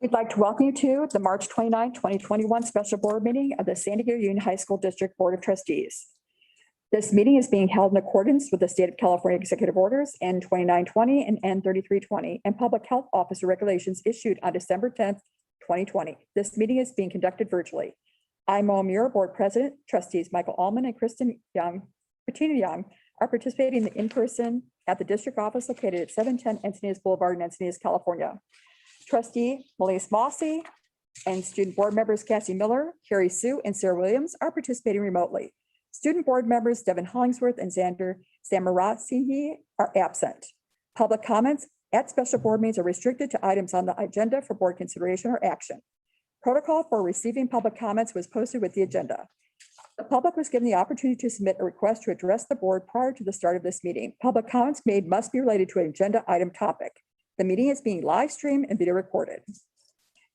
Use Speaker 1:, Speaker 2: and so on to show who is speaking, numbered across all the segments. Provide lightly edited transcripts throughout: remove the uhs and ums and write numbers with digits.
Speaker 1: We'd like to welcome you to the March 29, 2021 special board meeting of the San Diego Union High School District Board of Trustees. This meeting is being held in accordance with the State of California Executive Orders N2920 and N3320 and Public Health Officer regulations issued on December 10th, 2020. This meeting is being conducted virtually. I'm Mo Muir, Board President. Trustees Michael Allman and Bettina Young are participating in person at the district office located at 710 Encinitas Boulevard in Encinitas, California. Trustee Melise Mossy and student board members Cassie Miller, Carrie Sue, and Sarah Williams are participating remotely. Student board members Devin Hollingsworth and Xander Samarasihi are absent. Public comments at special board meetings are restricted to items on the agenda for board consideration or action. Protocol for receiving public comments was posted with the agenda. The public was given the opportunity to submit a request to address the board prior to the start of this meeting. Public comments made must be related to an agenda item topic. The meeting is being live streamed and video recorded.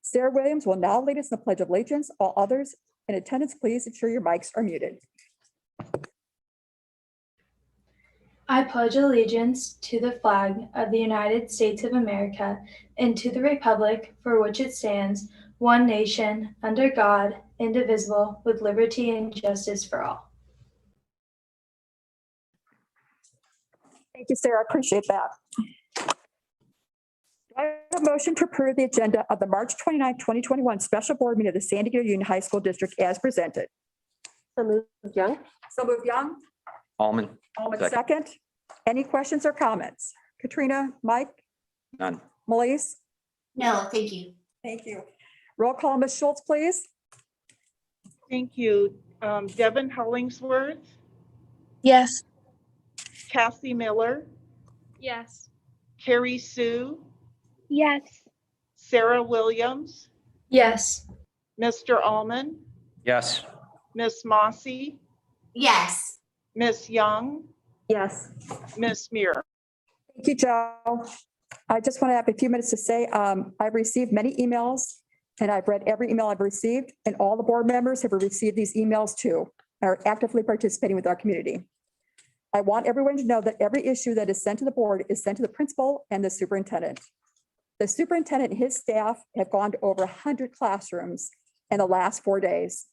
Speaker 1: Sarah Williams will now lead us in the Pledge of Allegiance. All others in attendance, please ensure your mics are muted.
Speaker 2: I pledge allegiance to the flag of the United States of America and to the republic for which it stands, one nation, under God, indivisible, with liberty and justice for all.
Speaker 1: Thank you, Sarah. I appreciate that. I have a motion to approve the agenda of the March 29, 2021 special board meeting of the San Diego Union High School District as presented.
Speaker 3: So moved, Young.
Speaker 1: So moved, Young.
Speaker 4: Almond.
Speaker 1: Second. Any questions or comments? Katrina, Mike,
Speaker 4: None.
Speaker 1: Melise?
Speaker 5: No, thank you.
Speaker 1: Thank you. Roll call, Ms. Schultz, please.
Speaker 6: Thank you. Devin Hollingsworth,
Speaker 2: Yes.
Speaker 6: Cassie Miller,
Speaker 2: Yes.
Speaker 6: Carrie Sue,
Speaker 2: Yes.
Speaker 6: Sarah Williams,
Speaker 2: Yes.
Speaker 6: Mr. Allman,
Speaker 4: Yes.
Speaker 6: Miss Mossy,
Speaker 5: Yes.
Speaker 6: Miss Young,
Speaker 3: Yes.
Speaker 6: Miss Muir.
Speaker 1: Thank you, Joe. I just want to have a few minutes to say, I've received many emails and I've read every email I've received, and all the board members have received these emails too, are actively participating with our community. I want everyone to know that every issue that is sent to the board is sent to the principal and the superintendent. The superintendent and his staff have gone to over 100 classrooms in the last 4 days.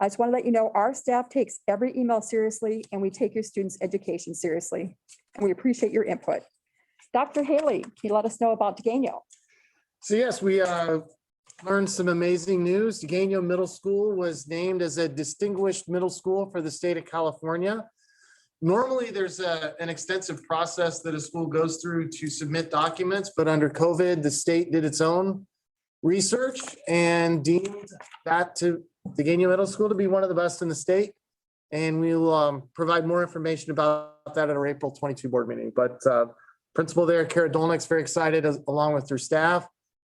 Speaker 1: I just want to let you know, our staff takes every email seriously and we take your students' education seriously. And we appreciate your input. Dr. Haley, can you let us know about Degano?
Speaker 7: So yes, we learned some amazing news. Degano Middle School was named as a distinguished middle school for the state of California. Normally, there's an extensive process that a school goes through to submit documents, but under COVID, the state did its own research and deemed that to Degano Middle School to be one of the best in the state. And we'll provide more information about that at our April 22 board meeting. But principal there, Kara Dolnick's very excited, along with her staff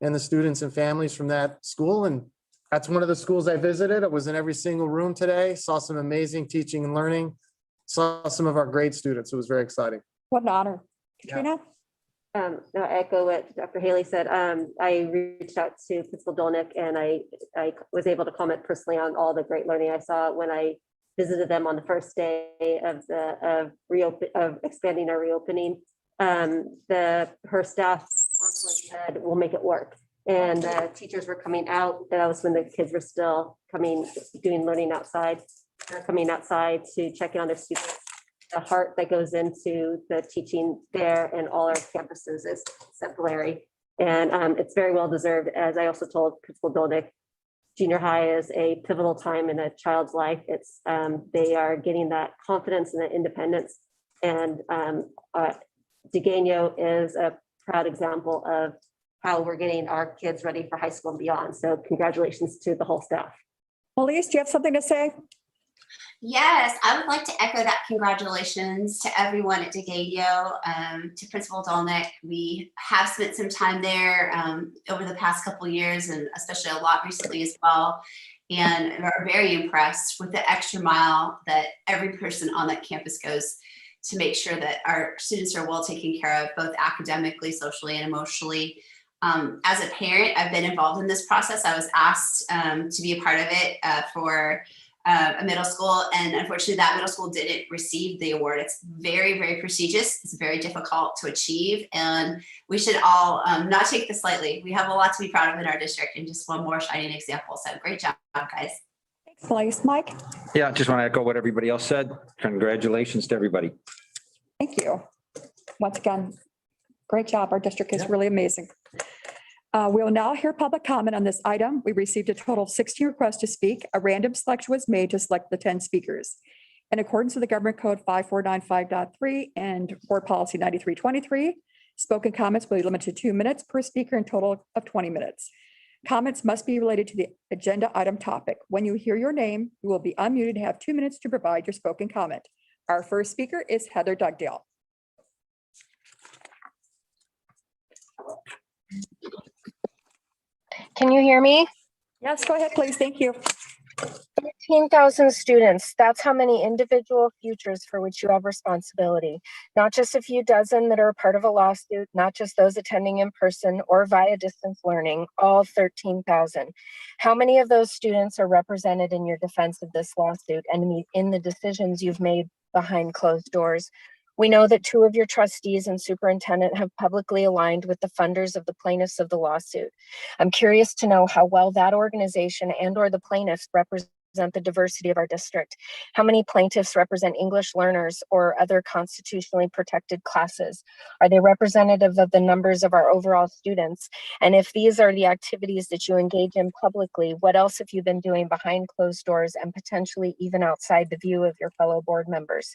Speaker 7: and the students and families from that school. And that's one of the schools I visited. I was in every single room today, saw some amazing teaching and learning, saw some of our great students. It was very exciting.
Speaker 1: What an honor.
Speaker 7: Yeah.
Speaker 1: Katrina?
Speaker 3: No, I echo what Dr. Haley said. I reached out to Principal Dolnick and I was able to comment personally on all the great learning I saw when I visited them on the first day of expanding our reopening. Her staff constantly said, we'll make it work. And teachers were coming out. That was when the kids were still doing learning outside. They're coming outside to check in on their students. The heart that goes into the teaching there and all our campuses is exemplary. And it's very well deserved. As I also told Principal Dolnick, junior high is a pivotal time in a child's life. It's they are getting that confidence and that independence. And Degano is a proud example of how we're getting our kids ready for high school and beyond. So congratulations to the whole staff.
Speaker 1: Elise, do you have something to say?
Speaker 5: Yes, I would like to echo that congratulations to everyone at Degano, to Principal Dolnick. We have spent some time there over the past couple of years, and especially a lot recently as well. And are very impressed with the extra mile that every person on that campus goes to make sure that our students are well taken care of, both academically, socially, and emotionally. As a parent, I've been involved in this process. I was asked to be a part of it for a middle school. And unfortunately, that middle school didn't receive the award. It's very, very prestigious. It's very difficult to achieve. And we should all not take this lightly. We have a lot to be proud of in our district, and just one more shining example. So great job, guys.
Speaker 1: Thanks, Blaise. Mike?
Speaker 4: Yeah, just want to echo what everybody else said. Congratulations to everybody.
Speaker 1: Thank you. Once again, great job. Our district is really amazing. We will now hear public comment on this item. We received a total of 16 requests to speak. A random selection was made to select the 10 speakers. In accordance with the Government Code 5495.3 and Board Policy 9323, spoken comments will be limited to 2 minutes per speaker and total of 20 minutes. Comments must be related to the agenda item topic. When you hear your name, you will be unmuted and have 2 minutes to provide your spoken comment. Our first speaker is Heather Dugdale.
Speaker 8: Can you hear me?
Speaker 1: Yes, go ahead, please. Thank you.
Speaker 8: 18,000 students, that's how many individual futures for which you have responsibility. Not just a few dozen that are part of a lawsuit, not just those attending in person or via distance learning, all 13,000. How many of those students are represented in your defense of this lawsuit and in the decisions you've made behind closed doors? We know that 2 of your trustees and superintendent have publicly aligned with the funders of the plaintiffs of the lawsuit. I'm curious to know how well that organization and/or the plaintiffs represent the diversity of our district. How many plaintiffs represent English learners or other constitutionally protected classes? Are they representative of the numbers of our overall students? And if these are the activities that you engage in publicly, what else have you been doing behind closed doors and potentially even outside the view of your fellow board members?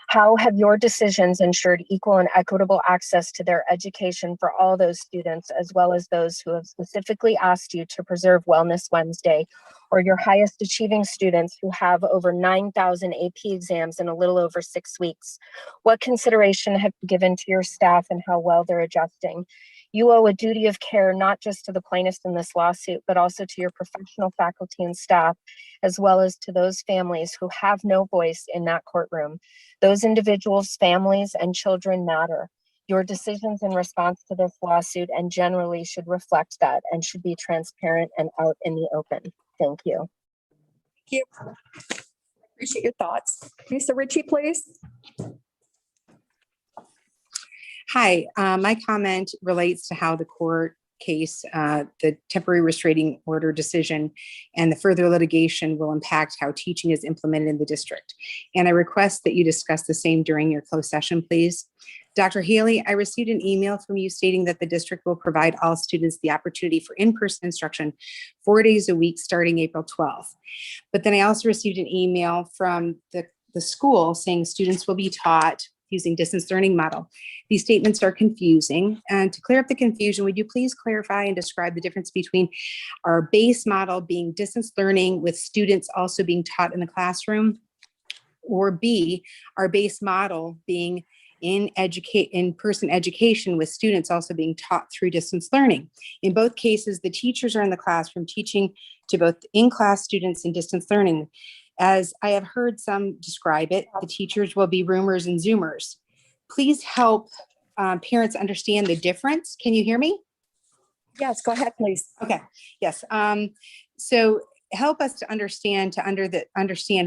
Speaker 8: How have your decisions ensured equal and equitable access to their education for all those students, as well as those who have specifically asked you to preserve Wellness Wednesday, or your highest achieving students who have over 9,000 AP exams in a little over 6 weeks? What consideration have you given to your staff and how well they're adjusting? You owe a duty of care not just to the plaintiffs in this lawsuit, but also to your professional faculty and staff, as well as to those families who have no voice in that courtroom. Those individuals, families, and children matter. Your decisions in response to this lawsuit and generally should reflect that and should be transparent and out in the open. Thank you.
Speaker 1: Thank you. Appreciate your thoughts. Lisa Ritchie, please.
Speaker 9: Hi, my comment relates to how the court case, the temporary restraining order decision and the further litigation will impact how teaching is implemented in the district. And I request that you discuss the same during your closed session, please. Dr. Haley, I received an email from you stating that the district will provide all students the opportunity for in-person instruction 4 days a week starting April 12th. But then I also received an email from the school saying students will be taught using distance learning model. These statements are confusing. And to clear up the confusion, would you please clarify and describe the difference between our base model being distance learning with students also being taught in the classroom, or B, our base model being in-person education with students also being taught through distance learning? In both cases, the teachers are in the classroom teaching to both in-class students and distance learning. As I have heard some describe it, the teachers will be roomers and Zoomers. Please help parents understand the difference. Can you hear me?
Speaker 1: Yes, go ahead, please.
Speaker 9: Okay, yes. So help us to understand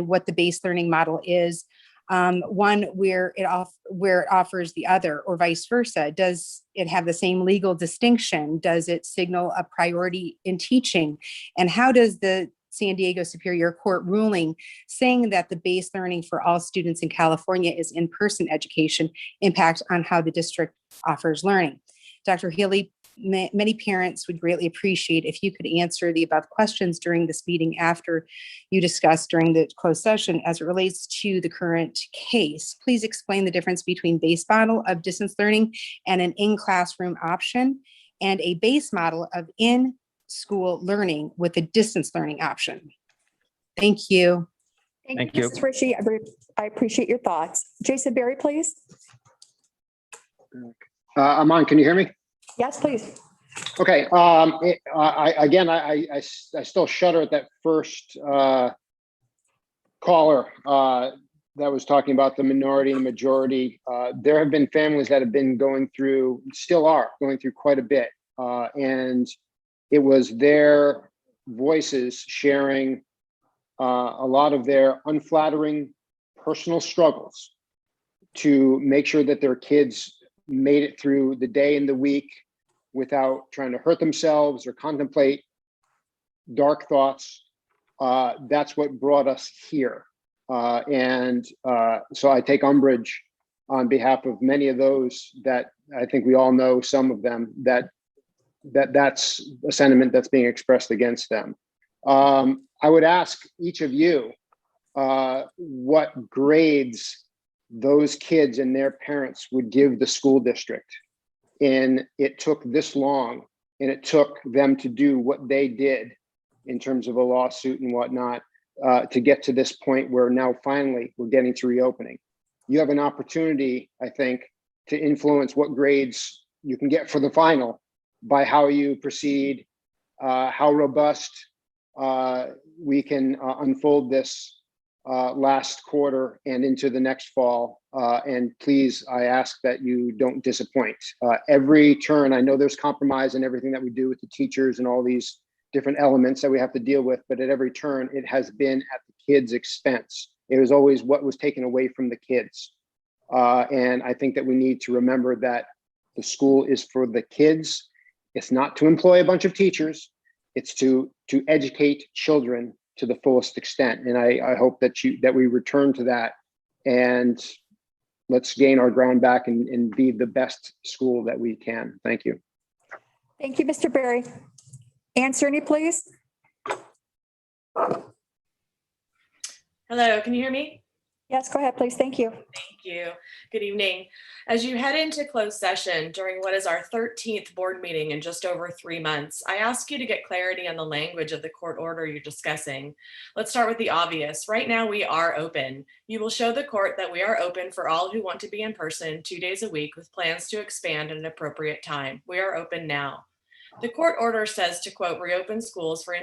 Speaker 9: what the base learning model is. One where it offers the other, or vice versa. Does it have the same legal distinction? Does it signal a priority in teaching? And how does the San Diego Superior Court ruling saying that the base learning for all students in California is in-person education impact on how the district offers learning? Dr. Haley, many parents would greatly appreciate if you could answer the above questions during this meeting after you discuss during the closed session as it relates to the current case. Please explain the difference between base model of distance learning and an in-classroom option, and a base model of in-school learning with a distance learning option. Thank you.
Speaker 4: Thank you.
Speaker 1: Mrs. Ritchie. I appreciate your thoughts. Jason Berry, please.
Speaker 10: Aman, can you hear me?
Speaker 1: Yes, please.
Speaker 10: Okay. I still shudder at that first caller that was talking about the minority and majority. There have been families that have been going through, still are going through quite a bit. And it was their voices sharing a lot of their unflattering personal struggles to make sure that their kids made it through the day and the week without trying to hurt themselves or contemplate dark thoughts. That's what brought us here. So I take umbrage on behalf of many of those that I think we all know, some of them, that's a sentiment that's being expressed against them. I would ask each of you what grades those kids and their parents would give the school district. And it took this long, and it took them to do what they did in terms of a lawsuit and whatnot, to get to this point where now finally we're getting to reopening. You have an opportunity, I think, to influence what grades you can get for the final by how you proceed, how robust we can unfold this last quarter and into the next fall. And please, I ask that you don't disappoint. Every turn, I know there's compromise in everything that we do with the teachers and all these different elements that we have to deal with, but at every turn, it has been at the kids' expense. It was always what was taken away from the kids. And I think that we need to remember that the school is for the kids. It's not to employ a bunch of teachers. It's to educate children to the fullest extent. And I hope that we return to that, and let's gain our ground back and be the best school that we can. Thank you.
Speaker 1: Thank you, Mr. Berry. Ann Cerny, please.
Speaker 11: Hello, can you hear me?
Speaker 1: Yes, go ahead, please. Thank you.
Speaker 11: Thank you. Good evening. As you head into closed session during what is our 13th board meeting in just over 3 months, I ask you to get clarity on the language of the court order you're discussing. Let's start with the obvious. Right now, we are open. You will show the court that we are open for all who want to be in person 2 days a week with plans to expand at an appropriate time. We are open now. The court order says to, quote, reopen schools for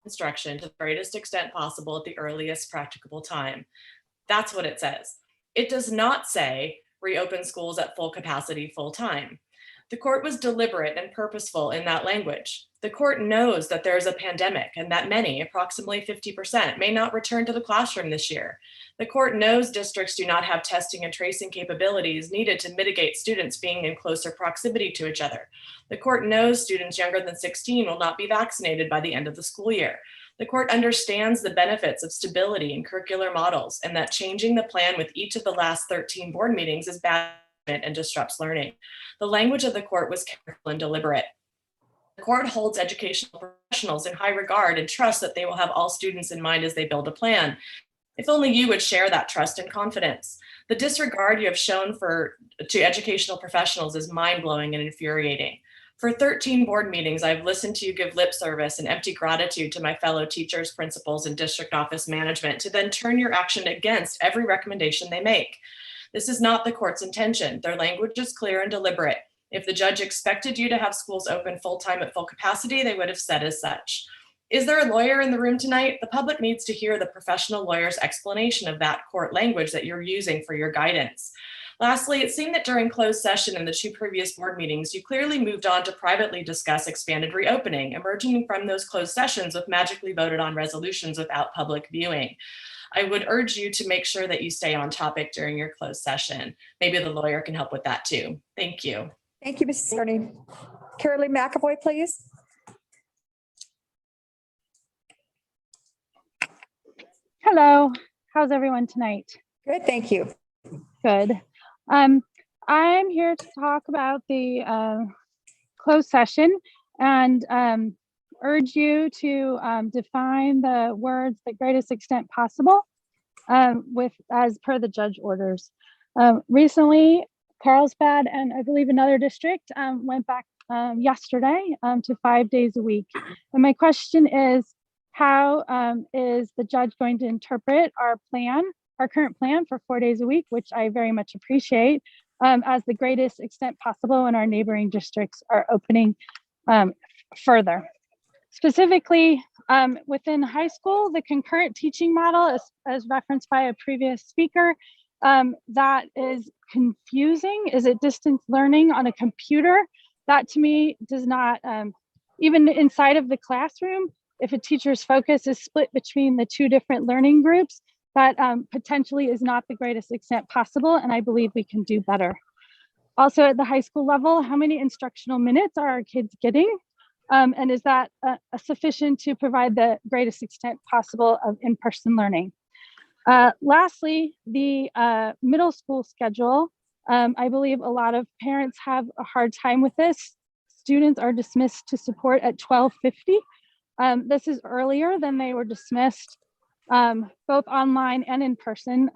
Speaker 11: instruction to the greatest extent possible at the earliest practicable time. That's what it says. It does not say reopen schools at full capacity, full time. The court was deliberate and purposeful in that language. The court knows that there is a pandemic and that many, approximately 50%, may not return to the classroom this year. The court knows districts do not have testing and tracing capabilities needed to mitigate students being in closer proximity to each other. The court knows students younger than 16 will not be vaccinated by the end of the school year. The court understands the benefits of stability in curricular models and that changing the plan with each of the last 13 board meetings is bad and disrupts learning. The language of the court was careful and deliberate. The court holds educational professionals in high regard and trusts that they will have all students in mind as they build a plan. If only you would share that trust and confidence. The disregard you have shown to educational professionals is mind-blowing and infuriating. For 13 board meetings, I've listened to you give lip service and empty gratitude to my fellow teachers, principals, and district office management to then turn your action against every recommendation they make. This is not the court's intention. Their language is clear and deliberate. If the judge expected you to have schools open full-time at full capacity, they would have said as such. Is there a lawyer in the room tonight? The public needs to hear the professional lawyer's explanation of that court language that you're using for your guidance. Lastly, it seemed that during closed session in the 2 previous board meetings, you clearly moved on to privately discuss expanded reopening, emerging from those closed sessions with magically voted on resolutions without public viewing. I would urge you to make sure that you stay on topic during your closed session. Maybe the lawyer can help with that too. Thank you.
Speaker 1: Thank you, Mrs. Cerny. Carolee McAvoy, please.
Speaker 12: Hello, how's everyone tonight?
Speaker 1: Good, thank you.
Speaker 12: Good. I'm here to talk about the closed session and urge you to define the words the greatest extent possible as per the judge orders. Recently, Carlsbad and I believe another district went back yesterday to 5 days a week. And my question is, how is the judge going to interpret our current plan for 4 days a week, which I very much appreciate, as the greatest extent possible when our neighboring districts are opening further. Specifically, within high school, the concurrent teaching model, as referenced by a previous speaker, that is confusing. Is it distance learning on a computer? That to me does not, even inside of the classroom, if a teacher's focus is split between the two different learning groups, that potentially is not the greatest extent possible, and I believe we can do better. Also at the high school level, how many instructional minutes are our kids getting? And is that sufficient to provide the greatest extent possible of in-person learning? Lastly, the middle school schedule. I believe a lot of parents have a hard time with this. Students are dismissed to support at 12:50. This is earlier than they were dismissed, both online and in person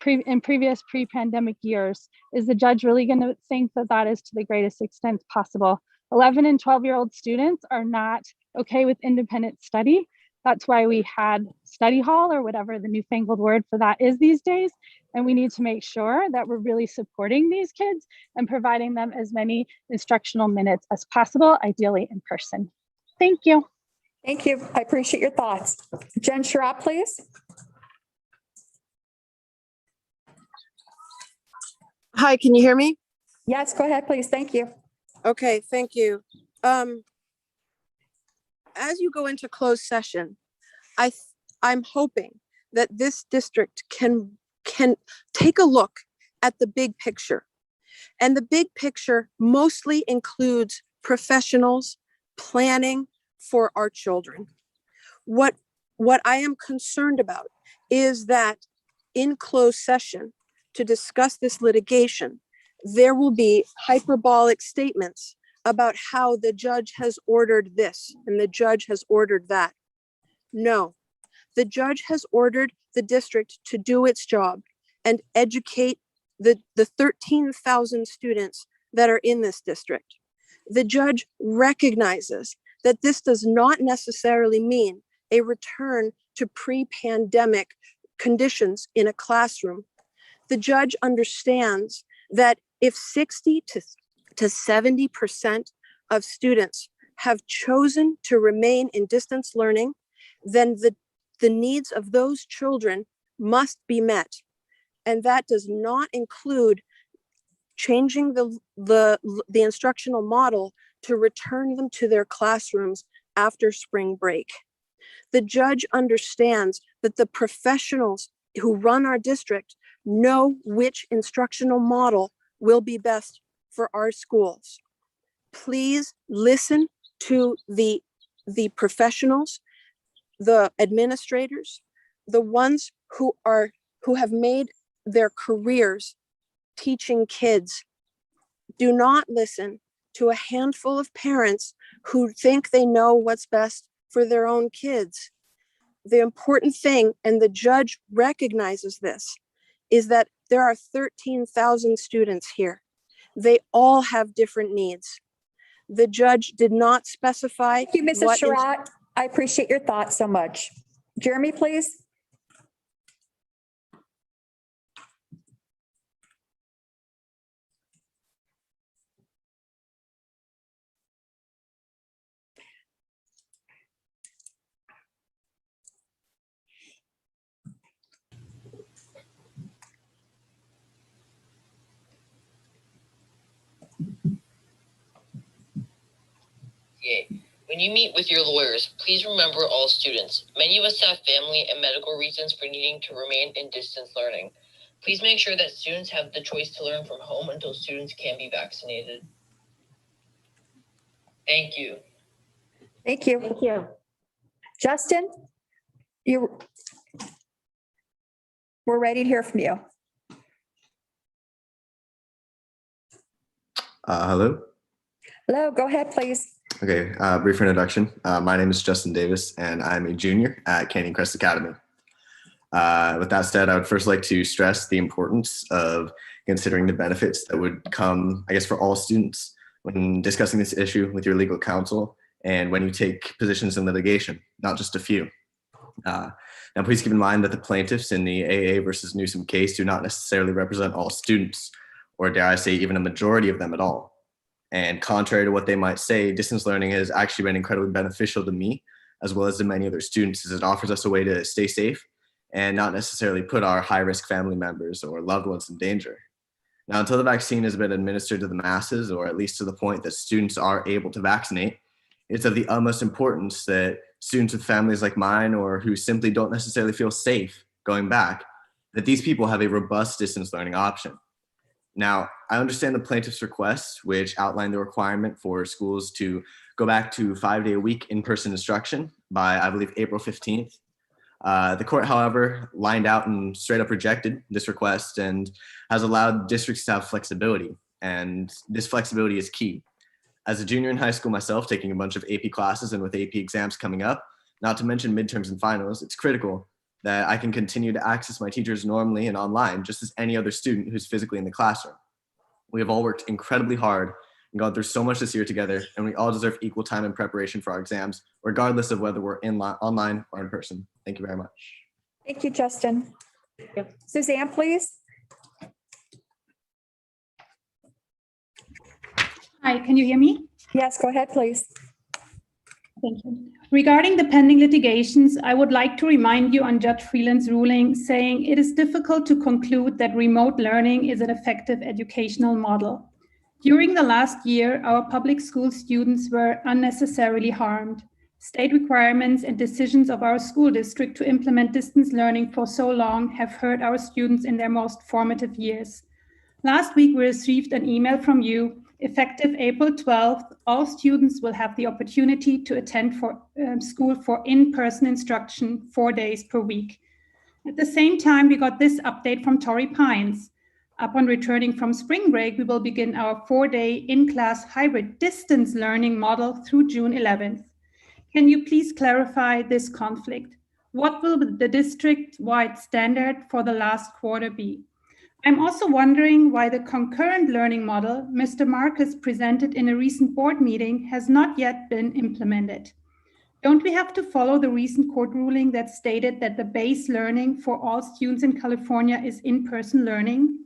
Speaker 12: in previous pre-pandemic years. Is the judge really going to think that that is to the greatest extent possible? 11 and 12-year-old students are not okay with independent study. That's why we had study hall, or whatever the newfangled word for that is these days. And we need to make sure that we're really supporting these kids and providing them as many instructional minutes as possible, ideally in person. Thank you.
Speaker 1: Thank you. I appreciate your thoughts. Jen Sharop, please.
Speaker 13: Hi, can you hear me?
Speaker 1: Yes, go ahead, please. Thank you.
Speaker 13: Okay, thank you. As you go into closed session, I'm hoping that this district can take a look at the big picture. And the big picture mostly includes professionals planning for our children. What I am concerned about is that in closed session to discuss this litigation, there will be hyperbolic statements about how the judge has ordered this and the judge has ordered that. No, the judge has ordered the district to do its job and educate the 13,000 students that are in this district. The judge recognizes that this does not necessarily mean a return to pre-pandemic conditions in a classroom. The judge understands that if 60 to 70% of students have chosen to remain in distance learning, then the needs of those children must be met. And that does not include changing the instructional model to return them to their classrooms after spring break. The judge understands that the professionals who run our district know which instructional model will be best for our schools. Please listen to the professionals, the administrators, the ones who have made their careers teaching kids. Do not listen to a handful of parents who think they know what's best for their own kids. The important thing, and the judge recognizes this, is that there are 13,000 students here. They all have different needs. The judge did not specify.
Speaker 1: Thank you, Mrs. Sherratt. I appreciate your thoughts so much. Jeremy, please.
Speaker 14: When you meet with your lawyers, please remember all students. Many of us have family and medical reasons for needing to remain in distance learning. Please make sure that students have the choice to learn from home until students can be vaccinated. Thank you.
Speaker 1: Thank you.
Speaker 3: Thank you.
Speaker 1: Justin, we're ready to hear from you.
Speaker 15: Hello.
Speaker 1: Hello, go ahead, please.
Speaker 15: Okay, brief introduction. My name is Justin Davis, and I'm a junior at Canyon Crest Academy. With that said, I would first like to stress the importance of considering the benefits that would come, I guess, for all students when discussing this issue with your legal counsel and when you take positions in litigation, not just a few. Now, please keep in mind that the plaintiffs in the AA versus Newsom case do not necessarily represent all students, or dare I say, even a majority of them at all. And contrary to what they might say, distance learning has actually been incredibly beneficial to me, as well as to many other students, as it offers us a way to stay safe and not necessarily put our high-risk family members or loved ones in danger. Now, until the vaccine has been administered to the masses, or at least to the point that students are able to vaccinate, it's of the utmost importance that students with families like mine or who simply don't necessarily feel safe going back, that these people have a robust distance learning option. Now, I understand the plaintiff's request, which outlined the requirement for schools to go back to 5-day-a-week in-person instruction by, I believe, April 15th. The court, however, lined out and straight up rejected this request and has allowed districts to have flexibility. And this flexibility is key. As a junior in high school myself, taking a bunch of AP classes and with AP exams coming up, not to mention midterms and finals, it's critical that I can continue to access my teachers normally and online, just as any other student who's physically in the classroom. We have all worked incredibly hard and gone through so much this year together, and we all deserve equal time and preparation for our exams, regardless of whether we're online or in person. Thank you very much.
Speaker 1: Thank you, Justin. Suzanne, please.
Speaker 16: Hi, can you hear me?
Speaker 1: Yes, go ahead, please.
Speaker 16: Thank you. Regarding the pending litigations, I would like to remind you on Judge Freeland's ruling saying it is difficult to conclude that remote learning is an effective educational model. During the last year, our public school students were unnecessarily harmed. State requirements and decisions of our school district to implement distance learning for so long have hurt our students in their most formative years. Last week, we received an email from you. Effective April 12th, all students will have the opportunity to attend school for in-person instruction 4 days per week. At the same time, we got this update from Torrey Pines. Upon returning from spring break, we will begin our 4-day in-class hybrid distance learning model through June 11th. Can you please clarify this conflict? What will the district-wide standard for the last quarter be? I'm also wondering why the concurrent learning model Mr. Marcus presented in a recent board meeting has not yet been implemented. Don't we have to follow the recent court ruling that stated that the base learning for all students in California is in-person learning?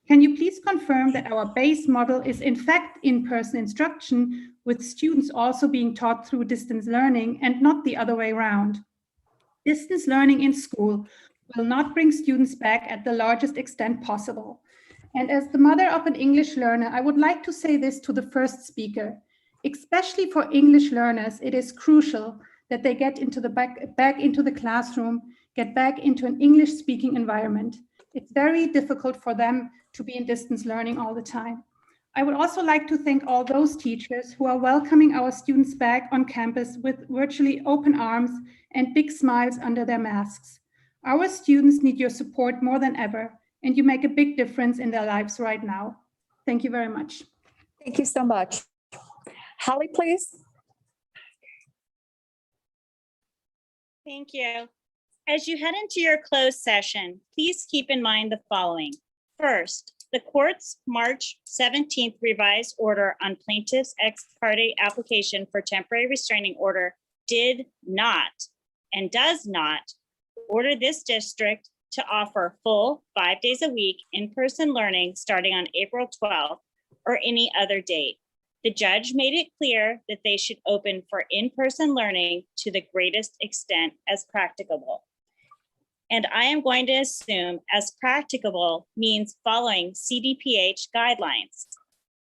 Speaker 16: Can you please confirm that our base model is in fact in-person instruction, with students also being taught through distance learning and not the other way around? Distance learning in school will not bring students back at the largest extent possible. And as the mother of an English learner, I would like to say this to the first speaker. Especially for English learners, it is crucial that they get into back into the classroom, get back into an English-speaking environment. It's very difficult for them to be in distance learning all the time. I would also like to thank all those teachers who are welcoming our students back on campus with virtually open arms and big smiles under their masks. Our students need your support more than ever, and you make a big difference in their lives right now. Thank you very much.
Speaker 1: Thank you so much. Holly, please.
Speaker 17: Thank you. As you head into your closed session, please keep in mind the following. First, the court's March 17th revised order on plaintiff's ex parte application for temporary restraining order did not and does not order this district to offer full 5 days a week in-person learning starting on April 12th or any other date. The judge made it clear that they should open for in-person learning to the greatest extent as practicable. And I am going to assume as practicable means following CDPH guidelines.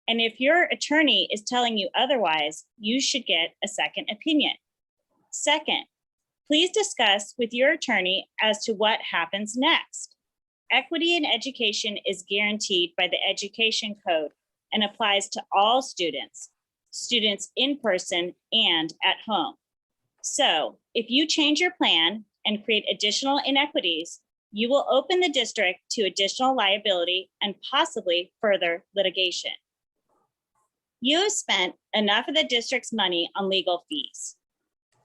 Speaker 17: And if your attorney is telling you otherwise, you should get a second opinion. Second, please discuss with your attorney as to what happens next. Equity in education is guaranteed by the Education Code and applies to all students in person and at home. So if you change your plan and create additional inequities, you will open the district to additional liability and possibly further litigation. You have spent enough of the district's money on legal fees.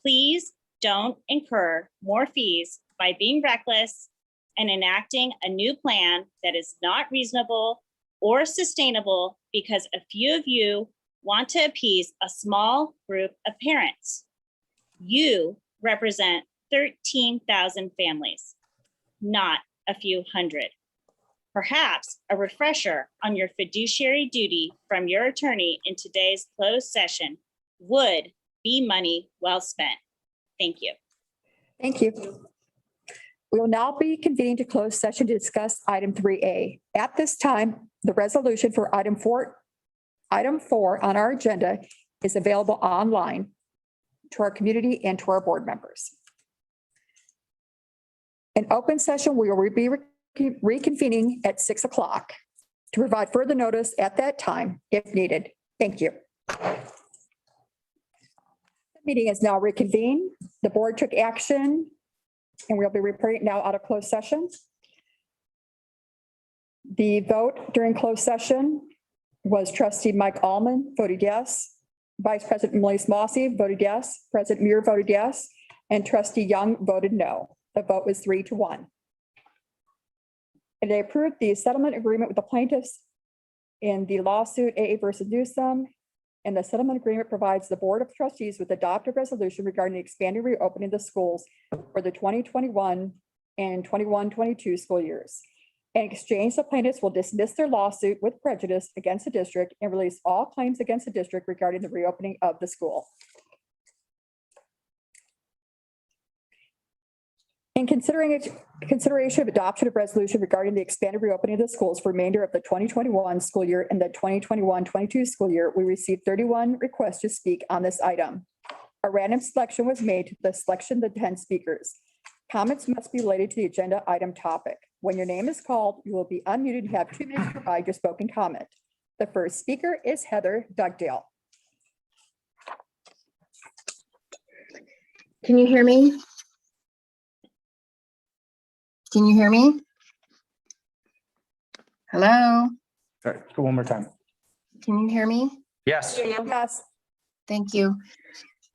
Speaker 17: Please don't incur more fees by being reckless and enacting a new plan that is not reasonable or sustainable because a few of you want to appease a small group of parents. You represent 13,000 families, not a few hundred. Perhaps a refresher on your fiduciary duty from your attorney in today's closed session would be money well spent. Thank you.
Speaker 1: Thank you. We will now be convening to closed session to discuss item 3A. At this time, the resolution for item 4 on our agenda is available online. to our community, and to our board members. In open session, we will be reconvening at 6 o'clock to provide further notice at that time if needed. Thank you. The meeting is now reconvened. The board took action and we'll be reporting now out of closed session. The vote during closed session was trustee Mike Allman voted yes, Vice President Melise Mossy voted yes, President Muir voted yes, and trustee Young voted no. The vote was 3-1. And they approved the settlement agreement with the plaintiffs in the lawsuit AA versus Newsom. And the settlement agreement provides the Board of Trustees with adopted resolution regarding the expanding reopening of the schools for the 2021 and 21-22 school years. In exchange, the plaintiffs will dismiss their lawsuit with prejudice against the district and release all claims against the district regarding the reopening of the school. In consideration of adoption of resolution regarding the expanded reopening of the schools for remainder of the 2021 school year and the 2021-22 school year, we received 31 requests to speak on this item. A random selection was made to the selection of the 10 speakers. Comments must be related to the agenda item topic. When your name is called, you will be unmuted and have 2 minutes to provide your spoken comment. The first speaker is Heather Dugdale.
Speaker 8: Can you hear me? Can you hear me? Hello?
Speaker 18: Sorry, go one more time.
Speaker 8: Can you hear me?
Speaker 18: Yes.
Speaker 1: Yes.
Speaker 8: Thank you.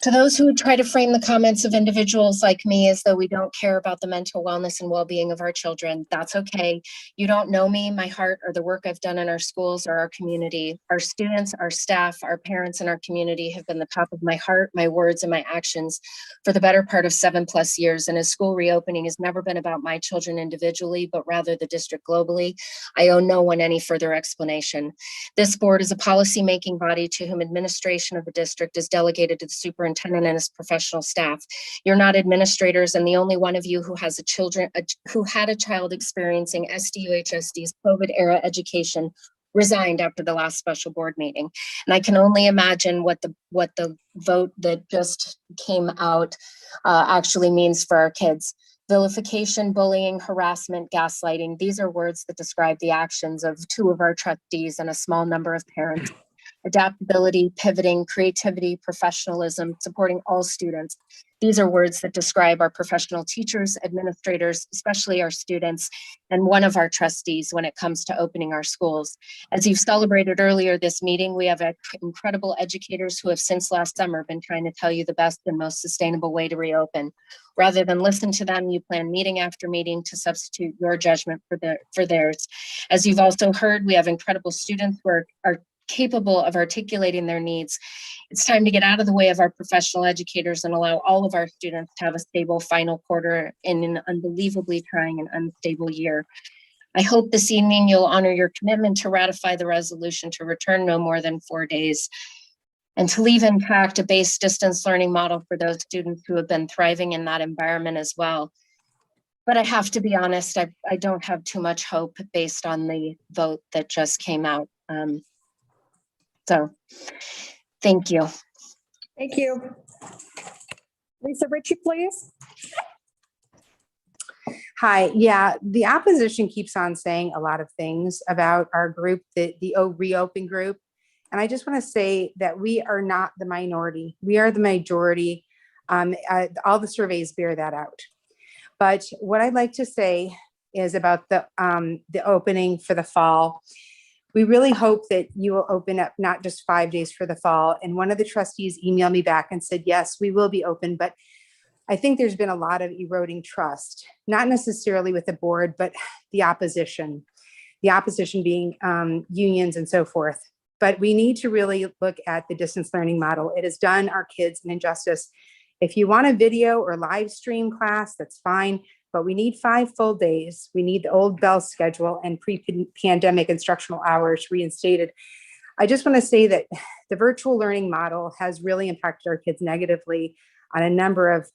Speaker 8: To those who would try to frame the comments of individuals like me as though we don't care about the mental wellness and well-being of our children, that's okay. You don't know me, my heart, or the work I've done in our schools or our community. Our students, our staff, our parents, and our community have been the top of my heart, my words, and my actions for the better part of 7+ years. And as school reopening has never been about my children individually, but rather the district globally, I owe no one any further explanation. This board is a policy-making body to whom administration of the district is delegated to the superintendent and his professional staff. You're not administrators, and the only one of you who has who had a child experiencing SDUHSD's COVID-era education resigned after the last special board meeting. And I can only imagine what the vote that just came out actually means for our kids. Vilification, bullying, harassment, gaslighting. These are words that describe the actions of 2 of our trustees and a small number of parents. Adaptability, pivoting, creativity, professionalism, supporting all students. These are words that describe our professional teachers, administrators, especially our students, and one of our trustees when it comes to opening our schools. As you've celebrated earlier this meeting, we have incredible educators who have since last summer been trying to tell you the best and most sustainable way to reopen. Rather than listen to them, you plan meeting after meeting to substitute your judgment for theirs. As you've also heard, we have incredible students who are capable of articulating their needs. It's time to get out of the way of our professional educators and allow all of our students to have a stable final quarter in an unbelievably trying and unstable year. I hope this evening you'll honor your commitment to ratify the resolution to return no more than 4 days and to leave intact a base distance learning model for those students who have been thriving in that environment as well. But I have to be honest, I don't have too much hope based on the vote that just came out. So, thank you.
Speaker 1: Thank you. Lisa Ritchie, please.
Speaker 9: Hi, yeah, the opposition keeps on saying a lot of things about our group, the reopen group. And I just want to say that we are not the minority. We are the majority. All the surveys bear that out. But what I'd like to say is about the opening for the fall. We really hope that you will open up not just 5 days for the fall. And one of the trustees emailed me back and said, yes, we will be open, but I think there's been a lot of eroding trust, not necessarily with the board, but the opposition being unions and so forth. But we need to really look at the distance learning model. It has done our kids an injustice. If you want a video or live stream class, that's fine, but we need 5 full days. We need the old bell schedule and pre-pandemic instructional hours reinstated. I just want to say that the virtual learning model has really impacted our kids negatively on a number of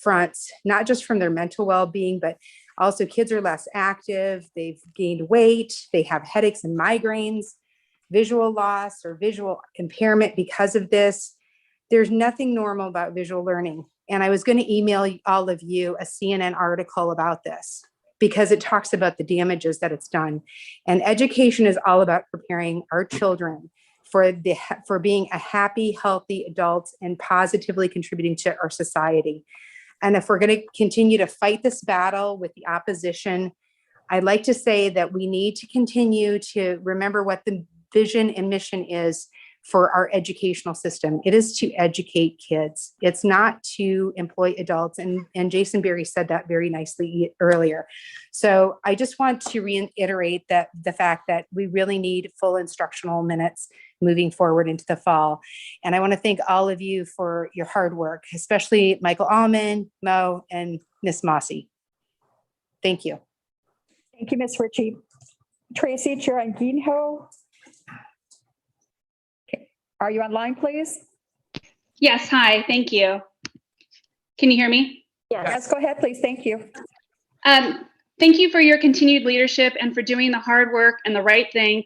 Speaker 9: fronts, not just from their mental well-being, but also kids are less active, they've gained weight, they have headaches and migraines, visual loss or visual impairment because of this. There's nothing normal about visual learning. And I was going to email all of you a CNN article about this because it talks about the damages that it's done. And education is all about preparing our children for being a happy, healthy adults and positively contributing to our society. And if we're going to continue to fight this battle with the opposition, I'd like to say that we need to continue to remember what the vision and mission is for our educational system. It is to educate kids. It's not to employ adults. And Jason Berry said that very nicely earlier. So I just want to reiterate that the fact that we really need full instructional minutes moving forward into the fall. And I want to thank all of you for your hard work, especially Michael Allman, Mo, and Miss Mossy. Thank you.
Speaker 1: Thank you, Ms. Ritchie. Tracy Chiranguinho. Are you online, please?
Speaker 18: Yes, hi, thank you. Can you hear me?
Speaker 1: Yes, go ahead, please. Thank you.
Speaker 18: Thank you for your continued leadership and for doing the hard work and the right thing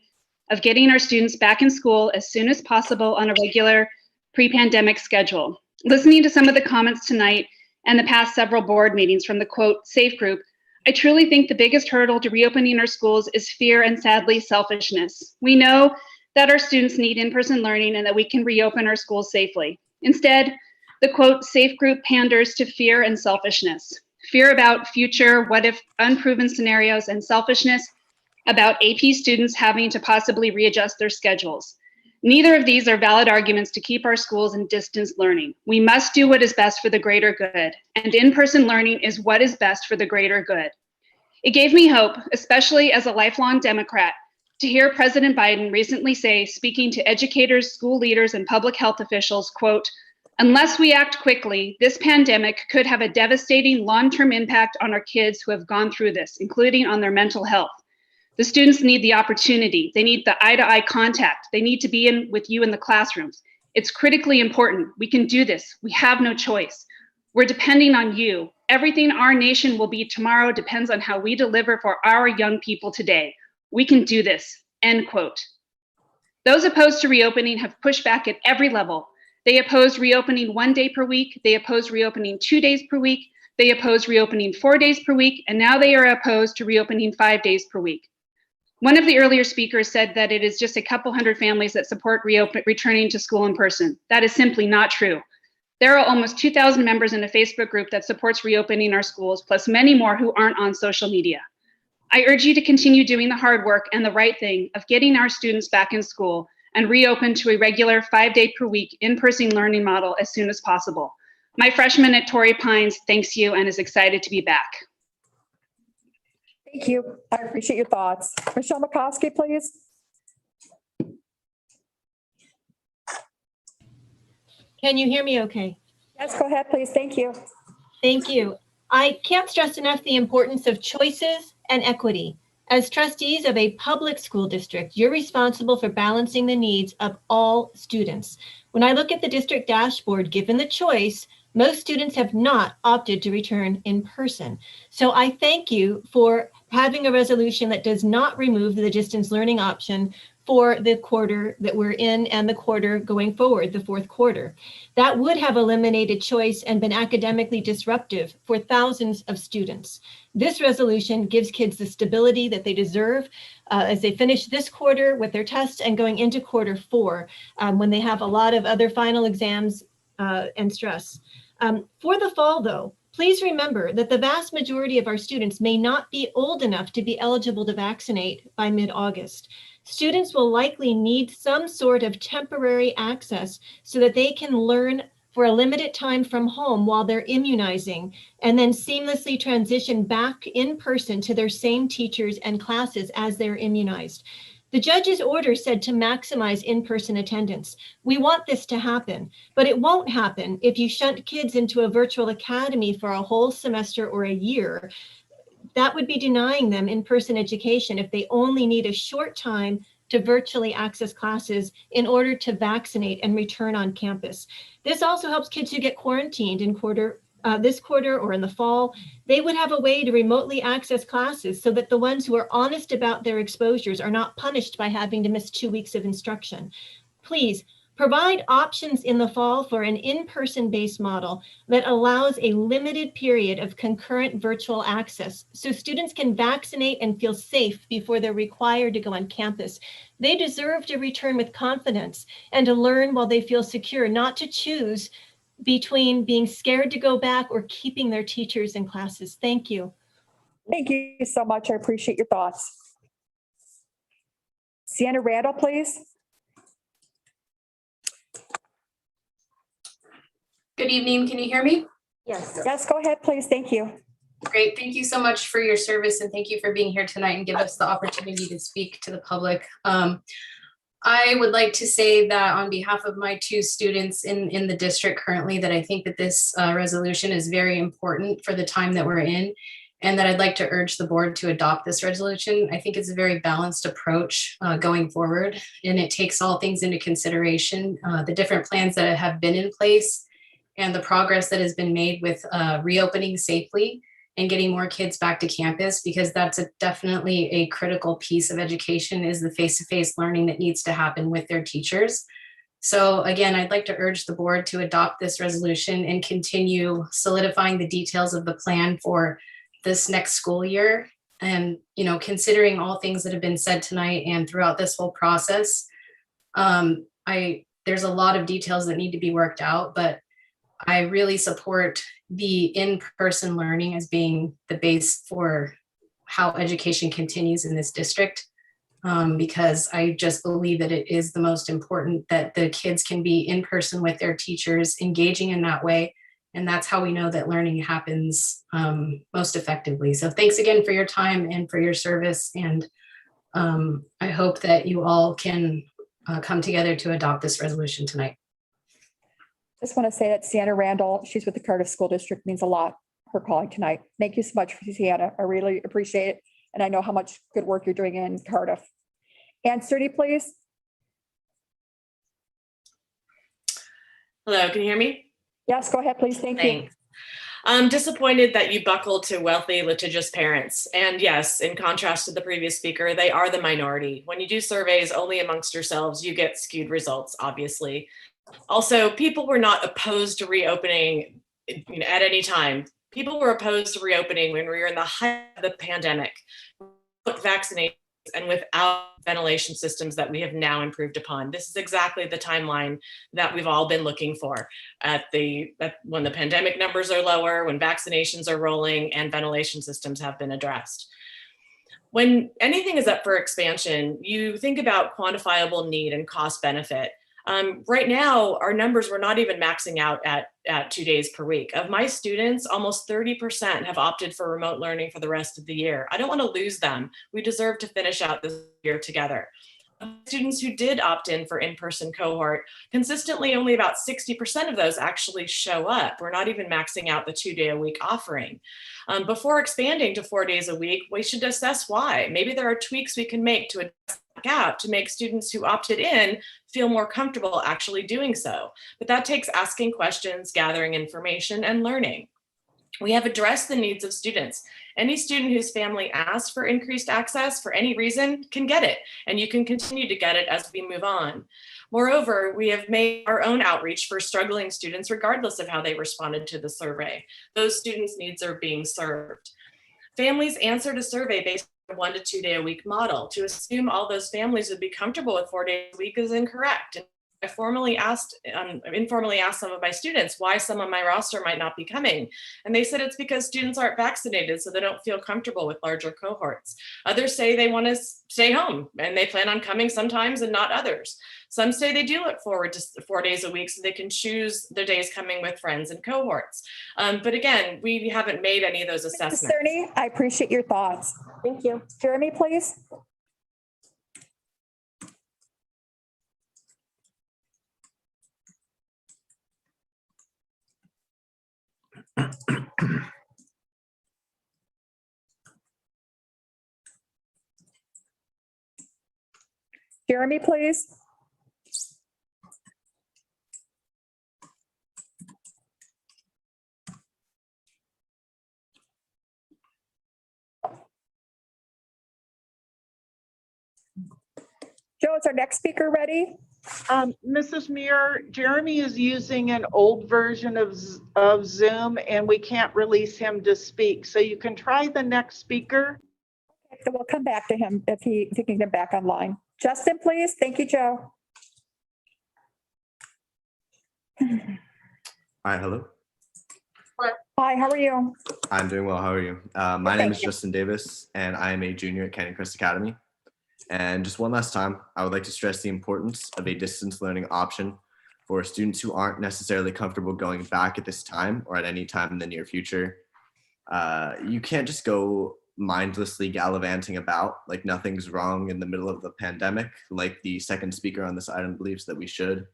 Speaker 18: of getting our students back in school as soon as possible on a regular pre-pandemic schedule. Listening to some of the comments tonight and the past several board meetings from the quote, safe group, I truly think the biggest hurdle to reopening our schools is fear and sadly selfishness. We know that our students need in-person learning and that we can reopen our schools safely. Instead, the quote, safe group panders to fear and selfishness. Fear about future what if unproven scenarios and selfishness about AP students having to possibly readjust their schedules. Neither of these are valid arguments to keep our schools in distance learning. We must do what is best for the greater good, and in-person learning is what is best for the greater good. It gave me hope, especially as a lifelong Democrat, to hear President Biden recently say, speaking to educators, school leaders, and public health officials, quote, unless we act quickly, this pandemic could have a devastating long-term impact on our kids who have gone through this, including on their mental health. The students need the opportunity. They need the eye-to-eye contact. They need to be in with you in the classrooms. It's critically important. We can do this. We have no choice. We're depending on you. Everything our nation will be tomorrow depends on how we deliver for our young people today. We can do this, end quote. Those opposed to reopening have pushed back at every level. They opposed reopening 1 day per week. They opposed reopening 2 days per week. They opposed reopening 4 days per week. And now they are opposed to reopening 5 days per week. One of the earlier speakers said that it is just a couple hundred families that support returning to school in person. That is simply not true. There are almost 2,000 members in a Facebook group that supports reopening our schools, plus many more who aren't on social media. I urge you to continue doing the hard work and the right thing of getting our students back in school and reopen to a regular 5 day per week in-person learning model as soon as possible. My freshman at Torrey Pines thanks you and is excited to be back.
Speaker 1: Thank you. I appreciate your thoughts. Michelle McCoskey, please.
Speaker 19: Can you hear me okay?
Speaker 1: Yes, go ahead, please. Thank you.
Speaker 19: Thank you. I can't stress enough the importance of choices and equity. As trustees of a public school district, you're responsible for balancing the needs of all students. When I look at the district dashboard, given the choice, most students have not opted to return in person. So I thank you for having a resolution that does not remove the distance learning option for the quarter that we're in and the quarter going forward, the fourth quarter. That would have eliminated choice and been academically disruptive for thousands of students. This resolution gives kids the stability that they deserve as they finish this quarter with their tests and going into quarter four when they have a lot of other final exams and stress. For the fall though, please remember that the vast majority of our students may not be old enough to be eligible to vaccinate by mid-August. Students will likely need some sort of temporary access so that they can learn for a limited time from home while they're immunizing and then seamlessly transition back in person to their same teachers and classes as they're immunized. The judge's order said to maximize in-person attendance. We want this to happen, but it won't happen if you shunt kids into a virtual academy for a whole semester or a year. That would be denying them in-person education if they only need a short time to virtually access classes in order to vaccinate and return on campus. This also helps kids who get quarantined in this quarter or in the fall. They would have a way to remotely access classes so that the ones who are honest about their exposures are not punished by having to miss 2 weeks of instruction. Please Provide options in the fall for an in-person based model that allows a limited period of concurrent virtual access so students can vaccinate and feel safe before they're required to go on campus. They deserve to return with confidence and to learn while they feel secure, not to choose between being scared to go back or keeping their teachers in classes. Thank you.
Speaker 1: Thank you so much. I appreciate your thoughts. Sienna Randall, please.
Speaker 20: Good evening. Can you hear me?
Speaker 3: Yes.
Speaker 1: Yes, go ahead, please. Thank you.
Speaker 20: Great. Thank you so much for your service and thank you for being here tonight and give us the opportunity to speak to the public. I would like to say that on behalf of my two students in the district currently, that I think that this resolution is very important for the time that we're in, and that I'd like to urge the board to adopt this resolution. I think it's a very balanced approach going forward, and it takes all things into consideration, the different plans that have been in place and the progress that has been made with reopening safely and getting more kids back to campus, because that's definitely a critical piece of education, is the face-to-face learning that needs to happen with their teachers. So again, I'd like to urge the board to adopt this resolution and continue solidifying the details of the plan for this next school year. And, you know, considering all things that have been said tonight and throughout this whole process, there's a lot of details that need to be worked out, but I really support the in-person learning as being the base for how education continues in this district, because I just believe that it is the most important that the kids can be in person with their teachers, engaging in that way. And that's how we know that learning happens most effectively. So thanks again for your time and for your service. And I hope that you all can come together to adopt this resolution tonight.
Speaker 1: Just want to say that Sienna Randall, she's with the Cardiff School District, means a lot, her calling tonight. Thank you so much, Sienna. I really appreciate it. And I know how much good work you're doing in Cardiff. Ann Sturdy, please.
Speaker 11: Hello, can you hear me?
Speaker 1: Yes, go ahead, please. Thank you.
Speaker 11: Thanks. I'm disappointed that you buckled to wealthy, litigious parents. And yes, in contrast to the previous speaker, they are the minority. When you do surveys only amongst yourselves, you get skewed results, obviously. Also, people were not opposed to reopening at any time. People were opposed to reopening when we were in the height of the pandemic, without vaccinations and without ventilation systems that we have now improved upon. This is exactly the timeline that we've all been looking for when the pandemic numbers are lower, when vaccinations are rolling and ventilation systems have been addressed. When anything is up for expansion, you think about quantifiable need and cost benefit. Right now, our numbers, we're not even maxing out at 2 days per week. Of my students, almost 30% have opted for remote learning for the rest of the year. I don't want to lose them. We deserve to finish out this year together. Students who did opt in for in-person cohort, consistently only about 60% of those actually show up. We're not even maxing out the 2 day a week offering. Before expanding to 4 days a week, we should assess why. Maybe there are tweaks we can make to address that gap to make students who opted in feel more comfortable actually doing so. But that takes asking questions, gathering information, and learning. We have addressed the needs of students. Any student whose family asks for increased access for any reason can get it, and you can continue to get it as we move on. Moreover, we have made our own outreach for struggling students regardless of how they responded to the survey. Those students' needs are being served. Families answered a survey based on a 1 to 2 day a week model. To assume all those families would be comfortable with 4 days a week is incorrect. And I informally asked some of my students why some on my roster might not be coming. And they said it's because students aren't vaccinated, so they don't feel comfortable with larger cohorts. Others say they want to stay home and they plan on coming sometimes and not others. Some say they do look forward to 4 days a week so they can choose their days coming with friends and cohorts. But again, we haven't made any of those assessments.
Speaker 1: Cerny, I appreciate your thoughts.
Speaker 3: Thank you.
Speaker 1: Jeremy, please. Jeremy, please. Joe, is our next speaker ready?
Speaker 6: Mrs. Muir, Jeremy is using an old version of Zoom and we can't release him to speak. So you can try the next speaker.
Speaker 1: So we'll come back to him if he can get back online. Justin, please. Thank you, Joe.
Speaker 15: Hi, hello.
Speaker 1: Hi, how are you?
Speaker 15: I'm doing well. How are you? My name is Justin Davis, and I am a junior at Canyon Crest Academy. And just one last time, I would like to stress the importance of a distance learning option for students who aren't necessarily comfortable going back at this time or at any time in the near future. You can't just go mindlessly gallivanting about like nothing's wrong in the middle of the pandemic, like the second speaker on this item believes that we should.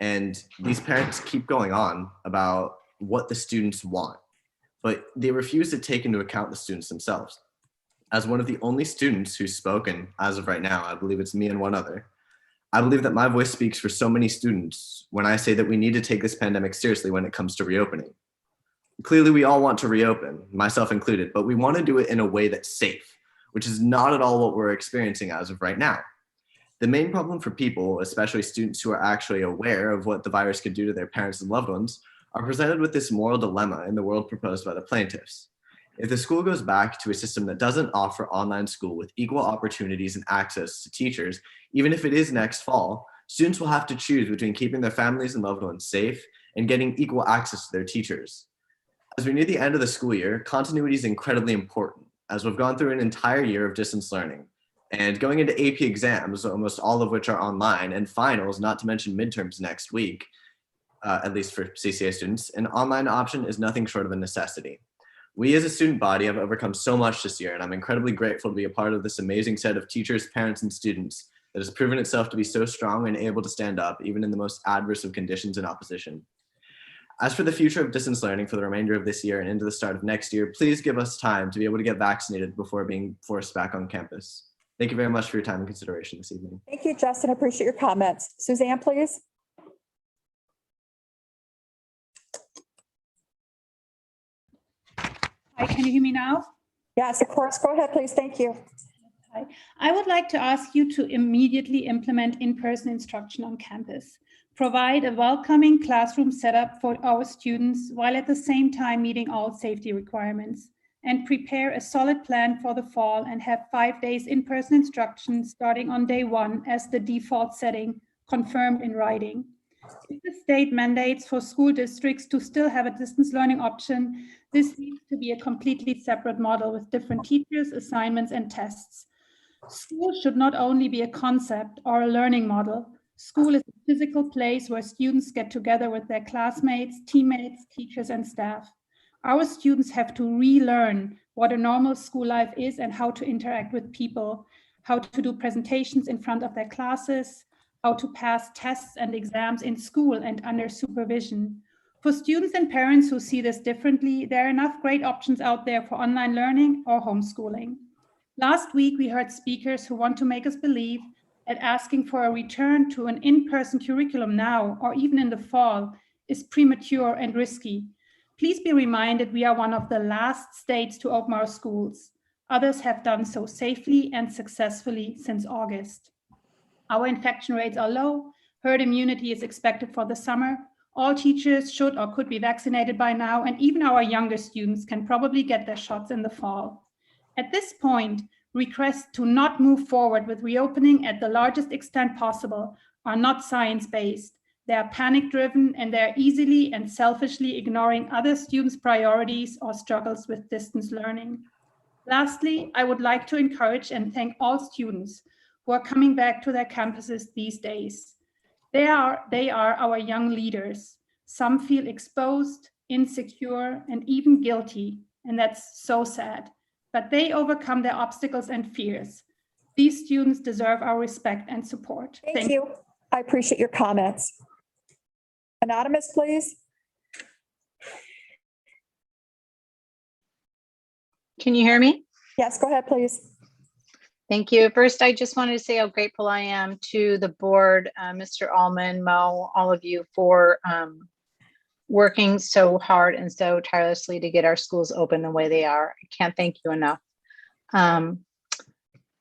Speaker 15: And these parents keep going on about what the students want, but they refuse to take into account the students themselves. As one of the only students who's spoken as of right now, I believe it's me and one other, I believe that my voice speaks for so many students when I say that we need to take this pandemic seriously when it comes to reopening. Clearly, we all want to reopen, myself included, but we want to do it in a way that's safe, which is not at all what we're experiencing as of right now. The main problem for people, especially students who are actually aware of what the virus could do to their parents and loved ones, are presented with this moral dilemma in the world proposed by the plaintiffs. If the school goes back to a system that doesn't offer online school with equal opportunities and access to teachers, even if it is next fall, students will have to choose between keeping their families and loved ones safe and getting equal access to their teachers. As we near the end of the school year, continuity is incredibly important, as we've gone through an entire year of distance learning. And going into AP exams, almost all of which are online, and finals, not to mention midterms next week, at least for CCA students, an online option is nothing short of a necessity. We as a student body have overcome so much this year, and I'm incredibly grateful to be a part of this amazing set of teachers, parents, and students that has proven itself to be so strong and able to stand up even in the most adverse of conditions and opposition. As for the future of distance learning for the remainder of this year and into the start of next year, please give us time to be able to get vaccinated before being forced back on campus. Thank you very much for your time and consideration this evening.
Speaker 1: Thank you, Justin. I appreciate your comments. Suzanne, please.
Speaker 16: Hi, can you hear me now?
Speaker 1: Yes, of course. Go ahead, please. Thank you.
Speaker 16: Hi. I would like to ask you to immediately implement in-person instruction on campus. Provide a welcoming classroom setup for our students while at the same time meeting all safety requirements. And prepare a solid plan for the fall and have 5 days in-person instruction starting on day 1 as the default setting, confirmed in writing. If the state mandates for school districts to still have a distance learning option, this needs to be a completely separate model with different teachers, assignments, and tests. School should not only be a concept or a learning model. School is a physical place where students get together with their classmates, teammates, teachers, and staff. Our students have to relearn what a normal school life is and how to interact with people, how to do presentations in front of their classes, how to pass tests and exams in school and under supervision. For students and parents who see this differently, there are enough great options out there for online learning or homeschooling. Last week, we heard speakers who want to make us believe that asking for a return to an in-person curriculum now or even in the fall is premature and risky. Please be reminded we are one of the last states to open our schools. Others have done so safely and successfully since August. Our infection rates are low, herd immunity is expected for the summer. All teachers should or could be vaccinated by now, and even our younger students can probably get their shots in the fall. At this point, requests to not move forward with reopening at the largest extent possible are not science-based. They are panic-driven and they're easily and selfishly ignoring other students' priorities or struggles with distance learning. Lastly, I would like to encourage and thank all students who are coming back to their campuses these days. They are our young leaders. Some feel exposed, insecure, and even guilty, and that's so sad. But they overcome their obstacles and fears. These students deserve our respect and support.
Speaker 1: Thank you. I appreciate your comments. Anonymous, please.
Speaker 21: Can you hear me?
Speaker 1: Yes, go ahead, please.
Speaker 21: Thank you. First, I just wanted to say how grateful I am to the board, Mr. Allman, Mo, all of you for working so hard and so tirelessly to get our schools open the way they are. I can't thank you enough.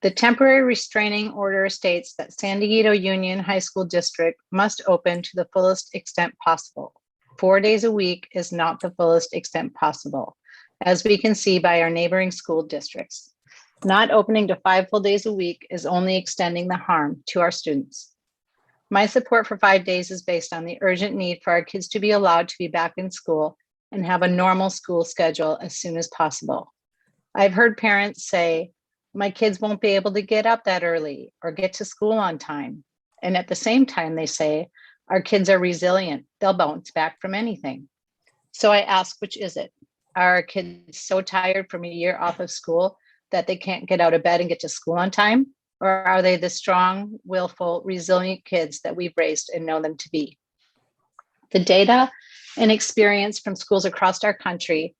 Speaker 21: The temporary restraining order states that San Diego Union High School District must open to the fullest extent possible. 4 days a week is not the fullest extent possible, as we can see by our neighboring school districts. Not opening to 5 full days a week is only extending the harm to our students. My support for 5 days is based on the urgent need for our kids to be allowed to be back in school and have a normal school schedule as soon as possible. I've heard parents say, my kids won't be able to get up that early or get to school on time. And at the same time, they say, our kids are resilient. They'll bounce back from anything. So I ask, which is it? Are our kids so tired from a year off of school that they can't get out of bed and get to school on time? Or are they the strong, willful, resilient kids that we've raised and know them to be? The data and experience from schools across our country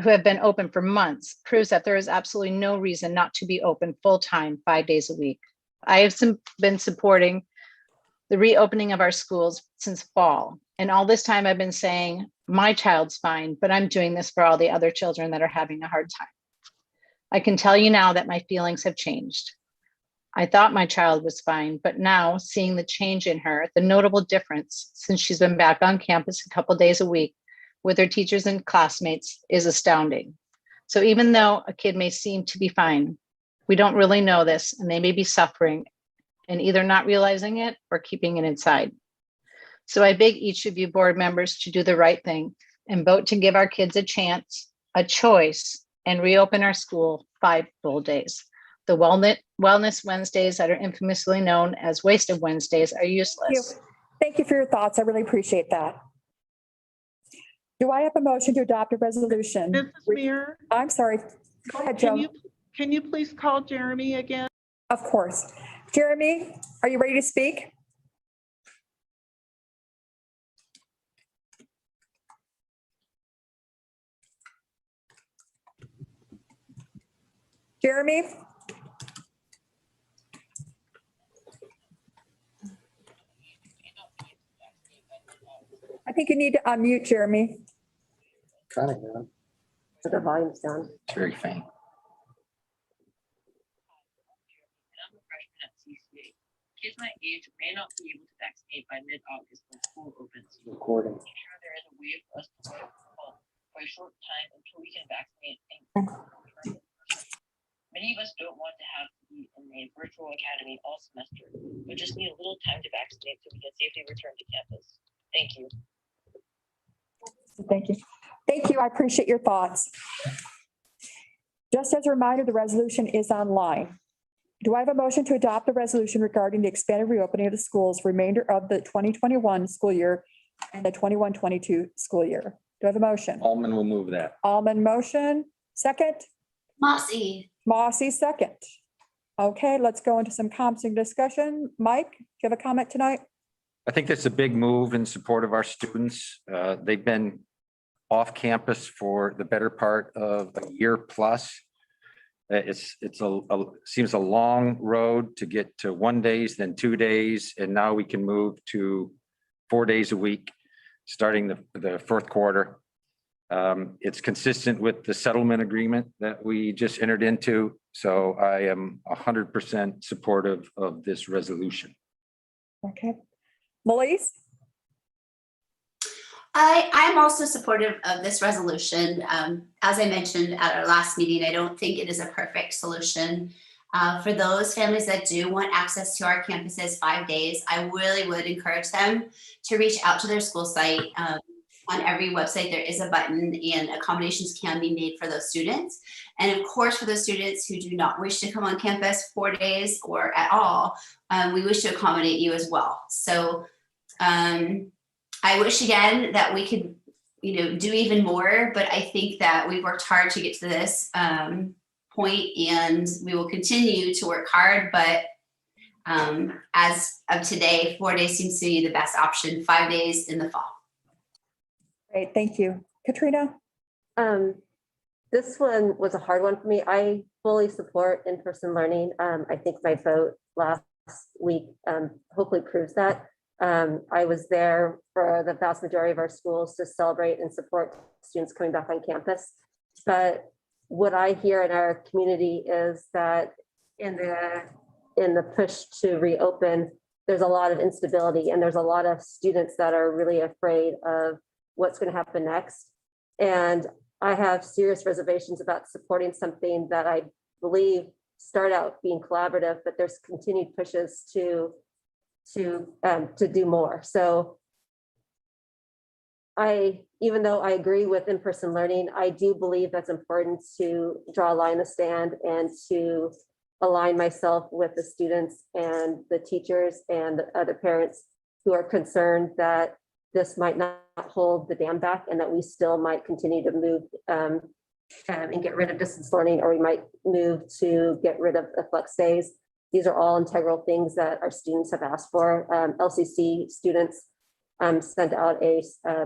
Speaker 21: who have been open for months proves that there is absolutely no reason not to be open full-time 5 days a week. I have been supporting the reopening of our schools since fall. And all this time I've been saying, my child's fine, but I'm doing this for all the other children that are having a hard time. I can tell you now that my feelings have changed. I thought my child was fine, but now seeing the change in her, the notable difference since she's been back on campus a couple days a week with her teachers and classmates is astounding. So even though a kid may seem to be fine, we don't really know this, and they may be suffering and either not realizing it or keeping it inside. So I beg each of you board members to do the right thing and vote to give our kids a chance, a choice, and reopen our school 5 full days. The Wellness Wednesdays that are infamously known as Wasted Wednesdays are useless.
Speaker 1: Thank you for your thoughts. I really appreciate that. Do I have a motion to adopt a resolution?
Speaker 6: Mrs. Mayor,
Speaker 1: I'm sorry. Go ahead, Joe.
Speaker 6: can you please call Jeremy again?
Speaker 1: Of course. Jeremy, are you ready to speak? Jeremy? I think you need to unmute Jeremy.
Speaker 4: Kind of, yeah.
Speaker 3: So the volume's down.
Speaker 4: It's very faint.
Speaker 14: I'm a freshman at CCA. Kids my age may not be able to vaccinate by mid-August when school opens.
Speaker 4: Recording.
Speaker 14: Make sure there is a way for us to work from home for a short time until we can vaccinate and many of us don't want to have to be in a virtual academy all semester, but just need a little time to vaccinate so we can safely return to campus. Thank you.
Speaker 1: Thank you. Thank you. I appreciate your thoughts. Just as a reminder, the resolution is online. Do I have a motion to adopt the resolution regarding the expanded reopening of the schools for remainder of the 2021 school year and the 21-22 school year? Do I have a motion?
Speaker 4: Alman will move that.
Speaker 1: Almond motion, second.
Speaker 5: Mossy.
Speaker 1: Mossy, second. Okay, let's go into some comments and discussion. Mike, do you have a comment tonight?
Speaker 4: I think that's a big move in support of our students. They've been off campus for the better part of a year plus. Seems a long road to get to 1 day, then 2 days, and now we can move to 4 days a week, starting the fourth quarter. It's consistent with the settlement agreement that we just entered into. So I am 100% supportive of this resolution.
Speaker 1: Okay. Melise?
Speaker 5: I'm also supportive of this resolution. As I mentioned at our last meeting, I don't think it is a perfect solution. For those families that do want access to our campuses 5 days, I really would encourage them to reach out to their school site. On every website, there is a button and accommodations can be made for those students. And of course, for those students who do not wish to come on campus 4 days or at all, we wish to accommodate you as well. So I wish again that we could, do even more, but I think that we've worked hard to get to this point and we will continue to work hard. But as of today, 4 days seems to be the best option, 5 days in the fall.
Speaker 1: Great, thank you. Katrina?
Speaker 3: This one was a hard one for me. I fully support in-person learning. I think my vote last week hopefully proves that. I was there for the vast majority of our schools to celebrate and support students coming back on campus. But what I hear in our community is that in the push to reopen, there's a lot of instability and there's a lot of students that are really afraid of what's going to happen next. And I have serious reservations about supporting something that I believe start out being collaborative, but there's continued pushes to do more. So even though I agree with in-person learning, I do believe that's important to draw a line in the sand and to align myself with the students and the teachers and the other parents who are concerned that this might not hold the dam back and that we still might continue to move and get rid of distance learning, or we might move to get rid of the flex days. These are all integral things that our students have asked for. LCC students sent out a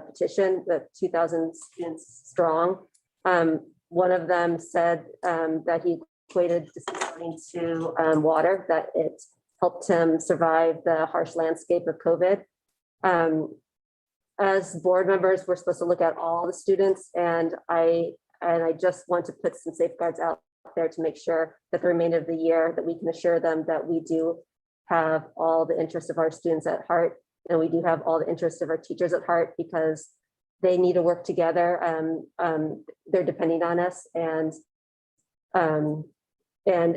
Speaker 3: petition with 2,000 students strong. One of them said that he equated distance learning to water, that it helped him survive the harsh landscape of COVID. As board members, we're supposed to look at all the students, and I just want to put some safeguards out there to make sure that the remainder of the year that we can assure them that we do have all the interests of our students at heart, and we do have all the interests of our teachers at heart, because they need to work together. They're depending on us, and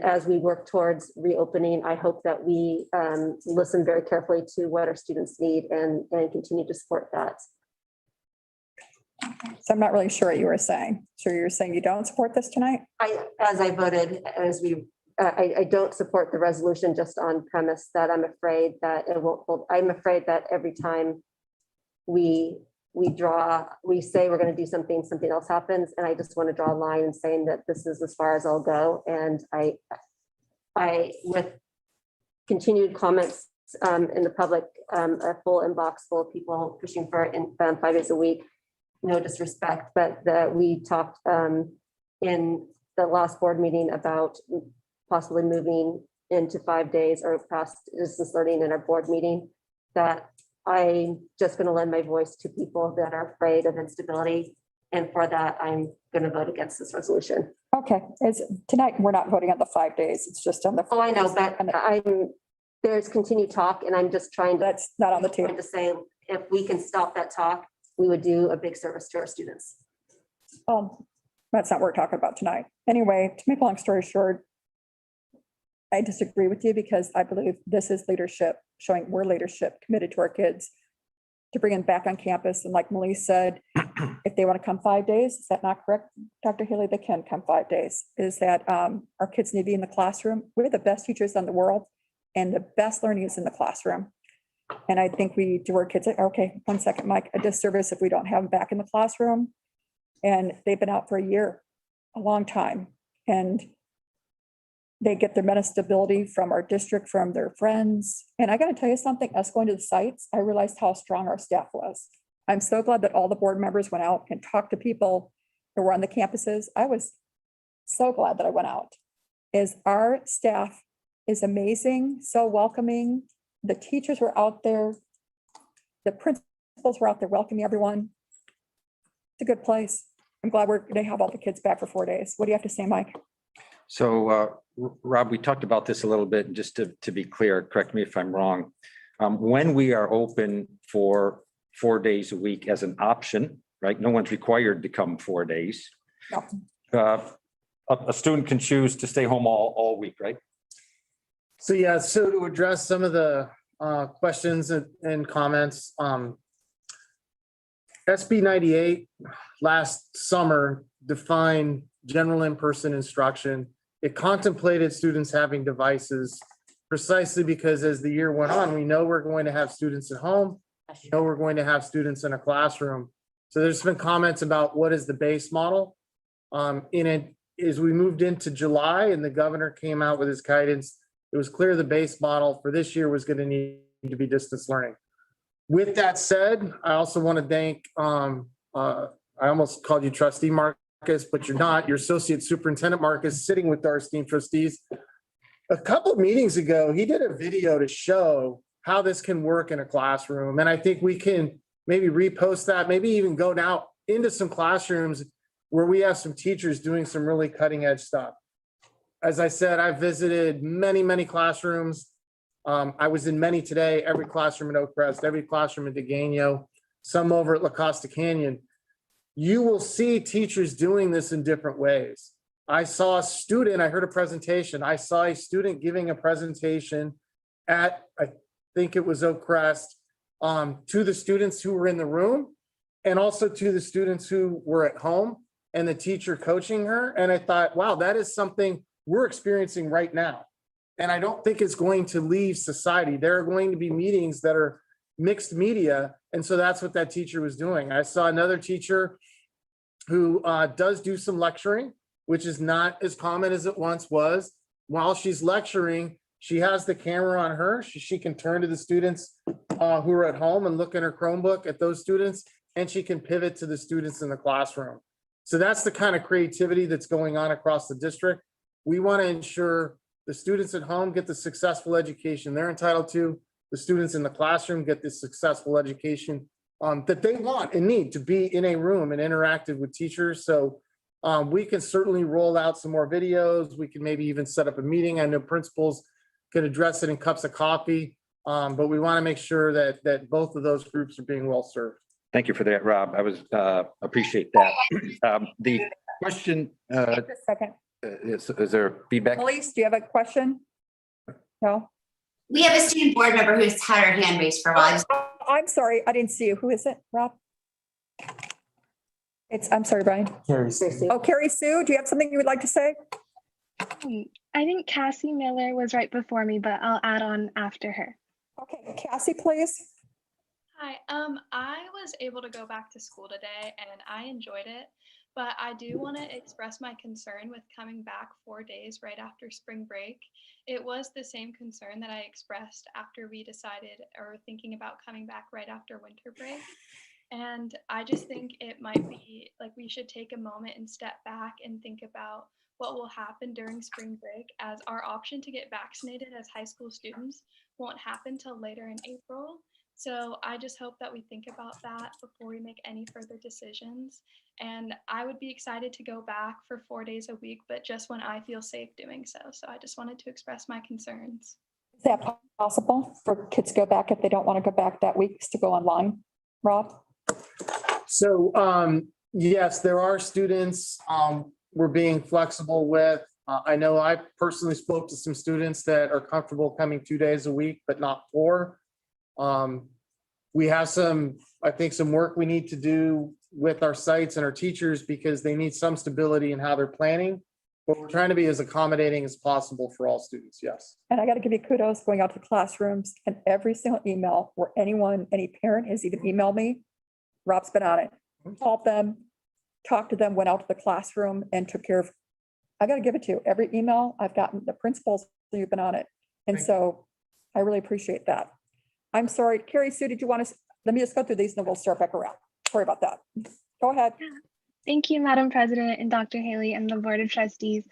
Speaker 3: as we work towards reopening, I hope that we listen very carefully to what our students need and continue to support that.
Speaker 1: So I'm not really sure what you were saying. So you're saying you don't support this tonight?
Speaker 3: I voted, I don't support the resolution just on premise that I'm afraid that it won't hold. I'm afraid that every time we say we're going to do something, something else happens. And I just want to draw a line and saying that this is as far as I'll go. And I with continued comments in the public, a full inbox full of people pushing for it in 5 days a week, no disrespect, but we talked in the last board meeting about possibly moving into 5 days or past distance learning in our board meeting, that I'm just going to lend my voice to people that are afraid of instability. And for that, I'm going to vote against this resolution.
Speaker 1: Okay, tonight, we're not voting on the 5 days. It's just on the.
Speaker 3: Oh, I know, but there's continued talk, and I'm just trying to.
Speaker 1: That's not on the table.
Speaker 3: To say, if we can stop that talk, we would do a big service to our students.
Speaker 1: That's not what we're talking about tonight. Anyway, to make a long story short, I disagree with you, because I believe this is leadership, showing we're leadership committed to our kids to bring them back on campus. And like Melissa said, if they want to come 5 days, is that not correct, Dr. Haley? They can come 5 days. Is that our kids need to be in the classroom. We're the best teachers in the world, and the best learning is in the classroom. And I think we do our kids, okay, 1 second, Mike, a disservice if we don't have them back in the classroom. And they've been out for a year, a long time. And they get their mental stability from our district, from their friends. And I got to tell you something, us going to the sites, I realized how strong our staff was. I'm so glad that all the board members went out and talked to people who were on the campuses. I was so glad that I went out. Our staff is amazing, so welcoming. The teachers were out there. The principals were out there welcoming everyone. It's a good place. I'm glad they have all the kids back for 4 days. What do you have to say, Mike?
Speaker 4: So Rob, we talked about this a little bit, and just to be clear, correct me if I'm wrong. When we are open for 4 days a week as an option, right? No one's required to come 4 days.
Speaker 1: No.
Speaker 4: A student can choose to stay home all week, right?
Speaker 7: So yeah, so to address some of the questions and comments, SB 98 last summer defined general in-person instruction. It contemplated students having devices precisely because as the year went on, we know we're going to have students at home. We know we're going to have students in a classroom. So there's been comments about what is the base model. As we moved into July and the governor came out with his guidance, it was clear the base model for this year was going to need to be distance learning. With that said, I also want to thank, I almost called you trustee Marcus, but you're not. You're associate superintendent Marcus, sitting with our esteemed trustees. A couple of meetings ago, he did a video to show how this can work in a classroom. And I think we can maybe repost that, maybe even go now into some classrooms where we have some teachers doing some really cutting edge stuff. as I said, I've visited many, many classrooms. I was in many today, every classroom in Oak Crest, every classroom in Degano, some over at La Costa Canyon. You will see teachers doing this in different ways. I saw a student, I heard a presentation. I saw a student giving a presentation at, I think it was Oak Crest, to the students who were in the room and also to the students who were at home and the teacher coaching her. And I thought, wow, that is something we're experiencing right now. And I don't think it's going to leave society. There are going to be meetings that are mixed media. And so that's what that teacher was doing. I saw another teacher who does do some lecturing, which is not as common as it once was. While she's lecturing, she has the camera on her. She can turn to the students who are at home and look in her Chromebook at those students, and she can pivot to the students in the classroom. So that's the kind of creativity that's going on across the district. We want to ensure the students at home get the successful education they're entitled to. The students in the classroom get the successful education that they want and need to be in a room and interactive with teachers. So we can certainly roll out some more videos. We can maybe even set up a meeting. I know principals could address it in cups of coffee, but we want to make sure that both of those groups are being well served.
Speaker 4: Thank you for that, Rob. I was appreciate that. The question
Speaker 1: Just a second.
Speaker 4: is there feedback?
Speaker 1: Elise, do you have a question? No?
Speaker 5: We have a student board member who's had her hand raised for a while.
Speaker 1: I'm sorry, I didn't see you. Who is it, Rob? I'm sorry, Brian.
Speaker 7: Carrie.
Speaker 1: Oh, Carrie Sue, do you have something you would like to say?
Speaker 2: I think Cassie Miller was right before me, but I'll add on after her.
Speaker 1: Okay, Cassie, please.
Speaker 22: Hi, I was able to go back to school today and I enjoyed it, but I do want to express my concern with coming back 4 days right after spring break. It was the same concern that I expressed after we decided or thinking about coming back right after winter break. And I just think it might be like we should take a moment and step back and think about what will happen during spring break, as our option to get vaccinated as high school students won't happen till later in April. So I just hope that we think about that before we make any further decisions. And I would be excited to go back for 4 days a week, but just when I feel safe doing so. So I just wanted to express my concerns.
Speaker 1: Is that possible for kids to go back if they don't want to go back that week to go online? Rob?
Speaker 7: So yes, there are students we're being flexible with. I know I personally spoke to some students that are comfortable coming 2 days a week, but not 4. We have I think some work we need to do with our sites and our teachers because they need some stability in how they're planning. But we're trying to be as accommodating as possible for all students, yes.
Speaker 1: And I got to give you kudos going out to classrooms and every single email where any parent has even emailed me. Rob's been on it, called them, talked to them, went out to the classroom and took care of, I got to give it to you. Every email I've gotten, the principals, you've been on it. And so I really appreciate that. I'm sorry, Carrie Sue, did you want to, let me just go through these and then we'll start back around. Sorry about that. Go ahead.
Speaker 2: Thank you, Madam President and Dr. Haley and the Board of Trustees.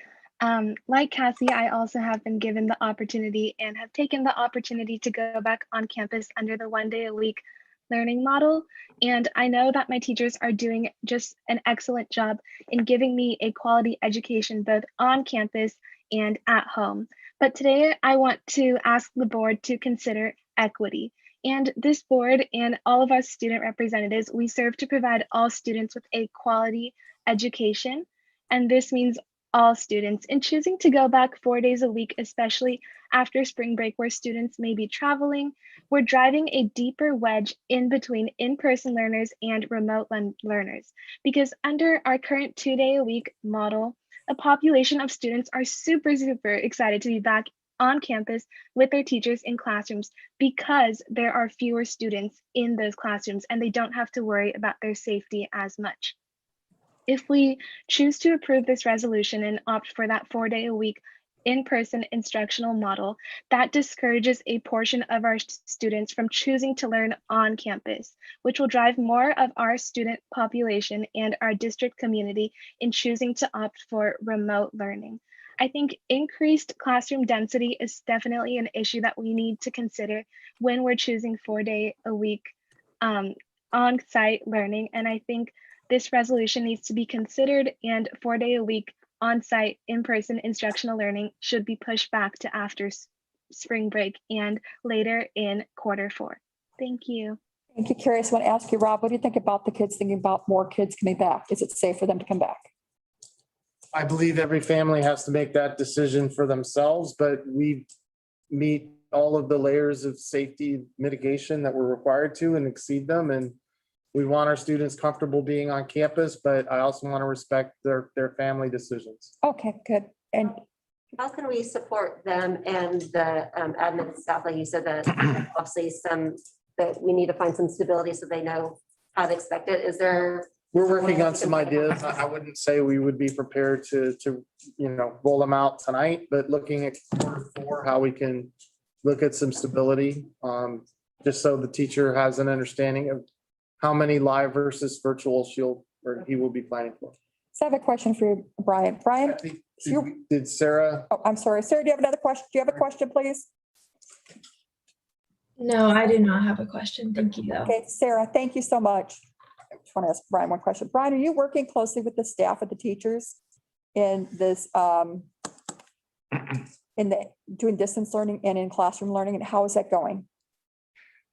Speaker 2: Like Cassie, I also have been given the opportunity and have taken the opportunity to go back on campus under the 1 day a week learning model. And I know that my teachers are doing just an excellent job in giving me a quality education both on campus and at home. But today I want to ask the board to consider equity. And this board and all of us student representatives, we serve to provide all students with a quality education. And this means all students. In choosing to go back 4 days a week, especially after spring break where students may be traveling, we're driving a deeper wedge in between in-person learners and remote learners. Because under our current 2 day a week model, a population of students are super excited to be back on campus with their teachers in classrooms because there are fewer students in those classrooms and they don't have to worry about their safety as much. If we choose to approve this resolution and opt for that 4 day a week in-person instructional model, that discourages a portion of our students from choosing to learn on campus, which will drive more of our student population and our district community in choosing to opt for remote learning. I think increased classroom density is definitely an issue that we need to consider when we're choosing 4 day a week on-site learning. And I think this resolution needs to be considered, and 4 day a week on-site, in-person instructional learning should be pushed back to after spring break and later in Q4. Thank you.
Speaker 1: Thank you, Carrie. I just want to ask you, Rob, what do you think about the kids thinking about more kids coming back? Is it safe for them to come back?
Speaker 7: I believe every family has to make that decision for themselves, but we meet all of the layers of safety mitigation that we're required to and exceed them. And we want our students comfortable being on campus, but I also want to respect their family decisions.
Speaker 1: Okay, good. And
Speaker 3: how can we support them and the admin staff? Like you said, that obviously that we need to find some stability so they know how to expect it. Is there?
Speaker 7: We're working on some ideas. I wouldn't say we would be prepared to, roll them out tonight, but looking at Q4, how we can look at some stability, just so the teacher has an understanding of how many live versus virtual he will be planning for.
Speaker 1: So I have a question for you, Brian. Brian,
Speaker 7: Did Sarah?
Speaker 1: oh, I'm sorry. Sarah, do you have another question? Do you have a question, please?
Speaker 10: No, I do not have a question. Thank you, though.
Speaker 1: Okay, Sarah, thank you so much. I just want to ask Brian one question. Brian, are you working closely with the staff, with the teachers in this, doing distance learning and in classroom learning, and how is that going?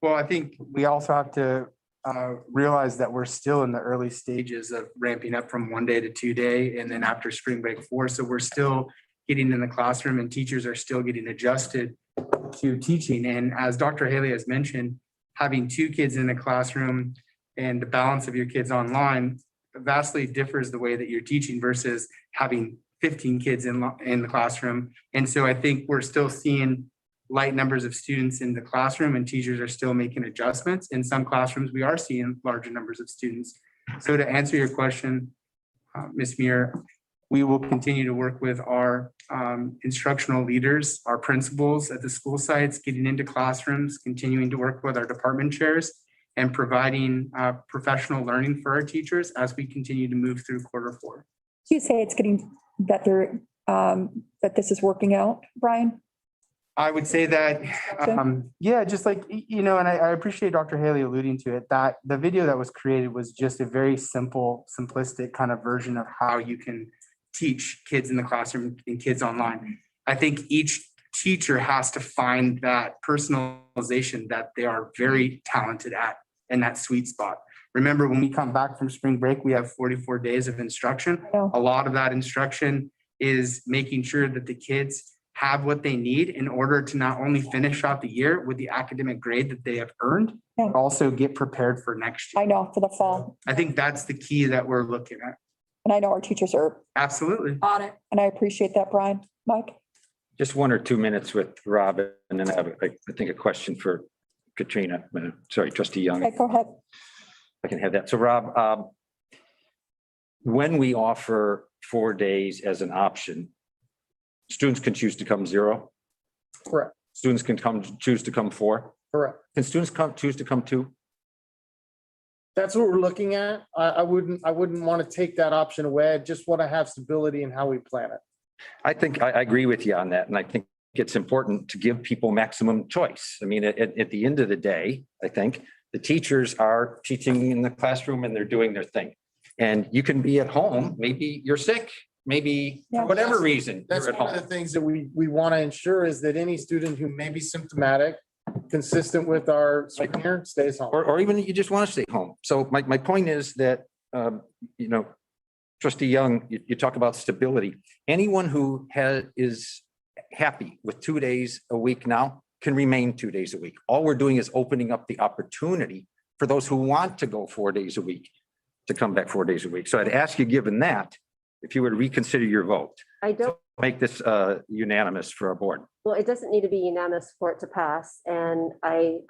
Speaker 12: Well, I think we also have to realize that we're still in the early stages of ramping up from 1 day to 2 day, and then after spring break 4. So we're still getting in the classroom and teachers are still getting adjusted to teaching. And as Dr. Haley has mentioned, having 2 kids in the classroom and the balance of your kids online vastly differs the way that you're teaching versus having 15 kids in the classroom. And so I think we're still seeing light numbers of students in the classroom and teachers are still making adjustments. In some classrooms, we are seeing larger numbers of students. So to answer your question, Ms. Muir, we will continue to work with our instructional leaders, our principals at the school sites, getting into classrooms, continuing to work with our department chairs and providing professional learning for our teachers as we continue to move through Q4.
Speaker 1: You say it's getting better, that this is working out, Brian?
Speaker 12: I would say that, yeah, just like, and I appreciate Dr. Haley alluding to it, that the video that was created was just a very simple, simplistic kind of version of how you can teach kids in the classroom and kids online. I think each teacher has to find that personalization that they are very talented at and that sweet spot. Remember, when we come back from spring break, we have 44 days of instruction. A lot of that instruction is making sure that the kids have what they need in order to not only finish out the year with the academic grade that they have earned, but also get prepared for next year.
Speaker 1: I know, for the fall.
Speaker 12: I think that's the key that we're looking at.
Speaker 1: And I know our teachers are
Speaker 12: Absolutely.
Speaker 1: on it, and I appreciate that, Brian. Mike?
Speaker 4: Just 1 or 2 minutes with Rob, and then I have, I think, a question for Katrina. Sorry, Trustee Young.
Speaker 1: Okay, go ahead.
Speaker 4: I can have that. So Rob, when we offer 4 days as an option, students can choose to come 0?
Speaker 7: Correct.
Speaker 4: Students can choose to come 4?
Speaker 7: Correct.
Speaker 4: Can students choose to come 2?
Speaker 7: That's what we're looking at. I wouldn't want to take that option away. I just want to have stability in how we plan it.
Speaker 4: I think I agree with you on that. And I think it's important to give people maximum choice. I mean, at the end of the day, I think the teachers are teaching in the classroom and they're doing their thing. And you can be at home, maybe you're sick, maybe for whatever reason
Speaker 7: That's
Speaker 4: you're at
Speaker 7: one of
Speaker 4: home.
Speaker 7: the things that we want to ensure is that any student who may be symptomatic, consistent with our here, stays home.
Speaker 4: Or even you just want to stay home. So my point is that, Trustee Young, you talk about stability. Anyone who is happy with 2 days a week now can remain 2 days a week. All we're doing is opening up the opportunity for those who want to go 4 days a week to come back 4 days a week. So I'd ask you, given that, if you would reconsider your vote.
Speaker 3: I don't.
Speaker 4: Make this unanimous for our board.
Speaker 3: Well, it doesn't need to be unanimous for it to pass. And I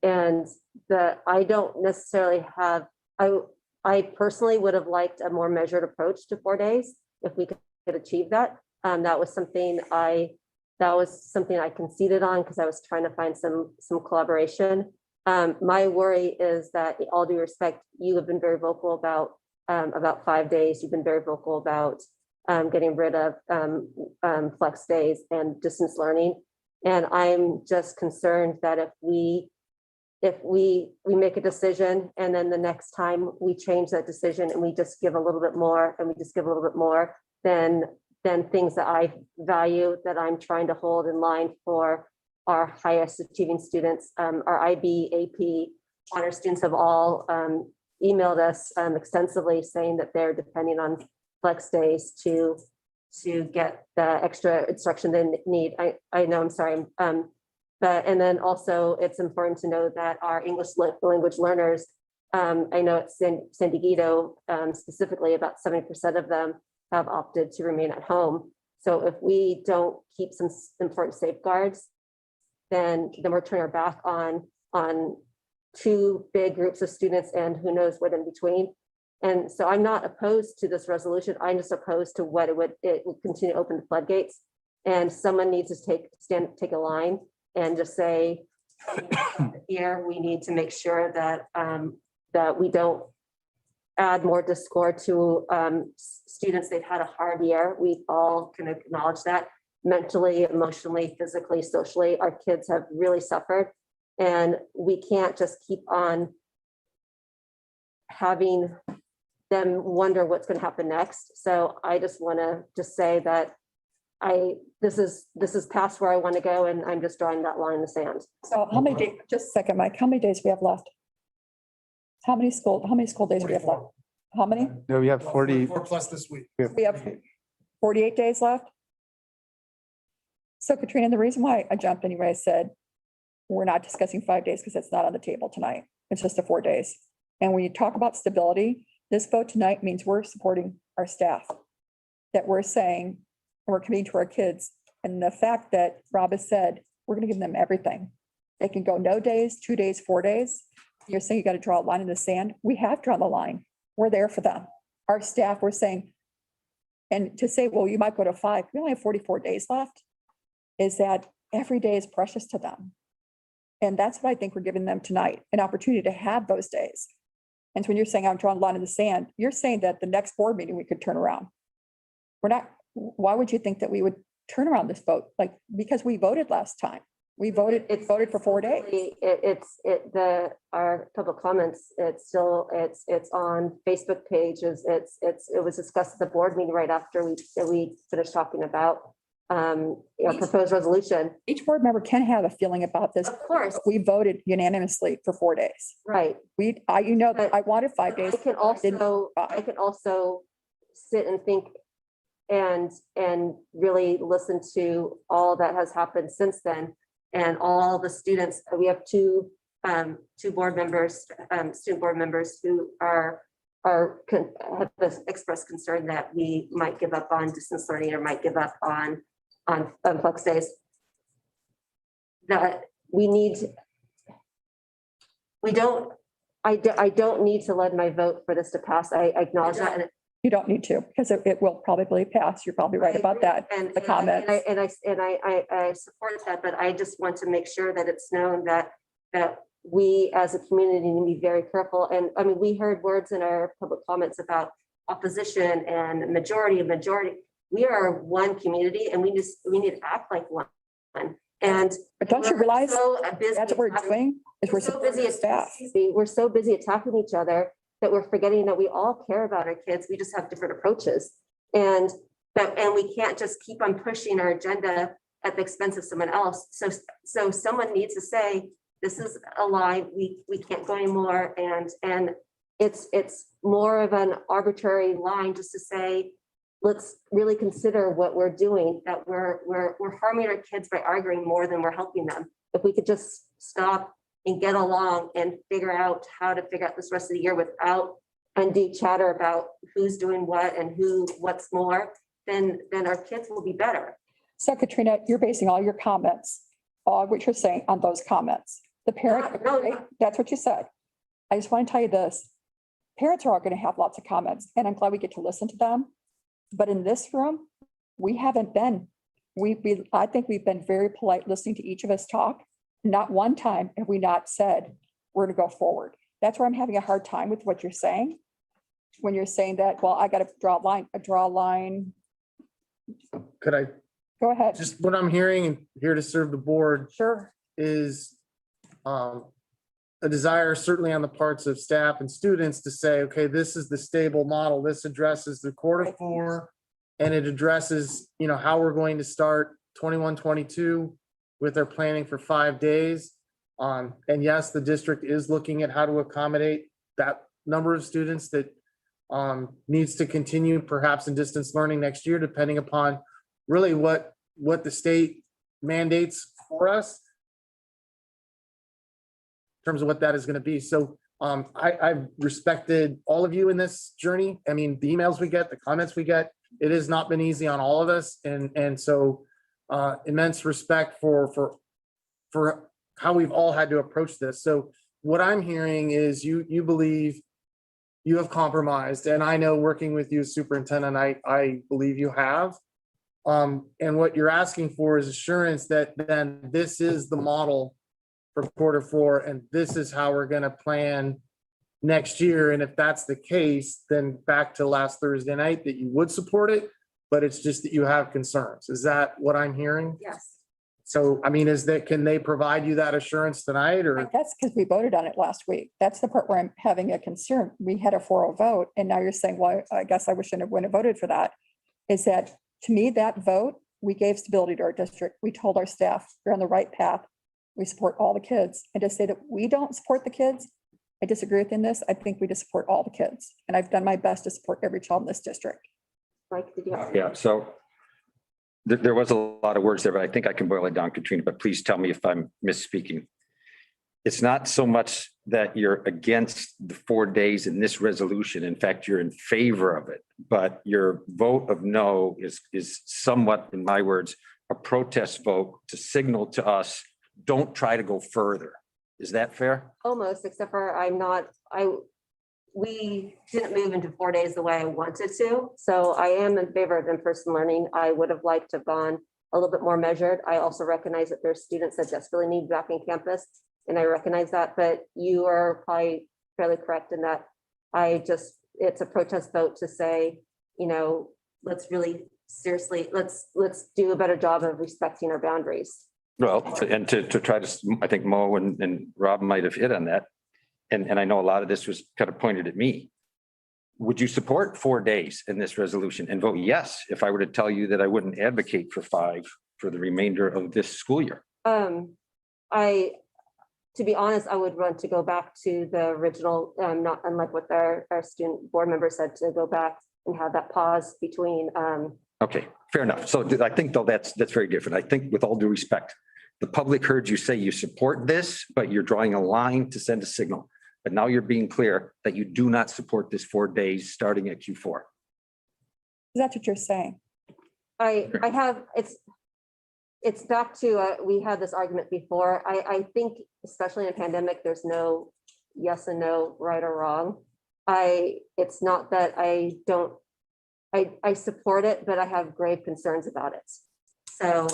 Speaker 3: don't necessarily have, I personally would have liked a more measured approach to 4 days if we could achieve that. That was something I conceded on because I was trying to find some collaboration. My worry is that, all due respect, you have been very vocal about 5 days. You've been very vocal about getting rid of flex days and distance learning. And I'm just concerned that if we make a decision and then the next time we change that decision and we just give a little bit more and we just give a little bit more, than things that I value, that I'm trying to hold in line for our highest achieving students. Our IB, AP, honor students have all emailed us extensively saying that they're depending on flex days to get the extra instruction they need. I know, I'm sorry. But, and then also it's important to know that our English language learners, I know at San Diego, specifically about 70% of them have opted to remain at home. So if we don't keep some important safeguards, then we're turning our back on two big groups of students and who knows what in between. And so I'm not opposed to this resolution. I'm just opposed to what it would continue to open the floodgates. And someone needs to take a line and just say, here, we need to make sure that that we don't add more discord to students. They've had a hard year. We all can acknowledge that mentally, emotionally, physically, socially, our kids have really suffered. And we can't just keep on having them wonder what's going to happen next. So I just want to just say that this is past where I want to go, and I'm just drawing that line in the sand.
Speaker 1: So how many days, just a second, Mike, how many days we have left? How many school days do we have left? How many?
Speaker 12: No, we have 40.
Speaker 7: 4 plus this week.
Speaker 1: We have 48 days left. So Katrina, the reason why I jumped anyway, I said, we're not discussing 5 days because it's not on the table tonight. It's just 4 days. And when you talk about stability, this vote tonight means we're supporting our staff, that we're saying, we're committing to our kids. And the fact that Rob has said, we're going to give them everything. They can go no days, 2 days, 4 days. You're saying you got to draw a line in the sand. We have drawn the line. We're there for them. Our staff, we're saying, and to say, well, you might go to 5, we only have 44 days left, is that every day is precious to them. And that's what I think we're giving them tonight, an opportunity to have those days. And so when you're saying I'm drawing a line in the sand, you're saying that the next board meeting we could turn around. We're not, why would you think that we would turn around this vote? Like, because we voted last time. We voted, it voted for 4 days.
Speaker 3: Our public comments, it's on Facebook pages. It was discussed at the board meeting right after we finished talking about proposed resolution.
Speaker 1: Each board member can have a feeling about this.
Speaker 3: Of course.
Speaker 1: We voted unanimously for 4 days.
Speaker 3: Right.
Speaker 1: That I wanted 5 days.
Speaker 3: I can also sit and think and really listen to all that has happened since then. And all the students, we have two board members, student board members who have expressed concern that we might give up on distance learning or might give up on flex days. That I don't need to lend my vote for this to pass. I acknowledge that. And
Speaker 1: you don't need to, because it will probably pass. You're probably right about that.
Speaker 3: And
Speaker 1: the comments.
Speaker 3: I support that, but I just want to make sure that it's known that we as a community need to be very careful. And I mean, we heard words in our public comments about opposition and majority. We are one community, and we need to act like one.
Speaker 1: But don't you realize that's what we're doing? Is we're
Speaker 3: so busy staff. We're so busy attacking each other that we're forgetting that we all care about our kids. We just have different approaches. And we can't just keep on pushing our agenda at the expense of someone else. So someone needs to say, this is a line, we can't go anymore. And it's more of an arbitrary line just to say, let's really consider what we're doing, that we're harming our kids by arguing more than we're helping them. If we could just stop and get along and figure out how to figure out this rest of the year without undue chatter about who's doing what and what's more, then our kids will be better.
Speaker 1: So Katrina, you're basing all your comments, all what you're saying on those comments. The parent, that's what you said. I just want to tell you this. Parents are all going to have lots of comments, and I'm glad we get to listen to them. But in this room, we haven't been. I think we've been very polite listening to each of us talk. Not one time have we not said we're going to go forward. That's where I'm having a hard time with what you're saying. When you're saying that, well, I got to draw a line.
Speaker 7: Could I?
Speaker 1: Go ahead.
Speaker 7: Just what I'm hearing and here to serve the board.
Speaker 1: Sure.
Speaker 7: Is a desire certainly on the parts of staff and students to say, okay, this is the stable model. This addresses the quarter 4 And it addresses, how we're going to start 21-22 with their planning for 5 days. And yes, the district is looking at how to accommodate that number of students that needs to continue perhaps in distance learning next year, depending upon really what the state mandates for us in terms of what that is going to be. So I've respected all of you in this journey. I mean, the emails we get, the comments we get, it has not been easy on all of us. And so immense respect for how we've all had to approach this. So what I'm hearing is you believe you have compromised, and I know working with you as superintendent, I believe you have. And what you're asking for is assurance that then this is the model for Q4, and this is how we're going to plan next year. And if that's the case, then back to last Thursday night, that you would support it, but it's just that you have concerns. Is that what I'm hearing?
Speaker 1: Yes.
Speaker 7: So, I mean, can they provide you that assurance tonight, or?
Speaker 1: That's because we voted on it last week. That's the part where I'm having a concern. We had a 4-0 vote, and now you're saying, well, I guess I wish I wouldn't have voted for that. Is that, to me, that vote, we gave stability to our district. We told our staff, you're on the right path. We support all the kids. And to say that we don't support the kids, I disagree with in this. I think we just support all the kids. And I've done my best to support every child in this district.
Speaker 3: Mike, did you have?
Speaker 4: Yeah, so there was a lot of words there, but I think I can boil it down, Katrina, but please tell me if I'm misspeaking. It's not so much that you're against the 4 days in this resolution. In fact, you're in favor of it, but your vote of no is somewhat, in my words, a protest vote to signal to us, don't try to go further. Is that fair?
Speaker 3: Almost, except for we didn't move into 4 days the way I wanted to. So I am in favor of in-person learning. I would have liked to have gone a little bit more measured. I also recognize that there's students that desperately need back in campus, and I recognize that, but you are probably fairly correct in that it's a protest vote to say, let's really seriously, let's do a better job of respecting our boundaries.
Speaker 4: Well, and to try to, I think Mo and Rob might have hit on that. And I know a lot of this was kind of pointed at me. Would you support 4 days in this resolution and vote yes if I were to tell you that I wouldn't advocate for 5 for the remainder of this school year?
Speaker 3: To be honest, I would want to go back to the original, not unlike what our student board member said, to go back and have that pause between.
Speaker 4: Okay, fair enough. So I think though that's very different. I think with all due respect, the public heard you say you support this, but you're drawing a line to send a signal. But now you're being clear that you do not support this 4 days starting at Q4.
Speaker 1: That's what you're saying.
Speaker 3: I have, it's back to, we had this argument before. I think, especially in a pandemic, there's no yes and no, right or wrong. It's not that I support it, but I have grave concerns about it. So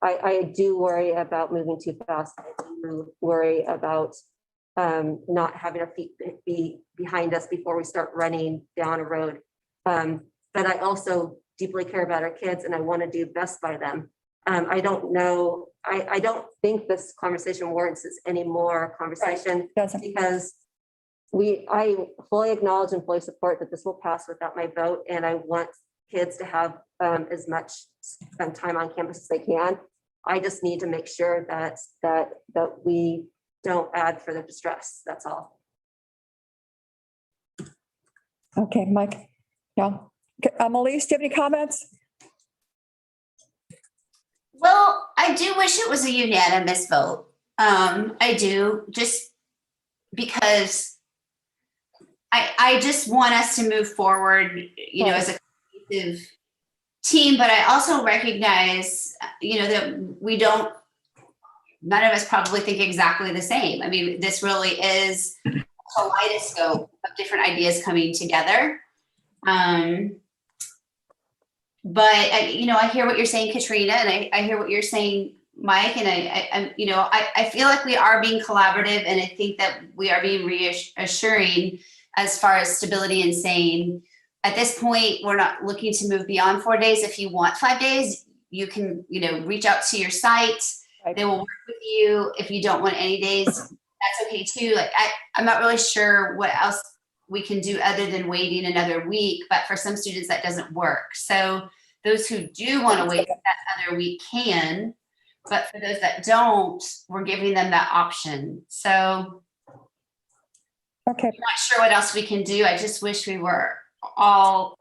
Speaker 3: I do worry about moving too fast. I do worry about not having our feet be behind us before we start running down a road. But I also deeply care about our kids, and I want to do best by them. I don't know. I don't think this conversation warrants any more conversation, because I fully acknowledge and fully support that this will pass without my vote, and I want kids to have as much time on campus as they can. I just need to make sure that we don't add further distress. That's all.
Speaker 1: Okay, Mike. Yeah. Elise, do you have any comments?
Speaker 5: Well, I do wish it was a unanimous vote. I do, just because I just want us to move forward, as a cohesive team, but I also recognize, that none of us probably think exactly the same. I mean, this really is a kaleidoscope of different ideas coming together. But I hear what you're saying, Katrina, and I hear what you're saying, Mike, and I feel like we are being collaborative, and I think that we are being reassuring as far as stability and saying, at this point, we're not looking to move beyond 4 days. If you want 5 days, you can, reach out to your site. They will work with you. If you don't want any days, that's okay too. Like I'm not really sure what else we can do other than waiting another week, but for some students that doesn't work. So those who do want to wait that other week can, but for those that don't, we're giving them that option. So
Speaker 1: Okay.
Speaker 5: I'm not sure what else we can do. I just wish we were all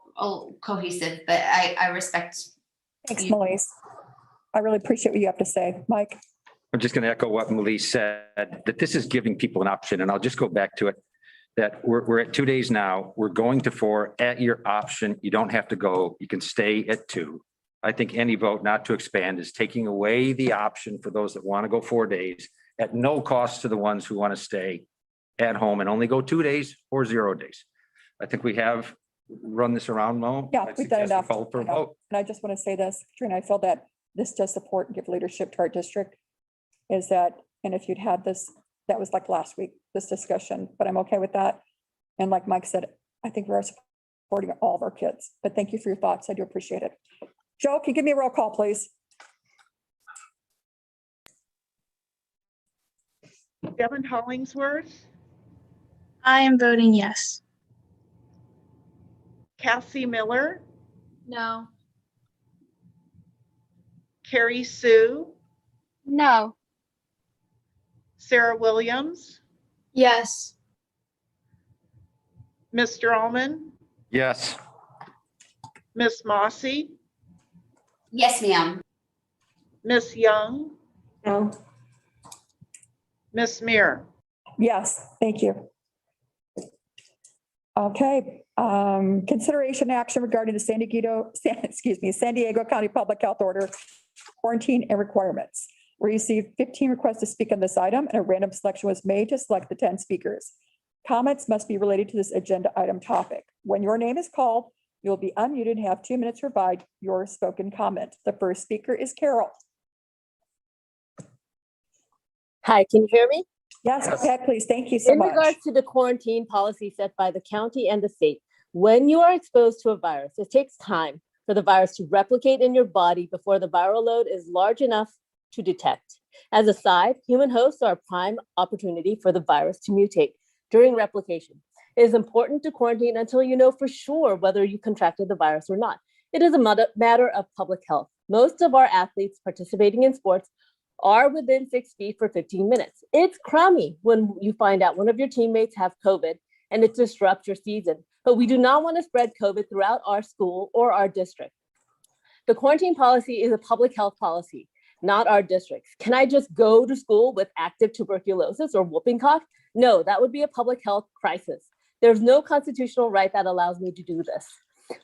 Speaker 5: cohesive, but I respect.
Speaker 1: Thanks, Melise. I really appreciate what you have to say. Mike?
Speaker 4: I'm just going to echo what Melise said, that this is giving people an option, and I'll just go back to it, that we're at 2 days now. We're going to 4 at your option. You don't have to go. You can stay at 2. I think any vote not to expand is taking away the option for those that want to go 4 days at no cost to the ones who want to stay at home and only go 2 days or 0 days. I think we have run this around, Mo.
Speaker 1: Yeah,
Speaker 4: I'd
Speaker 1: we've done
Speaker 4: suggest we
Speaker 1: enough.
Speaker 4: call for a vote.
Speaker 1: And I just want to say this, Katrina, I feel that this does support and give leadership to our district. Is that, and if you'd had this, that was like last week, this discussion, but I'm okay with that. And like Mike said, I think we're supporting all of our kids, but thank you for your thoughts. I do appreciate it. Joe, can you give me a roll call, please?
Speaker 6: Devin Hollingsworth,
Speaker 10: I am voting yes.
Speaker 6: Cassie Miller,
Speaker 22: No.
Speaker 6: Carrie Sue,
Speaker 2: No.
Speaker 6: Sarah Williams,
Speaker 10: Yes.
Speaker 6: Mr. Almond,
Speaker 4: Yes.
Speaker 6: Miss Mossy,
Speaker 5: Yes, ma'am.
Speaker 6: Miss Young,
Speaker 3: No.
Speaker 6: Miss Muir.
Speaker 1: Yes, thank you. Okay, consideration action regarding the San Diego County Public Health Order quarantine and requirements. We received 15 requests to speak on this item, and a random selection was made to select the 10 speakers. Comments must be related to this agenda item topic. When your name is called, you'll be unmuted and have 2 minutes to provide your spoken comment. The first speaker is Carol.
Speaker 13: Hi, can you hear me?
Speaker 1: Yes, go ahead, please. Thank you so
Speaker 13: In
Speaker 1: much.
Speaker 13: regards to the quarantine policy set by the county and the state, when you are exposed to a virus, it takes time for the virus to replicate in your body before the viral load is large enough to detect. As a side, human hosts are a prime opportunity for the virus to mutate during replication. It is important to quarantine until you know for sure whether you contracted the virus or not. It is a matter of public health. Most of our athletes participating in sports are within 6 feet for 15 minutes. It's crummy when you find out one of your teammates have COVID and it disrupts your season, but we do not want to spread COVID throughout our school or our district. The quarantine policy is a public health policy, not our district's. Can I just go to school with active tuberculosis or whooping cough? No, that would be a public health crisis. There's no constitutional right that allows me to do this.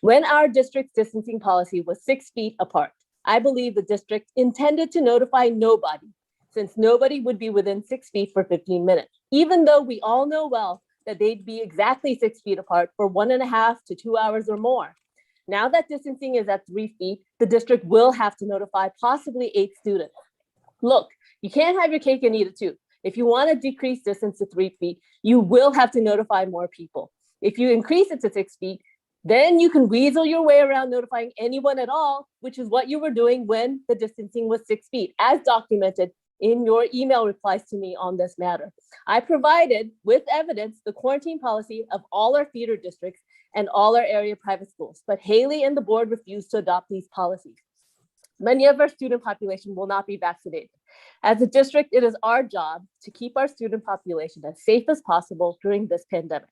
Speaker 13: When our district's distancing policy was 6 feet apart, I believe the district intended to notify nobody, since nobody would be within 6 feet for 15 minutes, even though we all know well that they'd be exactly 6 feet apart for 1.5 to 2 hours or more. Now that distancing is at 3 feet, the district will have to notify possibly 8 students. Look, you can't have your cake and eat it too. If you want to decrease distance to 3 feet, you will have to notify more people. If you increase it to 6 feet, then you can weasel your way around notifying anyone at all, which is what you were doing when the distancing was 6 feet, as documented in your email replies to me on this matter. I provided with evidence the quarantine policy of all our feeder districts and all our area private schools, but Haley and the board refused to adopt these policies. Many of our student population will not be vaccinated. As a district, it is our job to keep our student population as safe as possible during this pandemic.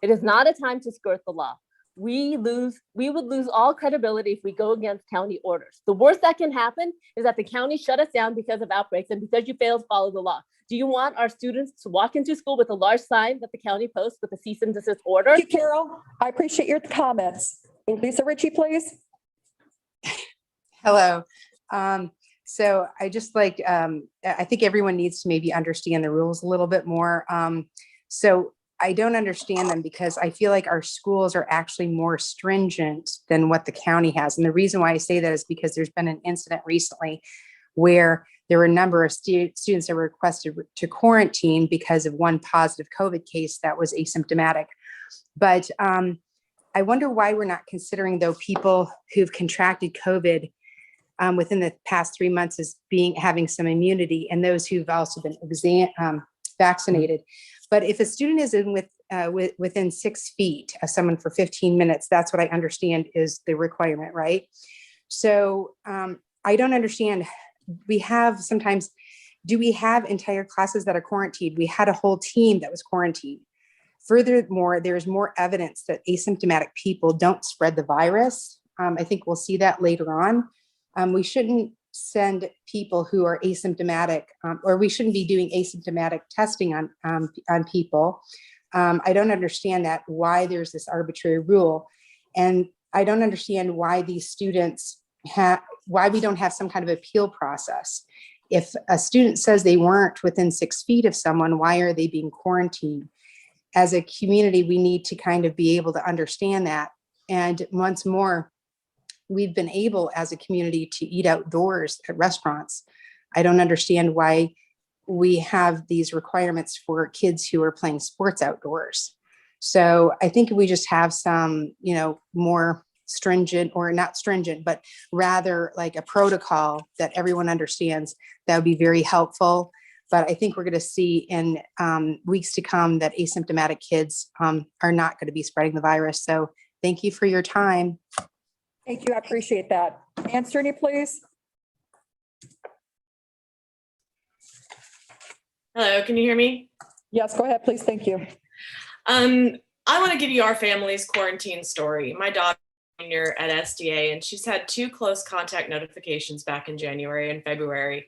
Speaker 13: It is not a time to skirt the law. We would lose all credibility if we go against county orders. The worst that can happen is that the county shut us down because of outbreaks and because you failed to follow the law. Do you want our students to walk into school with a large sign that the county posts with a cease and desist order?
Speaker 1: Thank you, Carol. I appreciate your comments. Lisa Ritchie, please.
Speaker 9: Hello. So I just like, I think everyone needs to maybe understand the rules a little bit more. So I don't understand them because I feel like our schools are actually more stringent than what the county has. And the reason why I say that is because there's been an incident recently where there were a number of students that were requested to quarantine because of one positive COVID case that was asymptomatic. But I wonder why we're not considering, though, people who've contracted COVID within the past 3 months as having some immunity, and those who've also been vaccinated. But if a student is in with within 6 feet of someone for 15 minutes. That's what I understand is the requirement, right? So I don't understand. We have sometimes, do we have entire classes that are quarantined? We had a whole team that was quarantined. Furthermore, there's more evidence that asymptomatic people don't spread the virus. I think we'll see that later on. We shouldn't send people who are asymptomatic, or we shouldn't be doing asymptomatic testing on people. I don't understand that, why there's this arbitrary rule. And I don't understand why these students why we don't have some kind of appeal process. If a student says they weren't within 6 feet of someone, why are they being quarantined? As a community, we need to kind of be able to understand that. And once more, we've been able as a community to eat outdoors at restaurants. I don't understand why we have these requirements for kids who are playing sports outdoors. So I think we just have some, more stringent, or not stringent, but rather like a protocol that everyone understands, that would be very helpful. But I think we're going to see in weeks to come that asymptomatic kids are not going to be spreading the virus. So thank you for your time.
Speaker 1: Thank you. I appreciate that. Ann Cerny, please.
Speaker 11: Hello, can you hear me?
Speaker 1: Yes, go ahead, please. Thank you.
Speaker 11: I want to give you our family's quarantine story. My daughter is a junior at SDA, and she's had 2 close contact notifications back in January and February.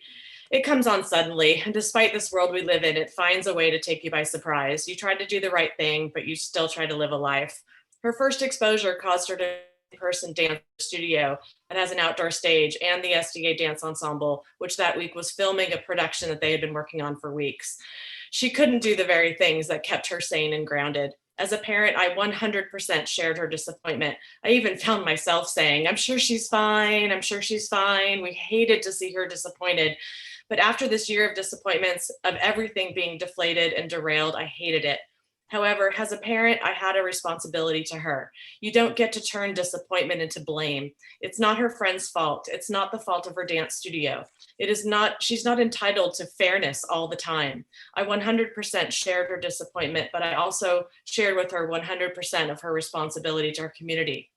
Speaker 11: It comes on suddenly, and despite this world we live in, it finds a way to take you by surprise. You tried to do the right thing, but you still try to live a life. Her first exposure caused her to in-person dance studio that has an outdoor stage, and the SDA Dance Ensemble, which that week was filming a production that they had been working on for weeks. She couldn't do the very things that kept her sane and grounded. As a parent, I 100% shared her disappointment. I even found myself saying, I'm sure she's fine. I'm sure she's fine. We hated to see her disappointed. But after this year of disappointments, of everything being deflated and derailed, I hated it. However, as a parent, I had a responsibility to her. You don't get to turn disappointment into blame. It's not her friend's fault. It's not the fault of her dance studio. She's not entitled to fairness all the time. I 100% shared her disappointment, but I also shared with her 100% of her responsibility to her community.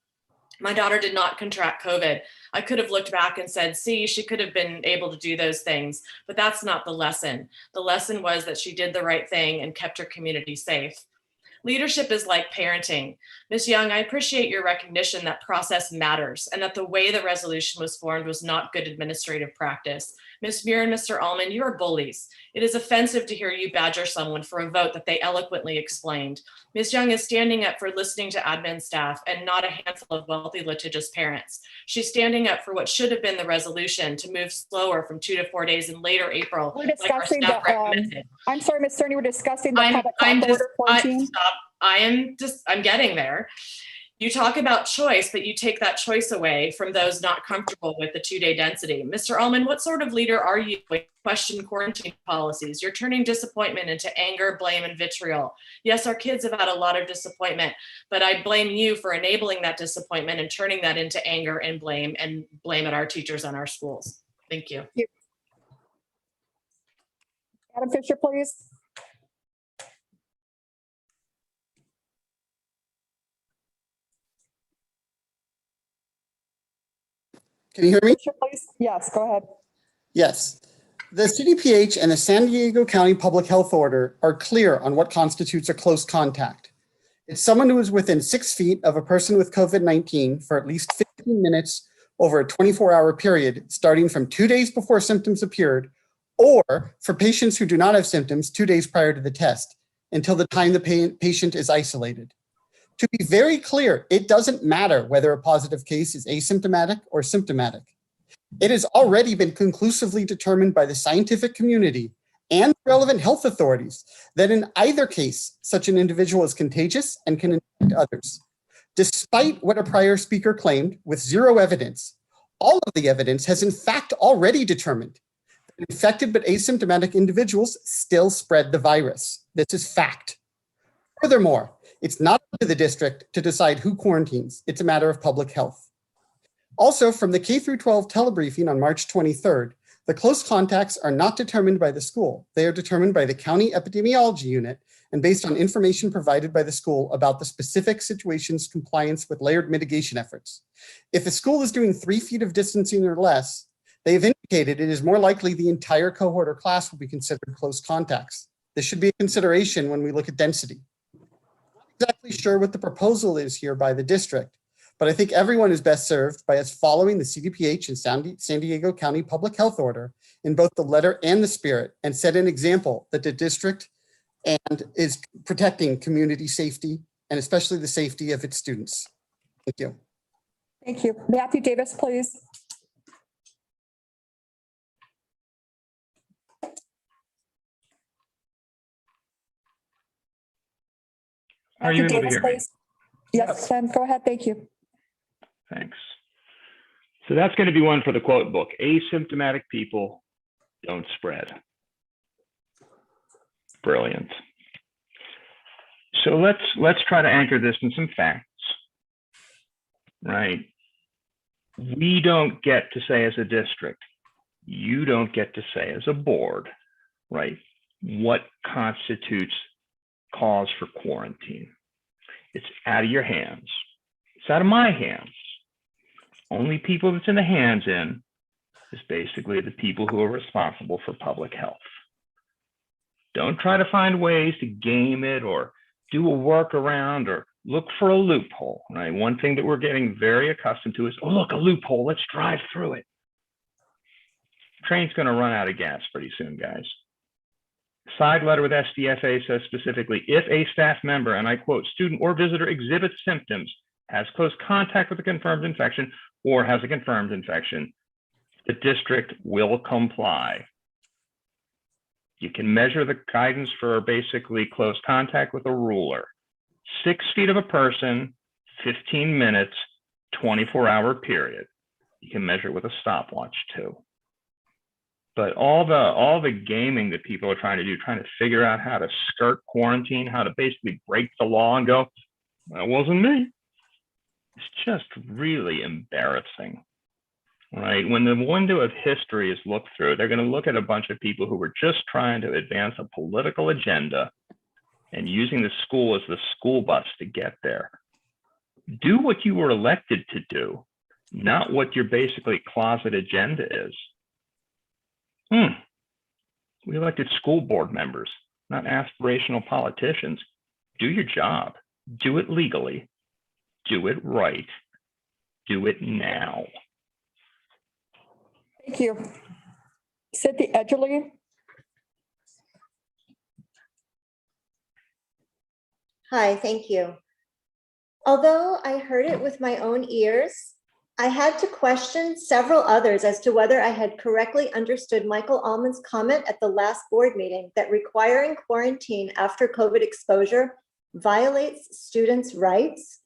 Speaker 11: My daughter did not contract COVID. I could have looked back and said, see, she could have been able to do those things, but that's not the lesson. The lesson was that she did the right thing and kept her community safe. Leadership is like parenting. Ms. Young, I appreciate your recognition that process matters and that the way the resolution was formed was not good administrative practice. Ms. Muir and Mr. Allman, you are bullies. It is offensive to hear you badger someone for a vote that they eloquently explained. Ms. Young is standing up for listening to admin staff and not a handful of wealthy litigious parents. She's standing up for what should have been the resolution to move slower from 2 to 4 days in later April.
Speaker 1: We're discussing I'm sorry, Ms. Cerny, we're discussing the public health order quarantine.
Speaker 11: I'm getting there. You talk about choice, but you take that choice away from those not comfortable with the 2-day density. Mr. Allman, what sort of leader are you when you question quarantine policies? You're turning disappointment into anger, blame, and vitriol. Yes, our kids have had a lot of disappointment, but I blame you for enabling that disappointment and turning that into anger and blame at our teachers and our schools. Thank you.
Speaker 1: Adam Fisher, please.
Speaker 8: Can you hear me?
Speaker 1: Yes, go ahead.
Speaker 8: Yes. The CDPH and the San Diego County Public Health Order are clear on what constitutes a close contact. It's someone who is within 6 feet of a person with COVID-19 for at least 15 minutes over a 24-hour period, starting from 2 days before symptoms appeared, or for patients who do not have symptoms 2 days prior to the test, until the time the patient is isolated. To be very clear, it doesn't matter whether a positive case is asymptomatic or symptomatic. It has already been conclusively determined by the scientific community and relevant health authorities that in either case, such an individual is contagious and can infect others. Despite what a prior speaker claimed with zero evidence, all of the evidence has in fact already determined that infected but asymptomatic individuals still spread the virus. This is fact. Furthermore, it's not up to the district to decide who quarantines. It's a matter of public health. Also, from the K-12 telebriefing on March 23rd, The close contacts are not determined by the school. They are determined by the county epidemiology unit and based on information provided by the school about the specific situation's compliance with layered mitigation efforts. If a school is doing 3 feet of distancing or less, they have indicated it is more likely the entire cohort or class will be considered close contacts. This should be a consideration when we look at density. I'm not exactly sure what the proposal is here by the district, but I think everyone is best served by us following the CDPH and San Diego County Public Health Order in both the letter and the spirit, and set an example that the district and is protecting community safety and especially the safety of its students. Thank you.
Speaker 1: Thank you. Matthew Davis, please.
Speaker 17: Are you
Speaker 1: Matthew
Speaker 17: able to
Speaker 1: Davis,
Speaker 17: hear me?
Speaker 1: please. Yes, Ken, go ahead. Thank you.
Speaker 17: Thanks. So that's going to be one for the quote book. Asymptomatic people don't spread. Brilliant. So let's try to anchor this in some facts, right? We don't get to say as a district, you don't get to say as a board, right, what constitutes cause for quarantine. It's out of your hands. It's out of my hands. Only people that's in the hands in is basically the people who are responsible for public health. Don't try to find ways to game it or do a workaround or look for a loophole, right? One thing that we're getting very accustomed to is, oh, look, a loophole, let's drive through it. Train's gonna run out of gas pretty soon, guys. Side letter with SDFA says specifically, if a staff member, and I quote, student or visitor exhibits symptoms, has close contact with a confirmed infection, or has a confirmed infection, the district will comply. You can measure the guidance for basically close contact with a ruler. 6 feet of a person, 15 minutes, 24-hour period. You can measure it with a stopwatch too. But all the gaming that people are trying to do, trying to figure out how to skirt quarantine, how to basically break the law and go, that wasn't me. It's just really embarrassing, right? When the window of history is looked through, they're going to look at a bunch of people who were just trying to advance a political agenda and using the school as the school bus to get there. Do what you were elected to do, not what your basically closet agenda is. We elected school board members, not aspirational politicians. Do your job. Do it legally. Do it right. Do it now.
Speaker 1: Thank you. Cynthia Edgerly.
Speaker 18: Hi, thank you. Although I heard it with my own ears, I had to question several others as to whether I had correctly understood Michael Allman's comment at the last board meeting that requiring quarantine after COVID exposure violates students' rights.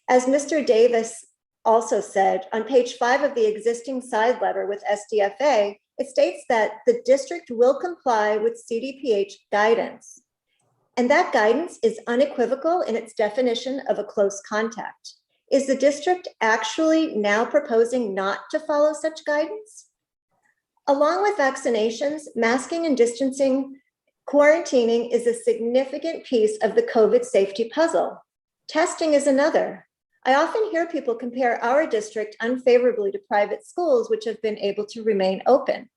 Speaker 18: As Mr. Davis also said, on page 5 of the existing side letter with SDFA, it states that the district will comply with CDPH guidance. And that guidance is unequivocal in its definition of a close contact. Is the district actually now proposing not to follow such guidance? Along with vaccinations, masking and distancing, quarantining is a significant piece of the COVID safety puzzle. Testing is another. I often hear people compare our district unfavorably to private schools, which have been able to remain open.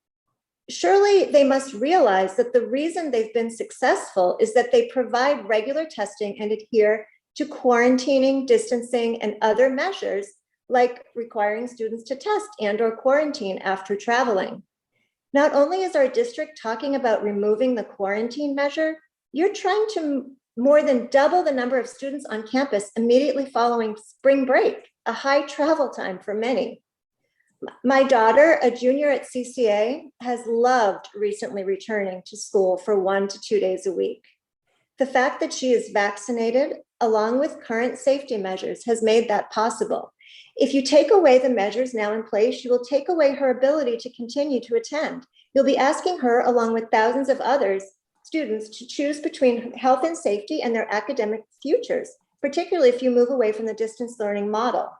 Speaker 18: Surely they must realize that the reason they've been successful is that they provide regular testing and adhere to quarantining, distancing, and other measures like requiring students to test and/or quarantine after traveling. Not only is our district talking about removing the quarantine measure, you're trying to more than double the number of students on campus immediately following spring break, a high travel time for many. My daughter, a junior at CCA, has loved recently returning to school for 1 to 2 days a week. The fact that she is vaccinated, along with current safety measures, has made that possible. If you take away the measures now in place, you will take away her ability to continue to attend. You'll be asking her, along with thousands of others, students, to choose between health and safety and their academic futures, particularly if you move away from the distance learning model.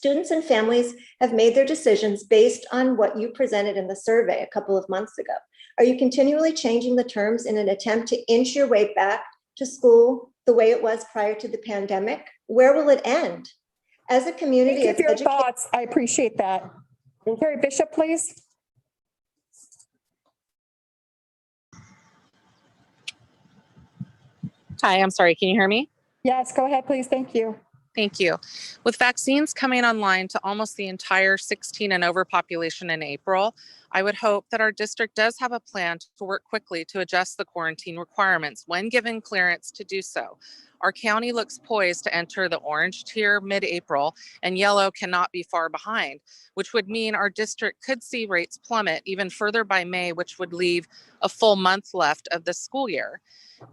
Speaker 18: students and families have made their decisions based on what you presented in the survey a couple of months ago. Are you continually changing the terms in an attempt to inch your way back to school the way it was prior to the pandemic? Where will it end? As a community
Speaker 1: Thank you
Speaker 18: of
Speaker 1: for your thoughts. I appreciate that. Carrie Bishop, please.
Speaker 19: Hi, I'm sorry. Can you hear me?
Speaker 1: Yes, go ahead, please. Thank you.
Speaker 19: Thank you. With vaccines coming online to almost the entire 16 and over population in April, I would hope that our district does have a plan to work quickly to adjust the quarantine requirements when given clearance to do so. Our county looks poised to enter the orange tier mid-April, and yellow cannot be far behind, which would mean our district could see rates plummet even further by May, which would leave a full month left of the school year.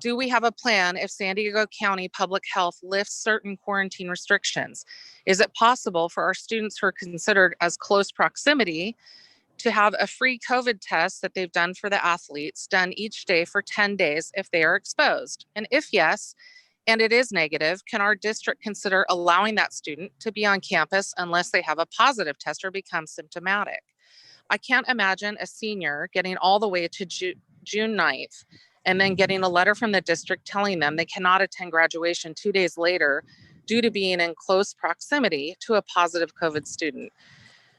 Speaker 19: Do we have a plan if San Diego County Public Health lifts certain quarantine restrictions? Is it possible for our students who are considered as close proximity to have a free COVID test that they've done for the athletes done each day for 10 days if they are exposed? And if yes, and it is negative, can our district consider allowing that student to be on campus unless they have a positive test or become symptomatic? I can't imagine a senior getting all the way to June 9th and then getting a letter from the district telling them they cannot attend graduation 2 days later due to being in close proximity to a positive COVID student.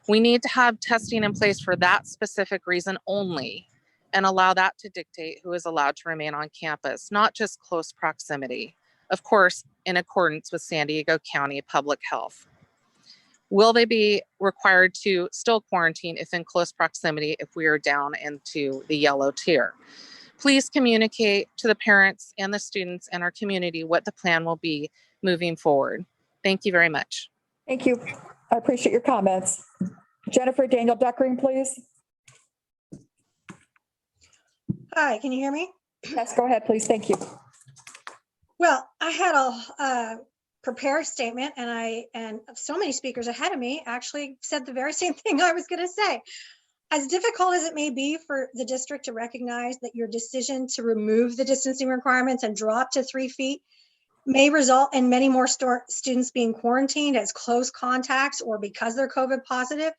Speaker 19: We need to have testing in place for that specific reason only and allow that to dictate who is allowed to remain on campus, not just close proximity. Of course, in accordance with San Diego County Public Health. Will they be required to still quarantine if in close proximity if we are down into the yellow tier? Please communicate to the parents and the students and our community what the plan will be moving forward. Thank you very much.
Speaker 1: Thank you. I appreciate your comments. Jennifer Daniel Duckering, please.
Speaker 20: Hi, can you hear me?
Speaker 1: Yes, go ahead, please. Thank you.
Speaker 20: Well, I had a prepared statement and so many speakers ahead of me actually said the very same thing I was going to say. As difficult as it may be for the district to recognize that your decision to remove the distancing requirements and drop to 3 feet may result in many more students being quarantined as close contacts or because they're COVID positive,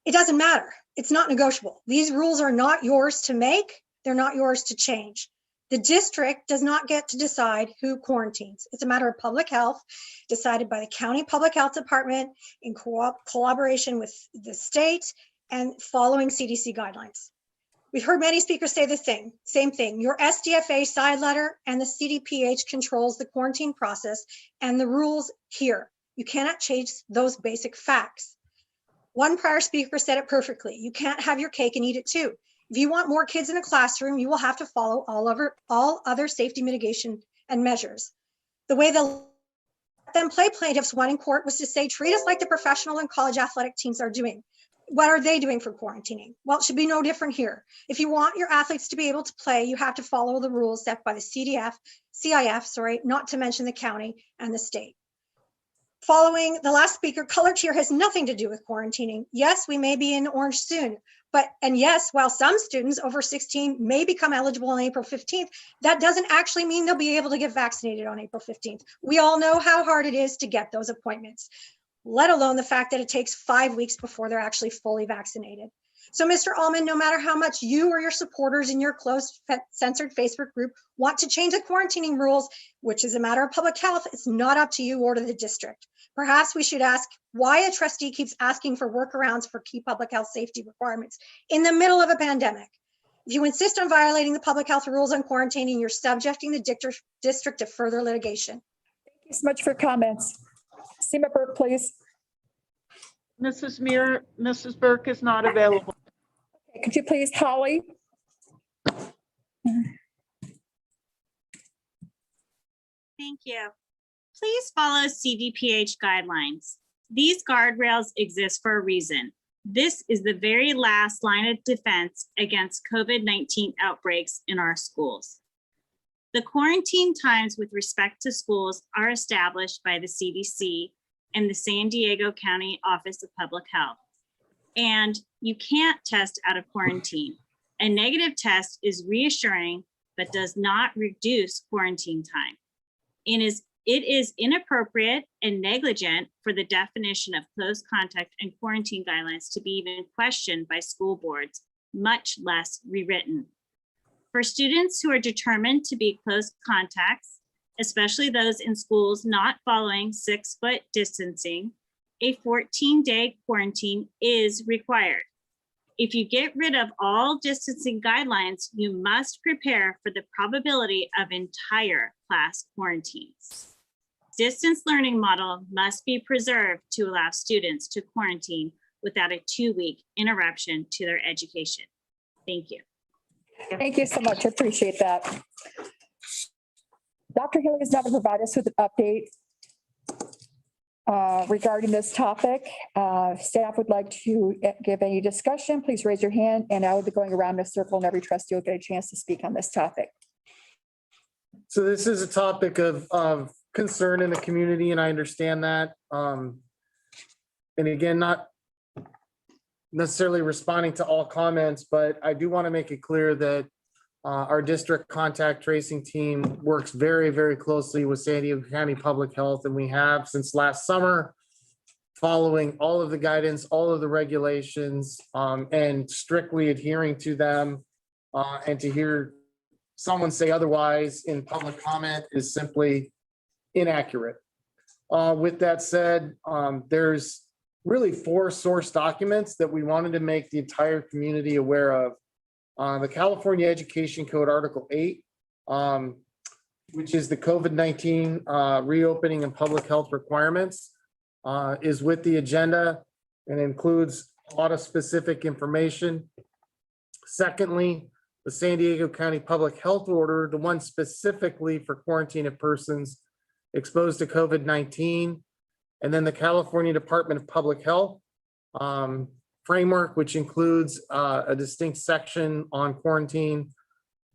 Speaker 20: it doesn't matter. It's not negotiable. These rules are not yours to make. They're not yours to change. The district does not get to decide who quarantines. It's a matter of public health decided by the county public health department in collaboration with the state and following CDC guidelines. We've heard many speakers say the same thing. Your SDFA side letter and the CDPH controls the quarantine process and the rules here. You cannot change those basic facts. One prior speaker said it perfectly. You can't have your cake and eat it too. If you want more kids in a classroom, you will have to follow all other safety mitigation and measures. The way the Let Them Play plaintiffs won in court was to say, treat us like the professional and college athletic teams are doing. What are they doing for quarantining? Well, it should be no different here. If you want your athletes to be able to play, you have to follow the rules set by the CIF, not to mention the county and the state. Following the last speaker, color tier has nothing to do with quarantining. Yes, we may be in orange soon, and yes, while some students over 16 may become eligible on April 15th, that doesn't actually mean they'll be able to get vaccinated on April 15th. We all know how hard it is to get those appointments, let alone the fact that it takes 5 weeks before they're actually fully vaccinated. So Mr. Allman, no matter how much you or your supporters in your close censored Facebook group want to change the quarantining rules, which is a matter of public health, it's not up to you or to the district. Perhaps we should ask why a trustee keeps asking for workarounds for key public health safety requirements in the middle of a pandemic. If you insist on violating the public health rules on quarantining, you're subjecting the district to further litigation.
Speaker 1: Thank you so much for comments. Seema Burke, please.
Speaker 6: Mrs. Burke is not available.
Speaker 1: Okay, could you please, Holly?
Speaker 23: Thank you. Please follow CDPH guidelines. These guardrails exist for a reason. This is the very last line of defense against COVID-19 outbreaks in our schools. The quarantine times with respect to schools are established by the CDC and the San Diego County Office of Public Health. And you can't test out of quarantine. A negative test is reassuring, but does not reduce quarantine time. It It is inappropriate and negligent for the definition of close contact and quarantine guidelines to be even questioned by school boards, much less rewritten. For students who are determined to be close contacts, especially those in schools not following 6-foot distancing, a 14-day quarantine is required. If you get rid of all distancing guidelines, you must prepare for the probability of entire class quarantines. Distance learning model must be preserved to allow students to quarantine without a 2-week interruption to their education. Thank you.
Speaker 1: Thank you so much. I appreciate that. Dr. Haley is now going to provide us with an update regarding this topic. Staff would like to give any discussion. Please raise your hand, and I will be going around the circle, and every trustee will get a chance to speak on this topic.
Speaker 7: So this is a topic of concern in the community, and I understand that. And again, not necessarily responding to all comments, but I do want to make it clear that our district contact tracing team works very, very closely with San Diego County Public Health, and we have since last summer, following all of the guidance, all of the regulations, and strictly adhering to them. And to hear someone say otherwise in public comment is simply inaccurate. With that said, there's really 4 source documents that we wanted to make the entire community aware of. The California Education Code Article 8, which is the COVID-19 reopening and public health requirements, is with the agenda and includes a lot of specific information. Secondly, the San Diego County Public Health Order, the one specifically for quarantine of persons exposed to COVID-19, and then the California Department of Public Health framework, which includes a distinct section on quarantine.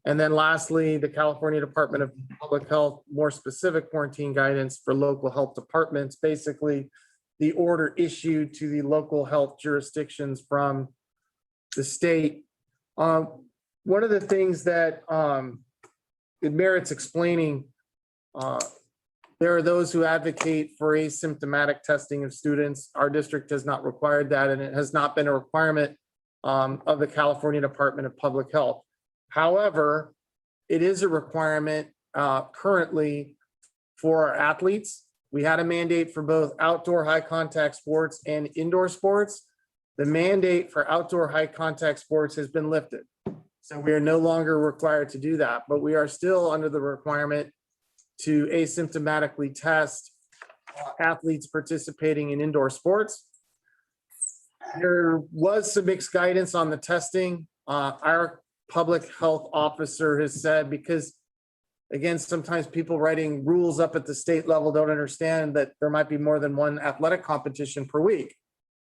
Speaker 7: And then lastly, the California Department of Public Health, more specific quarantine guidance for local health departments, basically the order issued to the local health jurisdictions from the state. One of the things that it merits explaining, there are those who advocate for asymptomatic testing of students. Our district has not required that, and it has not been a requirement of the California Department of Public Health. However, it is a requirement currently for our athletes. We had a mandate for both outdoor high contact sports and indoor sports. The mandate for outdoor high contact sports has been lifted. So we are no longer required to do that, but we are still under the requirement to asymptomatically test athletes participating in indoor sports. There was some mixed guidance on the testing. Our public health officer has said, because again, sometimes people writing rules up at the state level don't understand that there might be more than one athletic competition per week,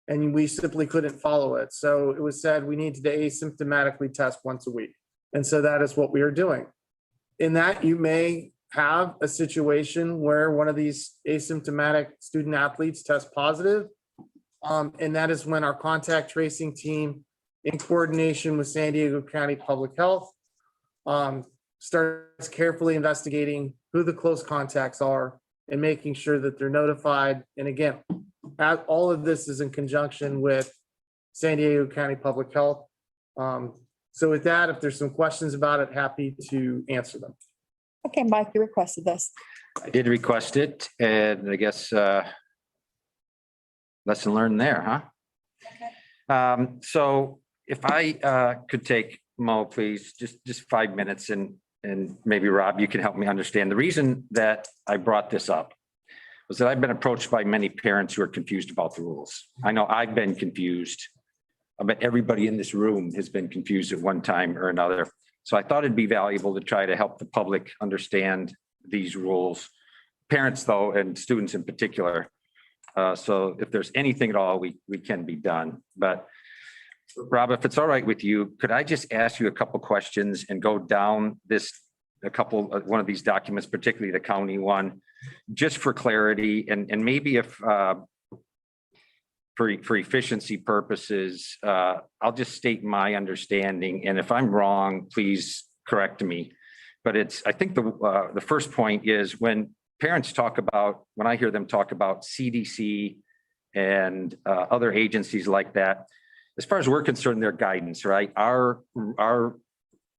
Speaker 7: and we simply couldn't follow it. So it was said we needed to asymptomatically test once a week. And so that is what we are doing. In that, you may have a situation where one of these asymptomatic student athletes test positive. And that is when our contact tracing team, in coordination with San Diego County Public Health, starts carefully investigating who the close contacts are and making sure that they're notified. And again, all of this is in conjunction with San Diego County Public Health. So with that, if there's some questions about it, happy to answer them.
Speaker 1: Okay, Mike, you requested this.
Speaker 4: I did request it, and I guess lesson learned there, huh? So if I could take Mo, please, just 5 minutes, and maybe Rob, you can help me understand. The reason that I brought this up was that I've been approached by many parents who are confused about the rules. I know I've been confused. I bet everybody in this room has been confused at one time or another. So I thought it'd be valuable to try to help the public understand these rules, parents though, and students in particular. So if there's anything at all, we can be done. But Rob, if it's all right with you, could I just ask you a couple questions and go down one of these documents, particularly the county one, just for clarity, and maybe if for efficiency purposes, I'll just state my understanding, and if I'm wrong, please correct me. But I think the first point is when parents talk about, when I hear them talk about CDC and other agencies like that, as far as we're concerned, their guidance, right? Our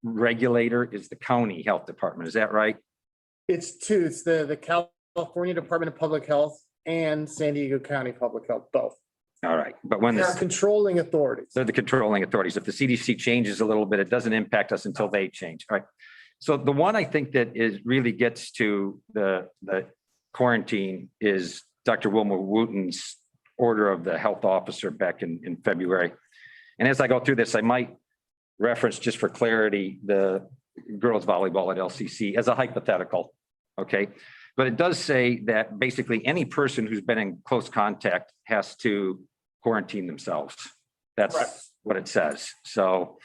Speaker 4: regulator is the county health department. Is that right?
Speaker 7: It's two, it's the California Department of Public Health and San Diego County Public Health, both.
Speaker 4: All right. But when
Speaker 7: They are
Speaker 4: this,
Speaker 7: controlling authorities.
Speaker 4: they're the controlling authorities. If the CDC changes a little bit, it doesn't impact us until they change. All right. So the one I think that is really gets to the quarantine is Dr. Wilma Wooten's order of the health officer back in February. And as I go through this, I might reference, just for clarity, the girls volleyball at LCC as a hypothetical. Okay. But it does say that basically any person who's been in close contact has to quarantine themselves. That's what it says. So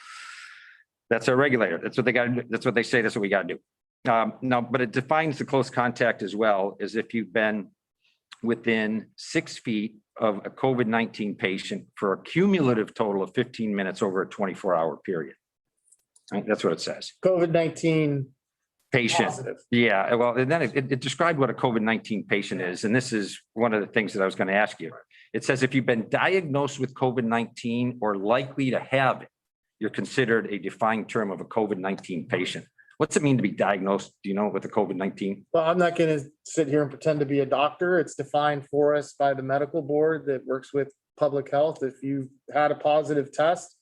Speaker 4: that's our regulator. That's what they got to do. That's what they say. That's what we got to do. No, but it defines the close contact as well as if you've been within 6 feet of a COVID-19 patient for a cumulative total of 15 minutes over a 24-hour period. Right? That's what it says.
Speaker 7: COVID-19
Speaker 4: Patient.
Speaker 7: positive.
Speaker 4: Yeah, well, and then it described what a COVID-19 patient is, and this is one of the things that I was going to ask you. It says if you've been diagnosed with COVID-19 or likely to have it, you're considered a defined term of a COVID-19 patient. What's it mean to be diagnosed? Do you know, with the COVID-19?
Speaker 7: Well, I'm not going to sit here and pretend to be a doctor. It's defined for us by the medical board that works with public health. If you've had a positive test,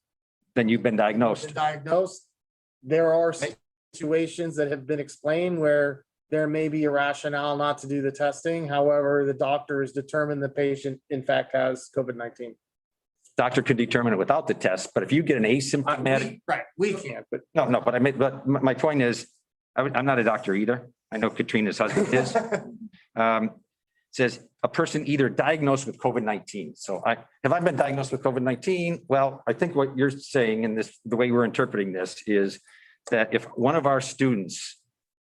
Speaker 4: Then you've been diagnosed.
Speaker 7: been diagnosed, there are situations that have been explained where there may be a rationale not to do the testing. However, the doctor has determined the patient in fact has COVID-19.
Speaker 4: Doctor could determine it without the test, but if you get an asymptomatic,
Speaker 7: Right, we can't, but
Speaker 4: no, but I mean, but my point is, I'm not a doctor either. I know Katrina's husband is. Says a person either diagnosed with COVID-19. So have I been diagnosed with COVID-19? Well, I think what you're saying in this, the way we're interpreting this is that if one of our students,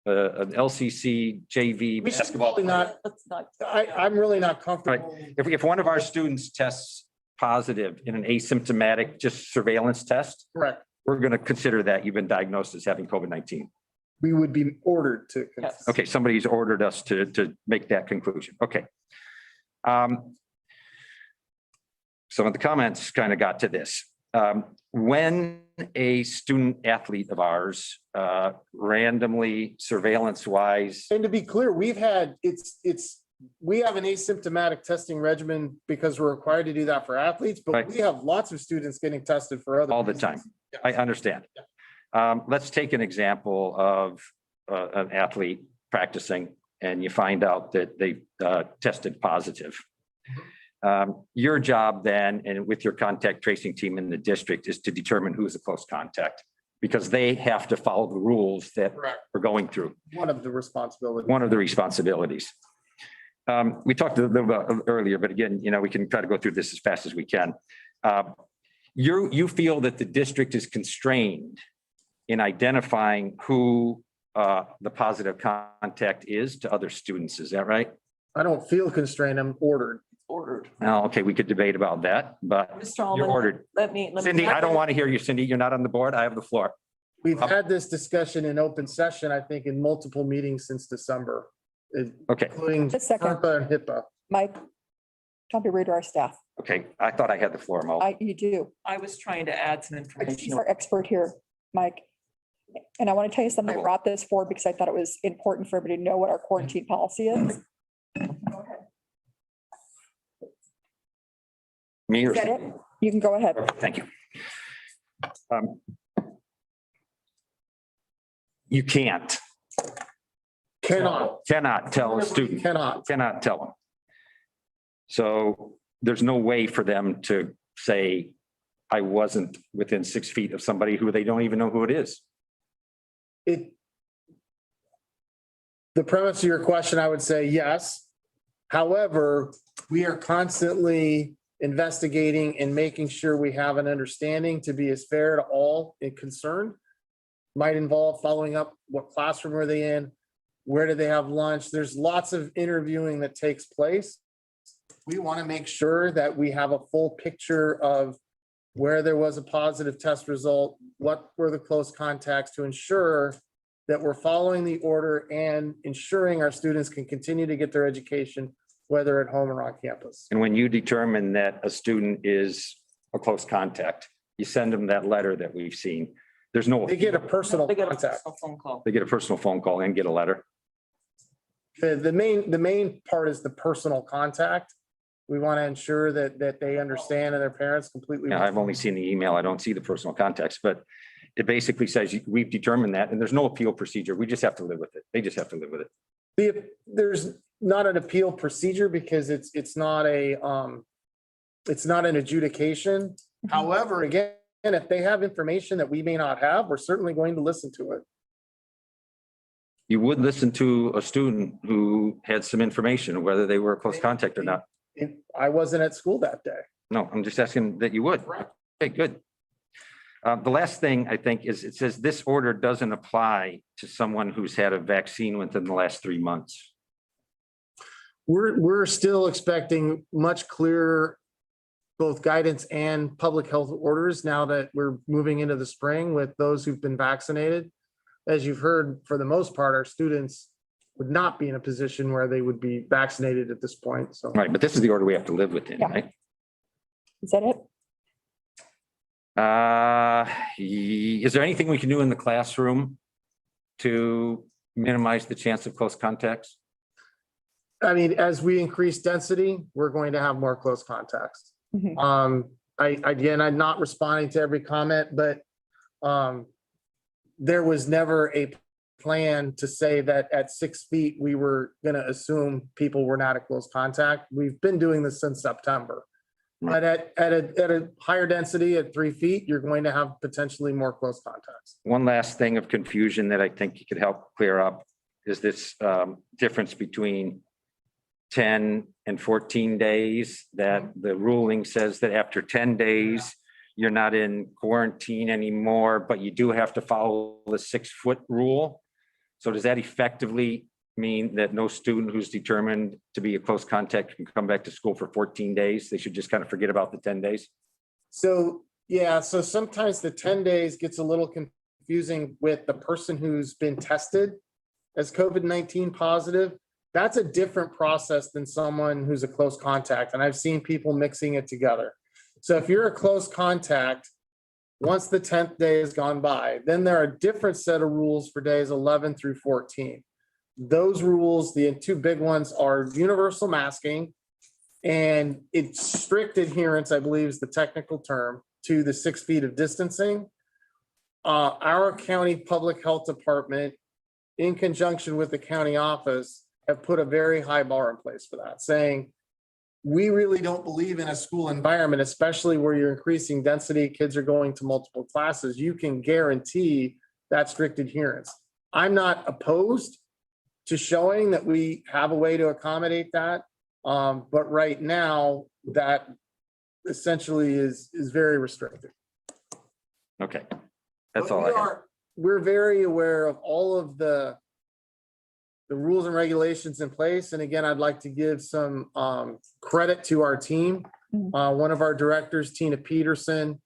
Speaker 4: an LCC, JV,
Speaker 7: we should
Speaker 4: basketball,
Speaker 7: probably not, I'm really not comfortable.
Speaker 4: if one of our students tests positive in an asymptomatic, just surveillance test,
Speaker 7: Correct.
Speaker 4: we're going to consider that you've been diagnosed as having COVID-19.
Speaker 7: We would be ordered to.
Speaker 4: Okay, somebody's ordered us to make that conclusion. Okay. Some of the comments kind of got to this. When a student athlete of ours, randomly surveillance wise.
Speaker 7: And to be clear, we've had, we have an asymptomatic testing regimen because we're required to do that for athletes, but
Speaker 4: Right.
Speaker 7: we have lots of students getting tested for other.
Speaker 4: All the time. I understand. Let's take an example of an athlete practicing and you find out that they tested positive. Your job then, and with your contact tracing team in the district, is to determine who's a close contact because they have to follow the rules that we're going through.
Speaker 7: One of the responsibilities.
Speaker 4: One of the responsibilities. We talked a little bit earlier, but again, we can try to go through this as fast as we can. You feel that the district is constrained in identifying who the positive contact is to other students. Is that right?
Speaker 7: I don't feel constrained. I'm ordered.
Speaker 15: Ordered.
Speaker 4: Now, okay, we could debate about that, but
Speaker 15: Mr.
Speaker 4: you're
Speaker 15: Almond,
Speaker 4: ordered.
Speaker 15: let me.
Speaker 4: Cindy, I don't want to hear you, Cindy. You're not on the board. I have the floor.
Speaker 7: We've had this discussion in open session, I think, in multiple meetings since December.
Speaker 4: Okay.
Speaker 7: Including
Speaker 1: Just a second.
Speaker 7: ARPA and HIPAA.
Speaker 1: Mike, don't be rude to our staff.
Speaker 4: Okay, I thought I had the floor, Mo.
Speaker 1: You do.
Speaker 15: I was trying to add some
Speaker 1: He's
Speaker 15: information.
Speaker 1: our expert here, Mike. And I want to tell you something. I brought this forward because I thought it was important for everybody to know what our quarantine policy is.
Speaker 4: Me or
Speaker 1: Is that it? You can go ahead.
Speaker 4: Thank you. You can't. Cannot tell a student. Cannot tell them. So there's no way for them to say, I wasn't within 6 feet of somebody who they don't even know who it is.
Speaker 7: The premise of your question, I would say yes. However, we are constantly investigating and making sure we have an understanding to be as fair to all concerned. Might involve following up, what classroom are they in? Where do they have lunch? There's lots of interviewing that takes place. We want to make sure that we have a full picture of where there was a positive test result, what were the close contacts to ensure that we're following the order and ensuring our students can continue to get their education, whether at home or on campus.
Speaker 4: And when you determine that a student is a close contact, you send them that letter that we've seen. There's no,
Speaker 7: They get a personal contact.
Speaker 4: they get a personal phone call and get a letter.
Speaker 7: The main part is the personal contact. We want to ensure that they understand and their parents completely.
Speaker 4: Yeah, I've only seen the email. I don't see the personal context, but it basically says we've determined that and there's no appeal procedure. We just have to live with it. They just have to live with it.
Speaker 7: There's not an appeal procedure because it's not an adjudication. However, again, if they have information that we may not have, we're certainly going to listen to it.
Speaker 4: You would listen to a student who had some information, whether they were a close contact or not.
Speaker 7: I wasn't at school that day.
Speaker 4: No, I'm just asking that you would. Okay, good. The last thing I think is it says this order doesn't apply to someone who's had a vaccine within the last 3 months.
Speaker 7: We're still expecting much clearer both guidance and public health orders now that we're moving into the spring with those who've been vaccinated. As you've heard, for the most part, our students would not be in a position where they would be vaccinated at this point. So.
Speaker 4: Right, but this is the order we have to live within,
Speaker 1: Yeah.
Speaker 4: right?
Speaker 1: Is that it?
Speaker 4: Is there anything we can do in the classroom to minimize the chance of close contacts?
Speaker 7: I mean, as we increase density, we're going to have more close contacts.
Speaker 1: Mhm.
Speaker 7: I'm not responding to every comment, but there was never a plan to say that at 6 feet, we were going to assume people were not at close contact. We've been doing this since September. But at a higher density at 3 feet, you're going to have potentially more close contacts.
Speaker 4: One last thing of confusion that I think you could help clear up is this difference between 10 and 14 days, that the ruling says that after 10 days, you're not in quarantine anymore, but you do have to follow the 6-foot rule. So does that effectively mean that no student who's determined to be a close contact can come back to school for 14 days? They should just kind of forget about the 10 days?
Speaker 7: So, yeah, so sometimes the 10 days gets a little confusing with the person who's been tested as COVID-19 positive. That's a different process than someone who's a close contact. And I've seen people mixing it together. So if you're a close contact, once the 10th day has gone by, then there are a different set of rules for days 11 through 14. Those rules, the two big ones are universal masking, and it's strict adherence, I believe is the technical term, to the 6 feet of distancing. Our county public health department, in conjunction with the county office, have put a very high bar in place for that, saying, we really don't believe in a school environment, especially where you're increasing density, kids are going to multiple classes. You can guarantee that strict adherence. I'm not opposed to showing that we have a way to accommodate that. But right now, that essentially is very restricted.
Speaker 4: Okay, that's
Speaker 7: But
Speaker 4: all I have.
Speaker 7: we're very aware of all of the rules and regulations in place. And again, I'd like to give some credit to our team. One of our directors, Tina Peterson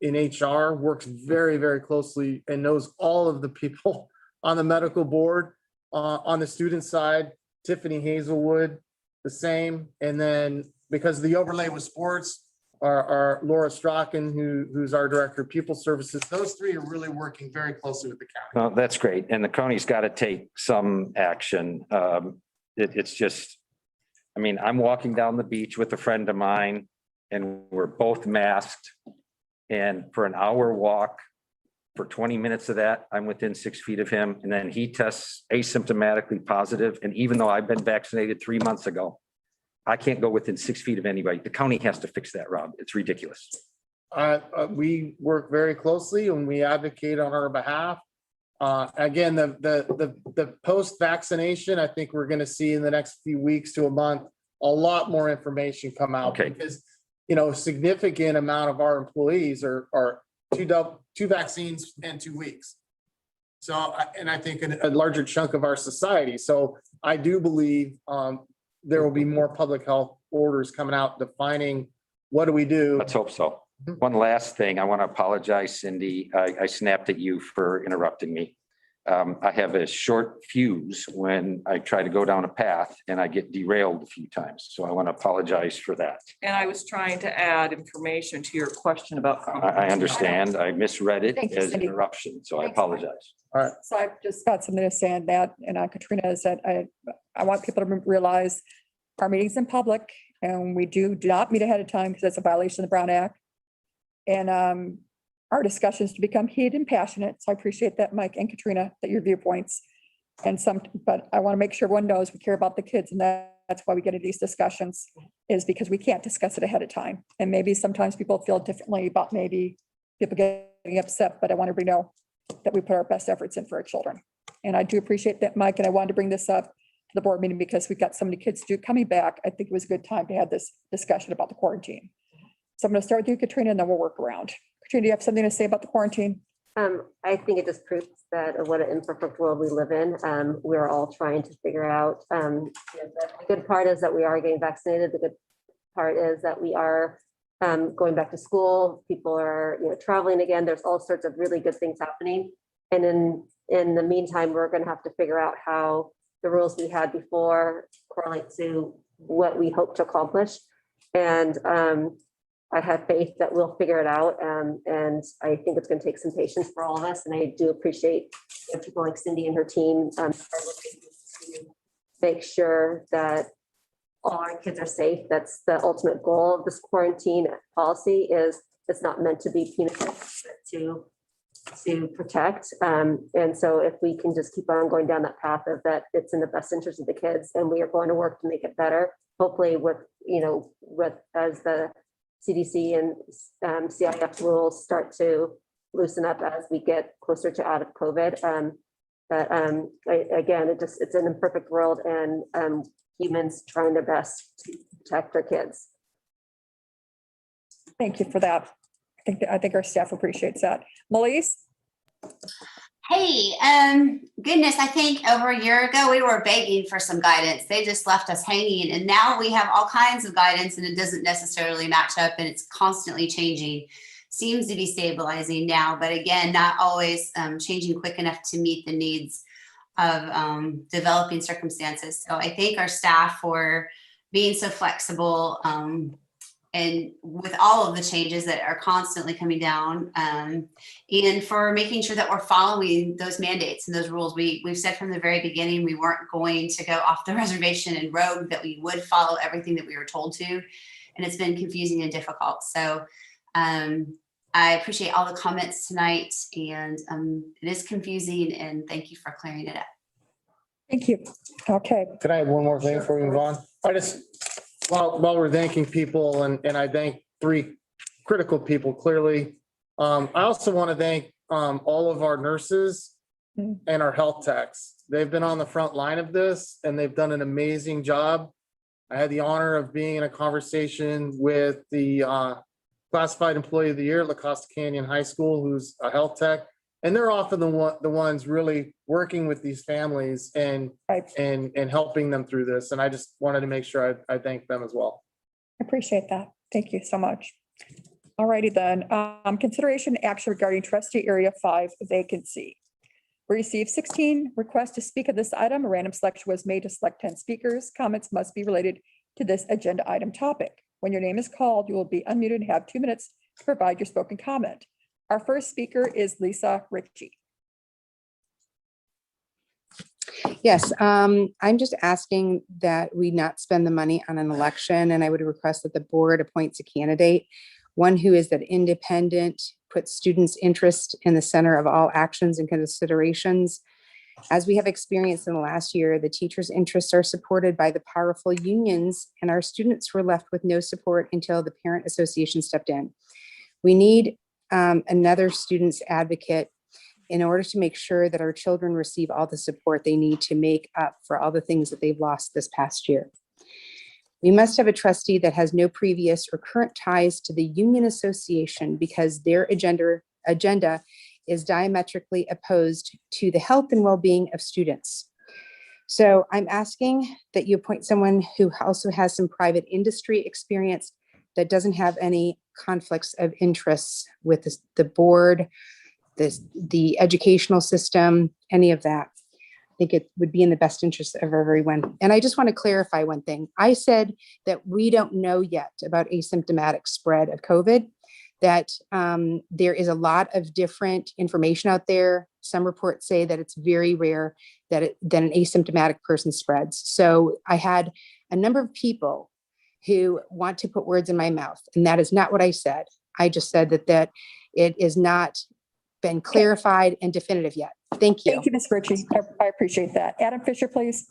Speaker 7: in HR, works very, very closely and knows all of the people on the medical board. On the student side, Tiffany Hazelwood, the same. And then because the overlay with sports, our Laura Strachan, who's our director of pupil services, those three are really working very closely with the county.
Speaker 4: No, that's great. And the county's got to take some action. It's just, I mean, I'm walking down the beach with a friend of mine and we're both masked. And for an hour walk, for 20 minutes of that, I'm within 6 feet of him. And then he tests asymptomatically positive. And even though I've been vaccinated 3 months ago, I can't go within 6 feet of anybody. The county has to fix that, Rob. It's ridiculous.
Speaker 7: We work very closely and we advocate on our behalf. Again, the post-vaccination, I think we're going to see in the next few weeks to a month, a lot more information come out.
Speaker 4: Okay.
Speaker 7: Because, a significant amount of our employees are two vaccines in 2 weeks. So, and I think a larger chunk of our society. So I do believe there will be more public health orders coming out defining what do we do.
Speaker 4: Let's hope so. One last thing, I want to apologize, Cindy. I snapped at you for interrupting me. I have a short fuse when I try to go down a path and I get derailed a few times. So I want to apologize for that.
Speaker 15: And I was trying to add information to your question about.
Speaker 4: I understand. I misread it
Speaker 1: Thank you,
Speaker 4: as
Speaker 1: Cindy.
Speaker 4: interruption, so I
Speaker 1: Thanks.
Speaker 4: apologize.
Speaker 7: All right.
Speaker 1: So I've just got something to say on that, and Katrina, is that I want people to realize our meetings in public, and we do not meet ahead of time because that's a violation of the Brown Act. And our discussions to become heated and passionate. So I appreciate that, Mike and Katrina, that your viewpoints. But I want to make sure everyone knows we care about the kids, and that's why we get into these discussions, is because we can't discuss it ahead of time. And maybe sometimes people feel differently about maybe people getting upset, but I want everybody to know that we put our best efforts in for our children. And I do appreciate that, Mike, and I wanted to bring this up to the board meeting because we've got so many kids coming back. I think it was a good time to have this discussion about the quarantine. So I'm going to start with you, Katrina, and then we'll work around. Katrina, do you have something to say about the quarantine?
Speaker 3: I think it just proves that what an imperfect world we live in. We're all trying to figure out. The good part is that we are getting vaccinated. The good part is that we are going back to school. People are traveling again. There's all sorts of really good things happening. And in the meantime, we're going to have to figure out how the rules we had before correlate to what we hope to accomplish. And I have faith that we'll figure it out. And I think it's going to take some patience for all of us. And I do appreciate people like Cindy and her team are looking to make sure that all our kids are safe. That's the ultimate goal of this quarantine policy. Is it's not meant to be punitive, but to protect. And so if we can just keep on going down that path of that, it's in the best interest of the kids, and we are going to work to make it better. Hopefully with as the CDC and CIF rules start to loosen up as we get closer to out of COVID. Again, it's an imperfect world, and humans trying their best to protect their kids.
Speaker 1: Thank you for that. I think our staff appreciates that. Melise?
Speaker 5: Hey, goodness, I think over a year ago, we were begging for some guidance. They just left us hanging, and now we have all kinds of guidance, and it doesn't necessarily match up, and it's constantly changing. Seems to be stabilizing now, but again, not always changing quick enough to meet the needs of developing circumstances. So I thank our staff for being so flexible and with all of the changes that are constantly coming down, and for making sure that we're following those mandates and those rules. We've said from the very beginning, we weren't going to go off the reservation and rogue, that we would follow everything that we were told to. And it's been confusing and difficult. So I appreciate all the comments tonight, and it is confusing, and thank you for clearing it up.
Speaker 1: Thank you. Okay.
Speaker 7: Can I have one more thing before we move on? While we're thanking people, and I thank three critical people clearly. I also want to thank all of our nurses and our health techs. They've been on the front line of this, and they've done an amazing job. I had the honor of being in a conversation with the classified employee of the year at La Costa Canyon High School, who's a health tech. And they're often the ones really working with these families and helping them through this. And I just wanted to make sure I thank them as well.
Speaker 1: I appreciate that. Thank you so much. All righty then. Consideration action regarding trustee area 5 vacancy. We received 16 requests to speak of this item. A random selection was made to select 10 speakers. Comments must be related to this agenda item topic. When your name is called, you will be unmuted and have 2 minutes to provide your spoken comment. Our first speaker is Lisa Ritchie.
Speaker 9: Yes, I'm just asking that we not spend the money on an election, and I would request that the board appoints a candidate, one who is that independent, puts students' interest in the center of all actions and considerations. As we have experienced in the last year, the teachers' interests are supported by the powerful unions, and our students were left with no support until the parent association stepped in. We need another students advocate in order to make sure that our children receive all the support they need to make up for all the things that they've lost this past year. We must have a trustee that has no previous or current ties to the union association, because their agenda is diametrically opposed to the health and well-being of students. So I'm asking that you appoint someone who also has some private industry experience, that doesn't have any conflicts of interests with the board the educational system, any of that. I think it would be in the best interest of everyone. And I just want to clarify one thing. I said that we don't know yet about asymptomatic spread of COVID, that there is a lot of different information out there. Some reports say that it's very rare that an asymptomatic person spreads. So I had a number of people who want to put words in my mouth, and that is not what I said. I just said that it is not been clarified and definitive yet. Thank you.
Speaker 1: Thank you, Ms. Ritchie. I appreciate that. Adam Fisher, please.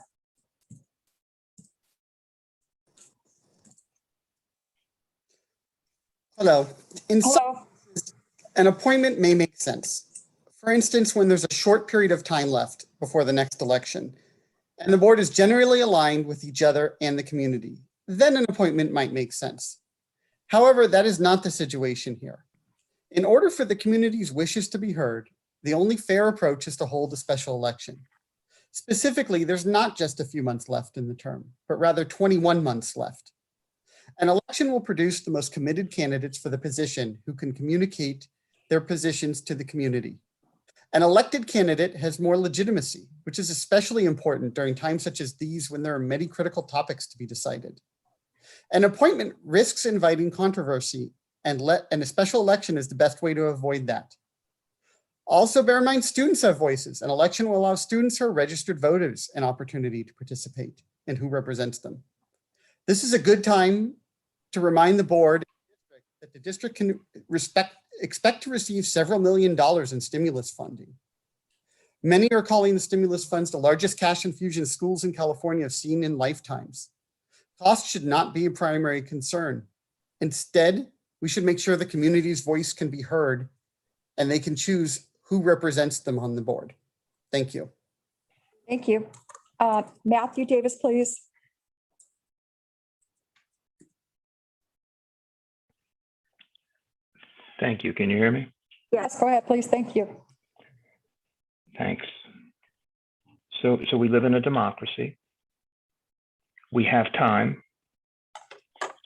Speaker 8: Hello. In some
Speaker 1: Hello.
Speaker 8: cases, an appointment may make sense. For instance, when there's a short period of time left before the next election, and the board is generally aligned with each other and the community, then an appointment might make sense. However, that is not the situation here. In order for the community's wishes to be heard, the only fair approach is to hold a special election. Specifically, there's not just a few months left in the term, but rather 21 months left. An election will produce the most committed candidates for the position who can communicate their positions to the community. An elected candidate has more legitimacy, which is especially important during times such as these when there are many critical topics to be decided. An appointment risks inviting controversy, and a special election is the best way to avoid that. Also, bear in mind, students have voices. An election will allow students who are registered voters an opportunity to participate and who represents them. This is a good time to remind the board that the district can expect to receive several $1 million in stimulus funding. Many are calling the stimulus funds the largest cash infusion schools in California have seen in lifetimes. Cost should not be a primary concern. Instead, we should make sure the community's voice can be heard and they can choose who represents them on the board. Thank you.
Speaker 1: Thank you. Matthew Davis, please.
Speaker 17: Thank you. Can you hear me?
Speaker 1: Yes, go ahead, please. Thank you.
Speaker 17: Thanks. So we live in a democracy. We have time.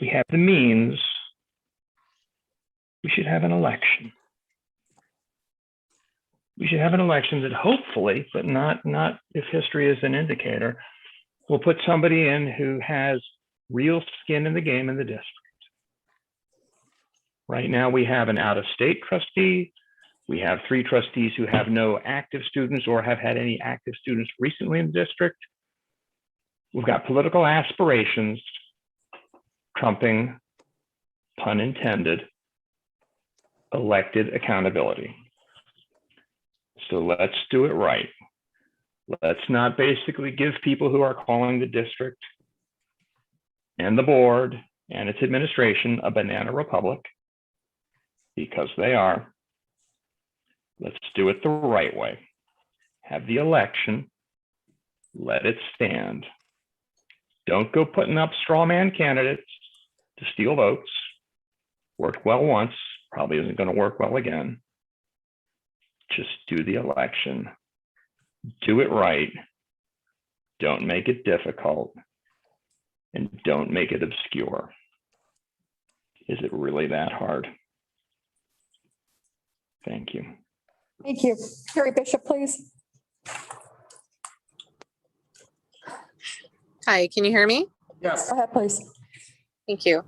Speaker 17: We have the means. We should have an election. We should have an election that hopefully, but not if history is an indicator, will put somebody in who has real skin in the game in the district. Right now, we have an out-of-state trustee. We have 3 trustees who have no active students or have had any active students recently in the district. We've got political aspirations trumping, pun intended, elected accountability. So let's do it right. Let's not basically give people who are calling the district and the board and its administration a banana republic, because they are. Let's do it the right way. Have the election, let it stand. Don't go putting up straw man candidates to steal votes. Worked well once, probably isn't going to work well again. Just do the election. Do it right. Don't make it difficult. And don't make it obscure. Is it really that hard? Thank you.
Speaker 1: Thank you. Carrie Bishop, please.
Speaker 19: Hi, can you hear me?
Speaker 1: Yes. Go ahead, please.
Speaker 19: Thank you.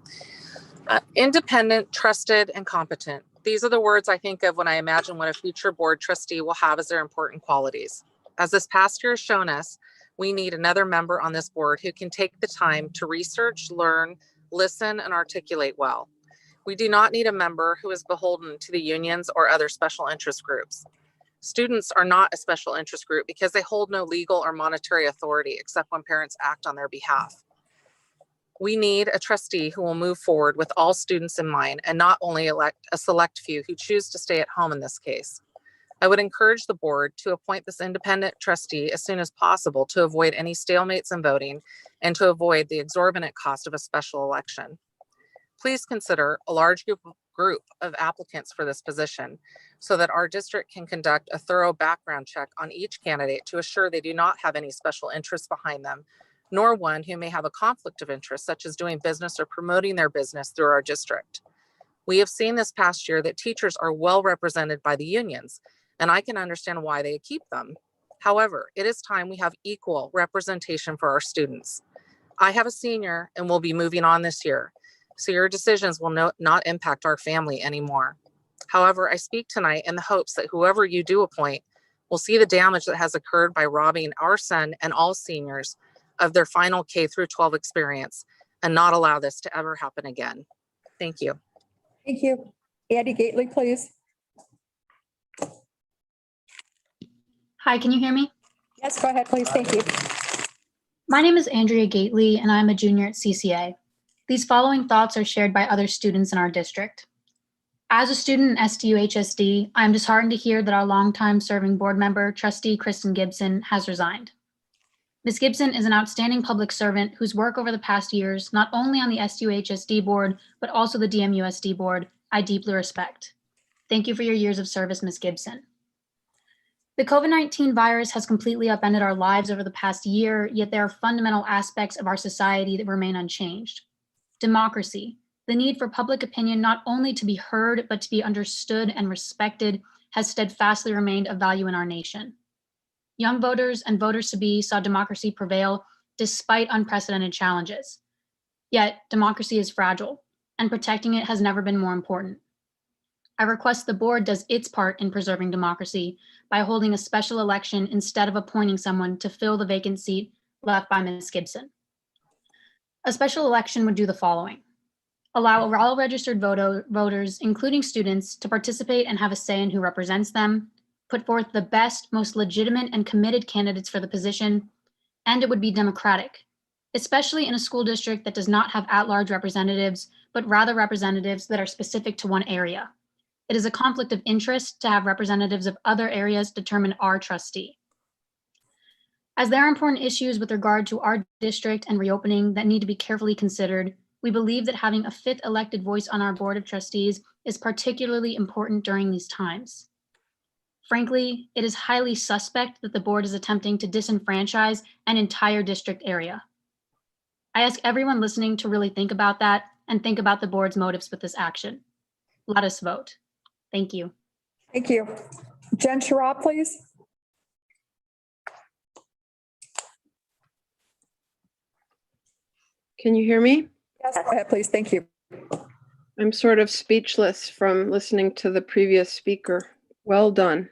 Speaker 19: Independent, trusted, and competent. These are the words I think of when I imagine what a future board trustee will have as their important qualities. As this past year has shown us, we need another member on this board who can take the time to research, learn, listen, and articulate well. We do not need a member who is beholden to the unions or other special interest groups. Students are not a special interest group because they hold no legal or monetary authority except when parents act on their behalf. We need a trustee who will move forward with all students in mind and not only elect a select few who choose to stay at home in this case. I would encourage the board to appoint this independent trustee as soon as possible to avoid any stalemates in voting and to avoid the exorbitant cost of a special election. Please consider a large group of applicants for this position so that our district can conduct a thorough background check on each candidate to assure they do not have any special interests behind them, nor one who may have a conflict of interest, such as doing business or promoting their business through our district. We have seen this past year that teachers are well represented by the unions, and I can understand why they keep them. However, it is time we have equal representation for our students. I have a senior and will be moving on this year, so your decisions will not impact our family anymore. However, I speak tonight in the hopes that whoever you do appoint will see the damage that has occurred by robbing our son and all seniors of their final K through 12 experience and not allow this to ever happen again. Thank you.
Speaker 1: Thank you. Andy Gately, please.
Speaker 14: Hi, can you hear me?
Speaker 1: Yes, go ahead, please. Thank you.
Speaker 14: My name is Andrea Gately, and I'm a junior at CCA. These following thoughts are shared by other students in our district. As a student in SDU-HSD, I am disheartened to hear that our longtime serving board member, trustee Kristen Gibson, has resigned. Ms. Gibson is an outstanding public servant whose work over the past years, not only on the SDU-HSD board, but also the DMUSD board, I deeply respect. Thank you for your years of service, Ms. Gibson. The COVID-19 virus has completely upended our lives over the past year, yet there are fundamental aspects of our society that remain unchanged. Democracy, the need for public opinion not only to be heard, but to be understood and respected, has steadfastly remained a value in our nation. Young voters and voters-to-be saw democracy prevail despite unprecedented challenges. Yet, democracy is fragile, and protecting it has never been more important. I request the board does its part in preserving democracy by holding a special election instead of appointing someone to fill the vacant seat left by Ms. Gibson. A special election would do the following: allow all registered voters, including students, to participate and have a say in who represents them, put forth the best, most legitimate and committed candidates for the position, and it would be democratic, especially in a school district that does not have at-large representatives, but rather representatives that are specific to one area. It is a conflict of interest to have representatives of other areas determine our trustee. As there are important issues with regard to our district and reopening that need to be carefully considered, we believe that having a fifth elected voice on our board of trustees is particularly important during these times. Frankly, it is highly suspect that the board is attempting to disenfranchise an entire district area. I ask everyone listening to really think about that and think about the board's motives with this action. Let us vote. Thank you.
Speaker 1: Thank you. Jen Sharab, please.
Speaker 16: Can you hear me?
Speaker 1: Yes, go ahead, please. Thank you.
Speaker 16: I'm sort of speechless from listening to the previous speaker. Well done.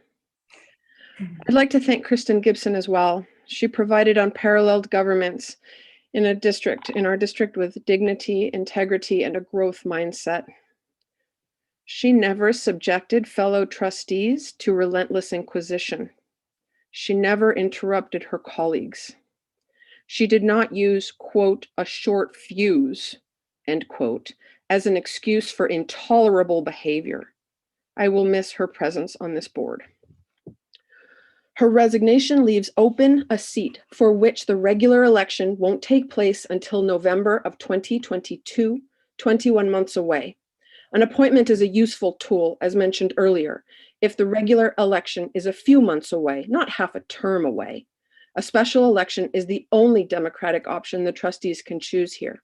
Speaker 16: I'd like to thank Kristen Gibson as well. She provided unparalleled governance in our district with dignity, integrity, and a growth mindset. She never subjected fellow trustees to relentless inquisition. She never interrupted her colleagues. She did not use, quote, a short fuse, end quote, as an excuse for intolerable behavior. I will miss her presence on this board. Her resignation leaves open a seat for which the regular election won't take place until November of 2022, 21 months away. An appointment is a useful tool, as mentioned earlier, if the regular election is a few months away, not half a term away. A special election is the only democratic option the trustees can choose here.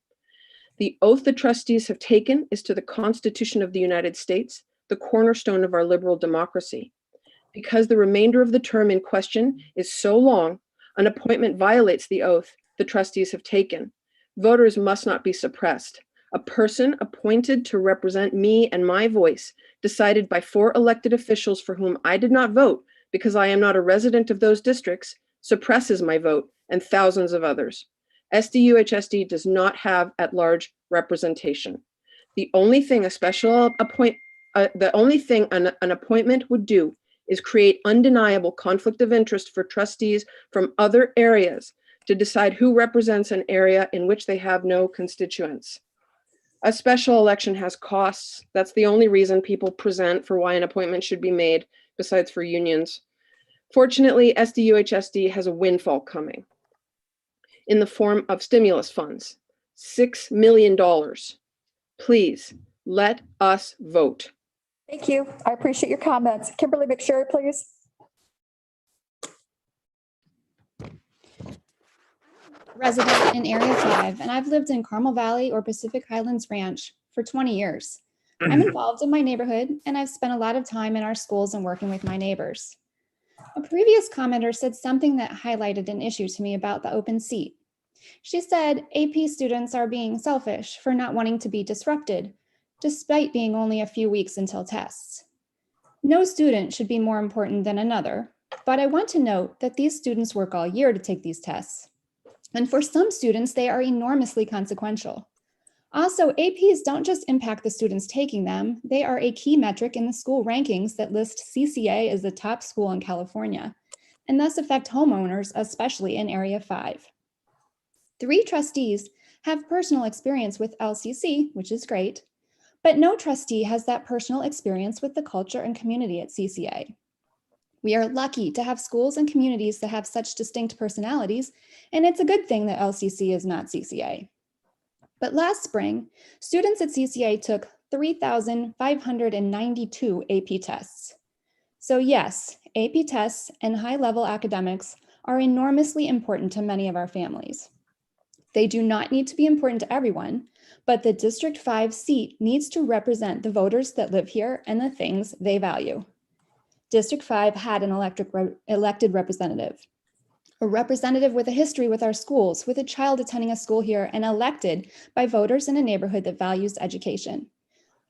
Speaker 16: The oath the trustees have taken is to the Constitution of the United States, the cornerstone of our liberal democracy. Because the remainder of the term in question is so long, an appointment violates the oath the trustees have taken. Voters must not be suppressed. A person appointed to represent me and my voice, decided by 4 elected officials for whom I did not vote because I am not a resident of those districts, suppresses my vote and thousands of others. SDU-HSD does not have at-large representation. The only thing an appointment would do is create undeniable conflict of interest for trustees from other areas to decide who represents an area in which they have no constituents. A special election has costs. That's the only reason people present for why an appointment should be made, besides for unions. Fortunately, SDU-HSD has a windfall coming in the form of stimulus funds, $6 million. Please let us vote.
Speaker 1: Thank you. I appreciate your comments. Kimberly McSherry, please.
Speaker 21: Resident in Area 5, and I've lived in Carmel Valley or Pacific Highlands Ranch for 20 years.
Speaker 12: I'm involved in my neighborhood and I've spent a lot of time in our schools and working with my neighbors. A previous commenter said something that highlighted an issue to me about the open seat. She said AP students are being selfish for not wanting to be disrupted, despite being only a few weeks until tests. No student should be more important than another, but I want to note that these students work all year to take these tests. And for some students, they are enormously consequential. Also, APs don't just impact the students taking them, they are a key metric in the school rankings that list CCA as the top school in California, and thus affect homeowners, especially in Area 5. 3 trustees have personal experience with LCC, which is great, but no trustee has that personal experience with the culture and community at CCA. We are lucky to have schools and communities that have such distinct personalities, and it's a good thing that LCC is not CCA. But last spring, students at CCA took 3,592 AP tests. So yes, AP tests and high-level academics are enormously important to many of our families. They do not need to be important to everyone, but the District 5 seat needs to represent the voters that live here and the things they value. District 5 had an elected representative, a representative with a history with our schools, with a child attending a school here and elected by voters in a neighborhood that values education.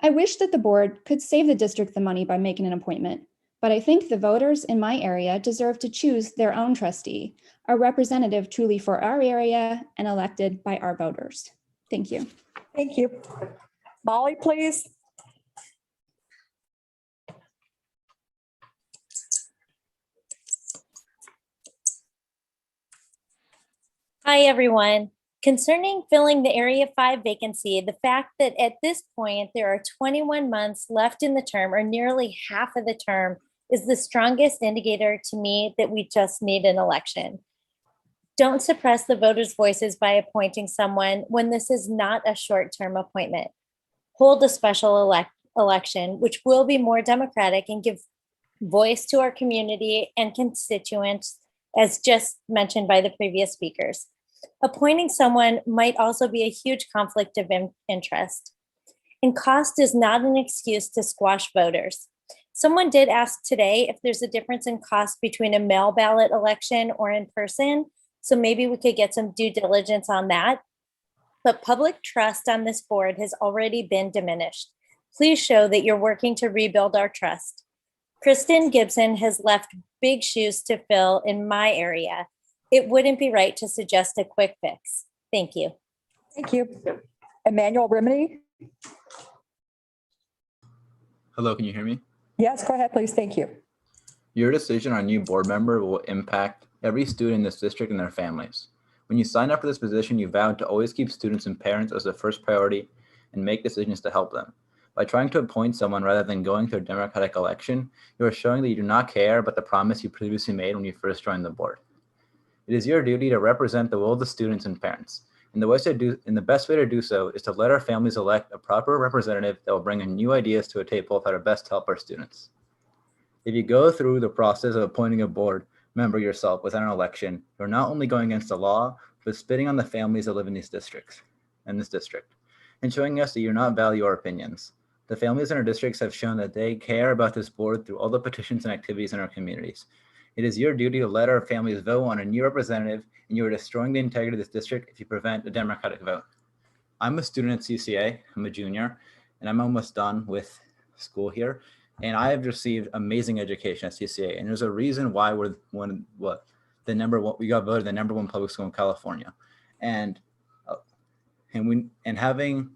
Speaker 12: I wish that the board could save the district the money by making an appointment, but I think the voters in my area deserve to choose their own trustee, a representative truly for our area and elected by our voters. Thank you.
Speaker 1: Thank you. Molly, please.
Speaker 21: Hi, everyone. Concerning filling the Area 5 vacancy, the fact that at this point there are 21 months left in the term, or nearly half of the term, is the strongest indicator to me that we just need an election. Don't suppress the voters' voices by appointing someone when this is not a short-term appointment. Hold a special election, which will be more democratic and give voice to our community and constituents, as just mentioned by the previous speakers. Appointing someone might also be a huge conflict of interest. And cost is not an excuse to squash voters. Someone did ask today if there's a difference in cost between a mail ballot election or in person. So maybe we could get some due diligence on that. But public trust on this board has already been diminished. Please show that you're working to rebuild our trust. Kristen Gibson has left big shoes to fill in my area. It wouldn't be right to suggest a quick fix. Thank you.
Speaker 1: Thank you. Emmanuel Rimini.
Speaker 22: Hello, can you hear me?
Speaker 1: Yes, go ahead, please. Thank you.
Speaker 22: Your decision on a new board member will impact every student in this district and their families. When you sign up for this position, you vowed to always keep students and parents as the first priority and make decisions to help them. By trying to appoint someone rather than going through a democratic election, you are showing that you do not care about the promise you previously made when you first joined the board. It is your duty to represent the will of the students and parents. And the best way to do so is to let our families elect a proper representative that will bring in new ideas to a table that are best to help our students. If you go through the process of appointing a board member yourself without an election, you're not only going against the law, but spitting on the families that live in this district, and showing us that you do not value our opinions. The families in our districts have shown that they care about this board through all the petitions and activities in our communities. It is your duty to let our families vote on a new representative, and you are destroying the integrity of this district if you prevent a democratic vote. I'm a student at CCA, I'm a junior, and I'm almost done with school here. And I have received amazing education at CCA. And there's a reason why we got voted the #1 public school in California. And having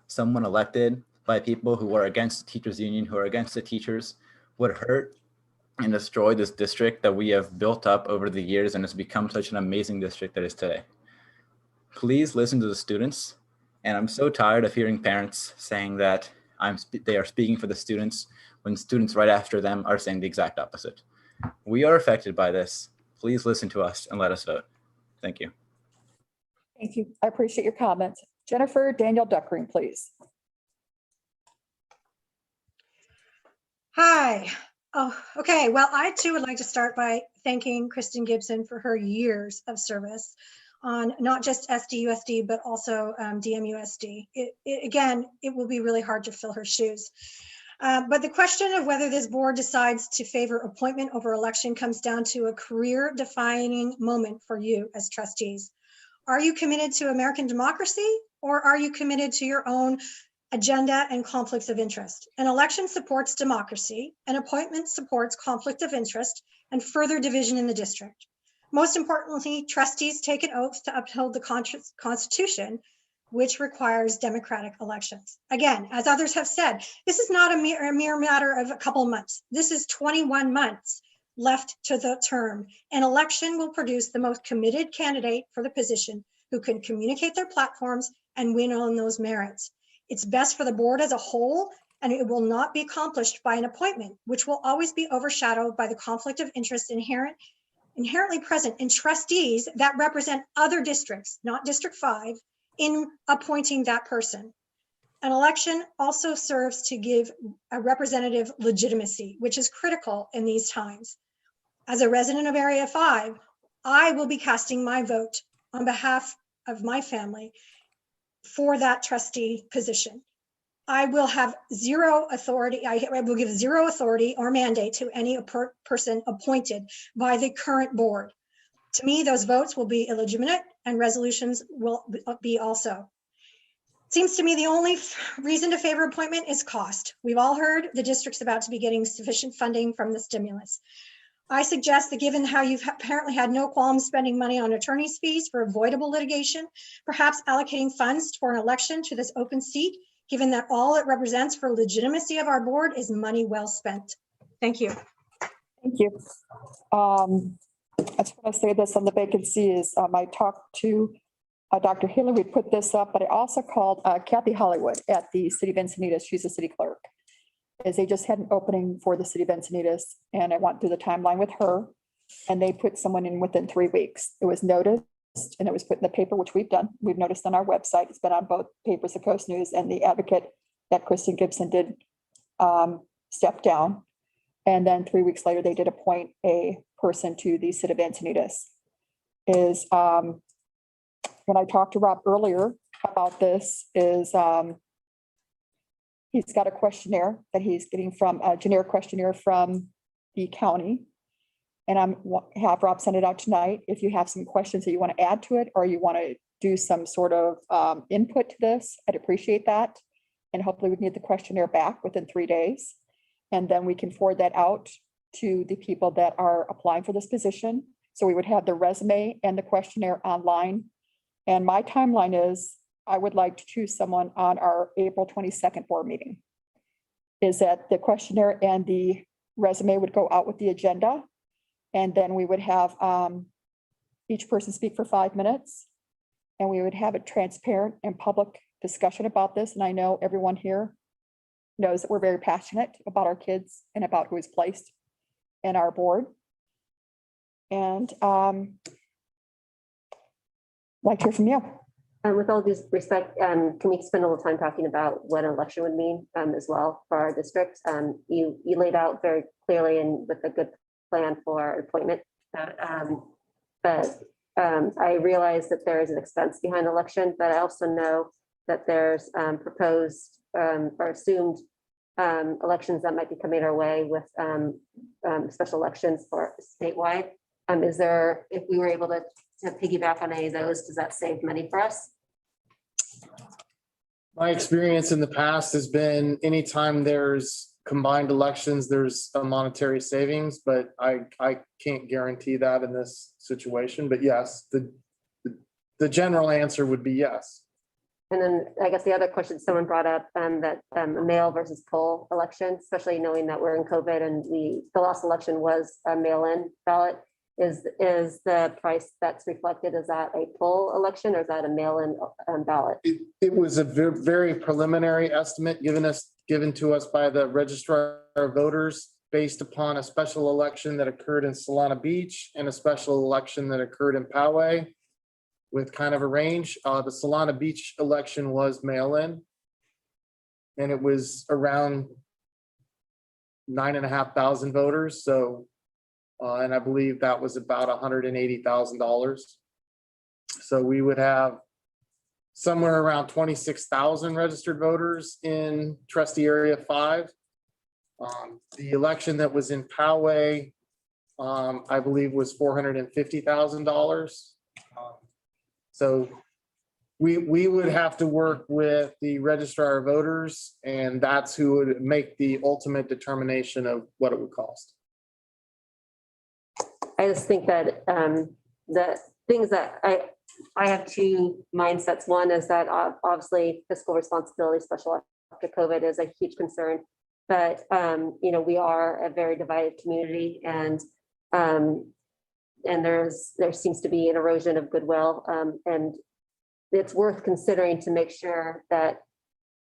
Speaker 22: someone elected by people who are against the teachers union, who are against the teachers, would hurt and destroy this district that we have built up over the years and has become such an amazing district that it is today. Please listen to the students. And I'm so tired of hearing parents saying that they are speaking for the students when students right after them are saying the exact opposite. We are affected by this. Please listen to us and let us vote. Thank you.
Speaker 1: Thank you. I appreciate your comments. Jennifer Daniel Duckring, please.
Speaker 20: Hi. Oh, okay. Well, I too would like to start by thanking Kristen Gibson for her years of service on not just SDUSD, but also DMUSD. Again, it will be really hard to fill her shoes. But the question of whether this board decides to favor appointment over election comes down to a career defining moment for you as trustees. Are you committed to American democracy, or are you committed to your own agenda and conflicts of interest? An election supports democracy, an appointment supports conflict of interest and further division in the district. Most importantly, trustees take an oath to uphold the Constitution, which requires democratic elections. Again, as others have said, this is not a mere matter of a couple months. This is 21 months left to the term. An election will produce the most committed candidate for the position who can communicate their platforms and win on those merits. It's best for the board as a whole, and it will not be accomplished by an appointment, which will always be overshadowed by the conflict of interest inherently present in trustees that represent other districts, not District 5, in appointing that person. An election also serves to give a representative legitimacy, which is critical in these times. As a resident of Area 5, I will be casting my vote on behalf of my family for that trustee position. I will have zero authority. I will give zero authority or mandate to any person appointed by the current board. To me, those votes will be illegitimate and resolutions will be also. Seems to me the only reason to favor appointment is cost. We've all heard the district's about to be getting sufficient funding from the stimulus. I suggest that given how you've apparently had no qualms spending money on attorney's fees for avoidable litigation, perhaps allocating funds for an election to this open seat, given that all it represents for legitimacy of our board is money well spent. Thank you.
Speaker 1: Thank you. I just want to say this on the vacancy is I talked to Dr. Haley, we put this up, but I also called Kathy Hollywood at the City of Encinitas. She's the city clerk. Is they just had an opening for the City of Encinitas, and I went through the timeline with her, and they put someone in within 3 weeks. It was noticed and it was put in the paper, which we've done. We've noticed on our website. It's been on both papers, the Coast News and the Advocate, that Kristen Gibson did step down. And then 3 weeks later, they did appoint a person to the City of Encinitas. Is when I talked to Rob earlier about this, is he's got a questionnaire that he's getting from a generic questionnaire from the county. And have Rob send it out tonight. If you have some questions that you want to add to it, or you want to do some sort of input to this, I'd appreciate that. And hopefully we can get the questionnaire back within 3 days. And then we can forward that out to the people that are applying for this position. So we would have the resume and the questionnaire online. And my timeline is, I would like to choose someone on our April 22nd board meeting. Is that the questionnaire and the resume would go out with the agenda. And then we would have each person speak for 5 minutes. And we would have a transparent and public discussion about this. And I know everyone here knows that we're very passionate about our kids and about who is placed in our board. And like to hear from you.
Speaker 3: With all due respect, can we spend a little time talking about what an election would mean as well for our district? You laid out very clearly and with a good plan for appointment. But I realize that there is an expense behind the election, but I also know that there's proposed or assumed elections that might be coming our way with special elections for statewide. Is there, if we were able to piggyback on any of those, does that save money for us?
Speaker 7: My experience in the past has been anytime there's combined elections, there's a monetary savings, but I can't guarantee that in this situation. But yes, the general answer would be yes.
Speaker 3: And then I guess the other question someone brought up that a mail versus poll election, especially knowing that we're in COVID and the last election was a mail-in ballot. Is the price that's reflected, is that a poll election or is that a mail-in ballot?
Speaker 7: It was a very preliminary estimate given to us by the registrar of voters based upon a special election that occurred in Solana Beach and a special election that occurred in Poway with kind of a range. The Solana Beach election was mail-in and it was around 9,500 voters. So and I believe that was about $180,000. So we would have somewhere around 26,000 registered voters in trustee area 5. The election that was in Poway, I believe was $450,000. So we would have to work with the registrar of voters, and that's who would make the ultimate determination of what it would cost.
Speaker 3: I just think that the things that I have two mindsets. One is that obviously fiscal responsibility, especially after COVID, is a huge concern. But you know, we are a very divided community, and there seems to be an erosion of goodwill, and it's worth considering to make sure that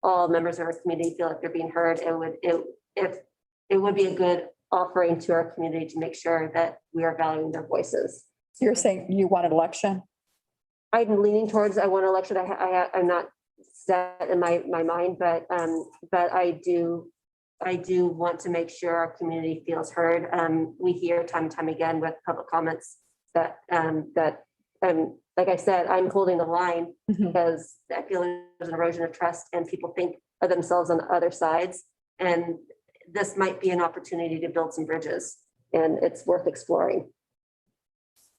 Speaker 3: all members of our community feel like they're being heard. It would be a good offering to our community to make sure that we are valuing their voices.
Speaker 1: So you're saying you want an election?
Speaker 3: I'm leaning towards I want an election. I'm not set in my mind, but I do want to make sure our community feels heard. We hear time and time again with public comments that like I said, I'm holding the line because I feel there's an erosion of trust and people think of themselves on the other sides. And this might be an opportunity to build some bridges, and it's worth exploring.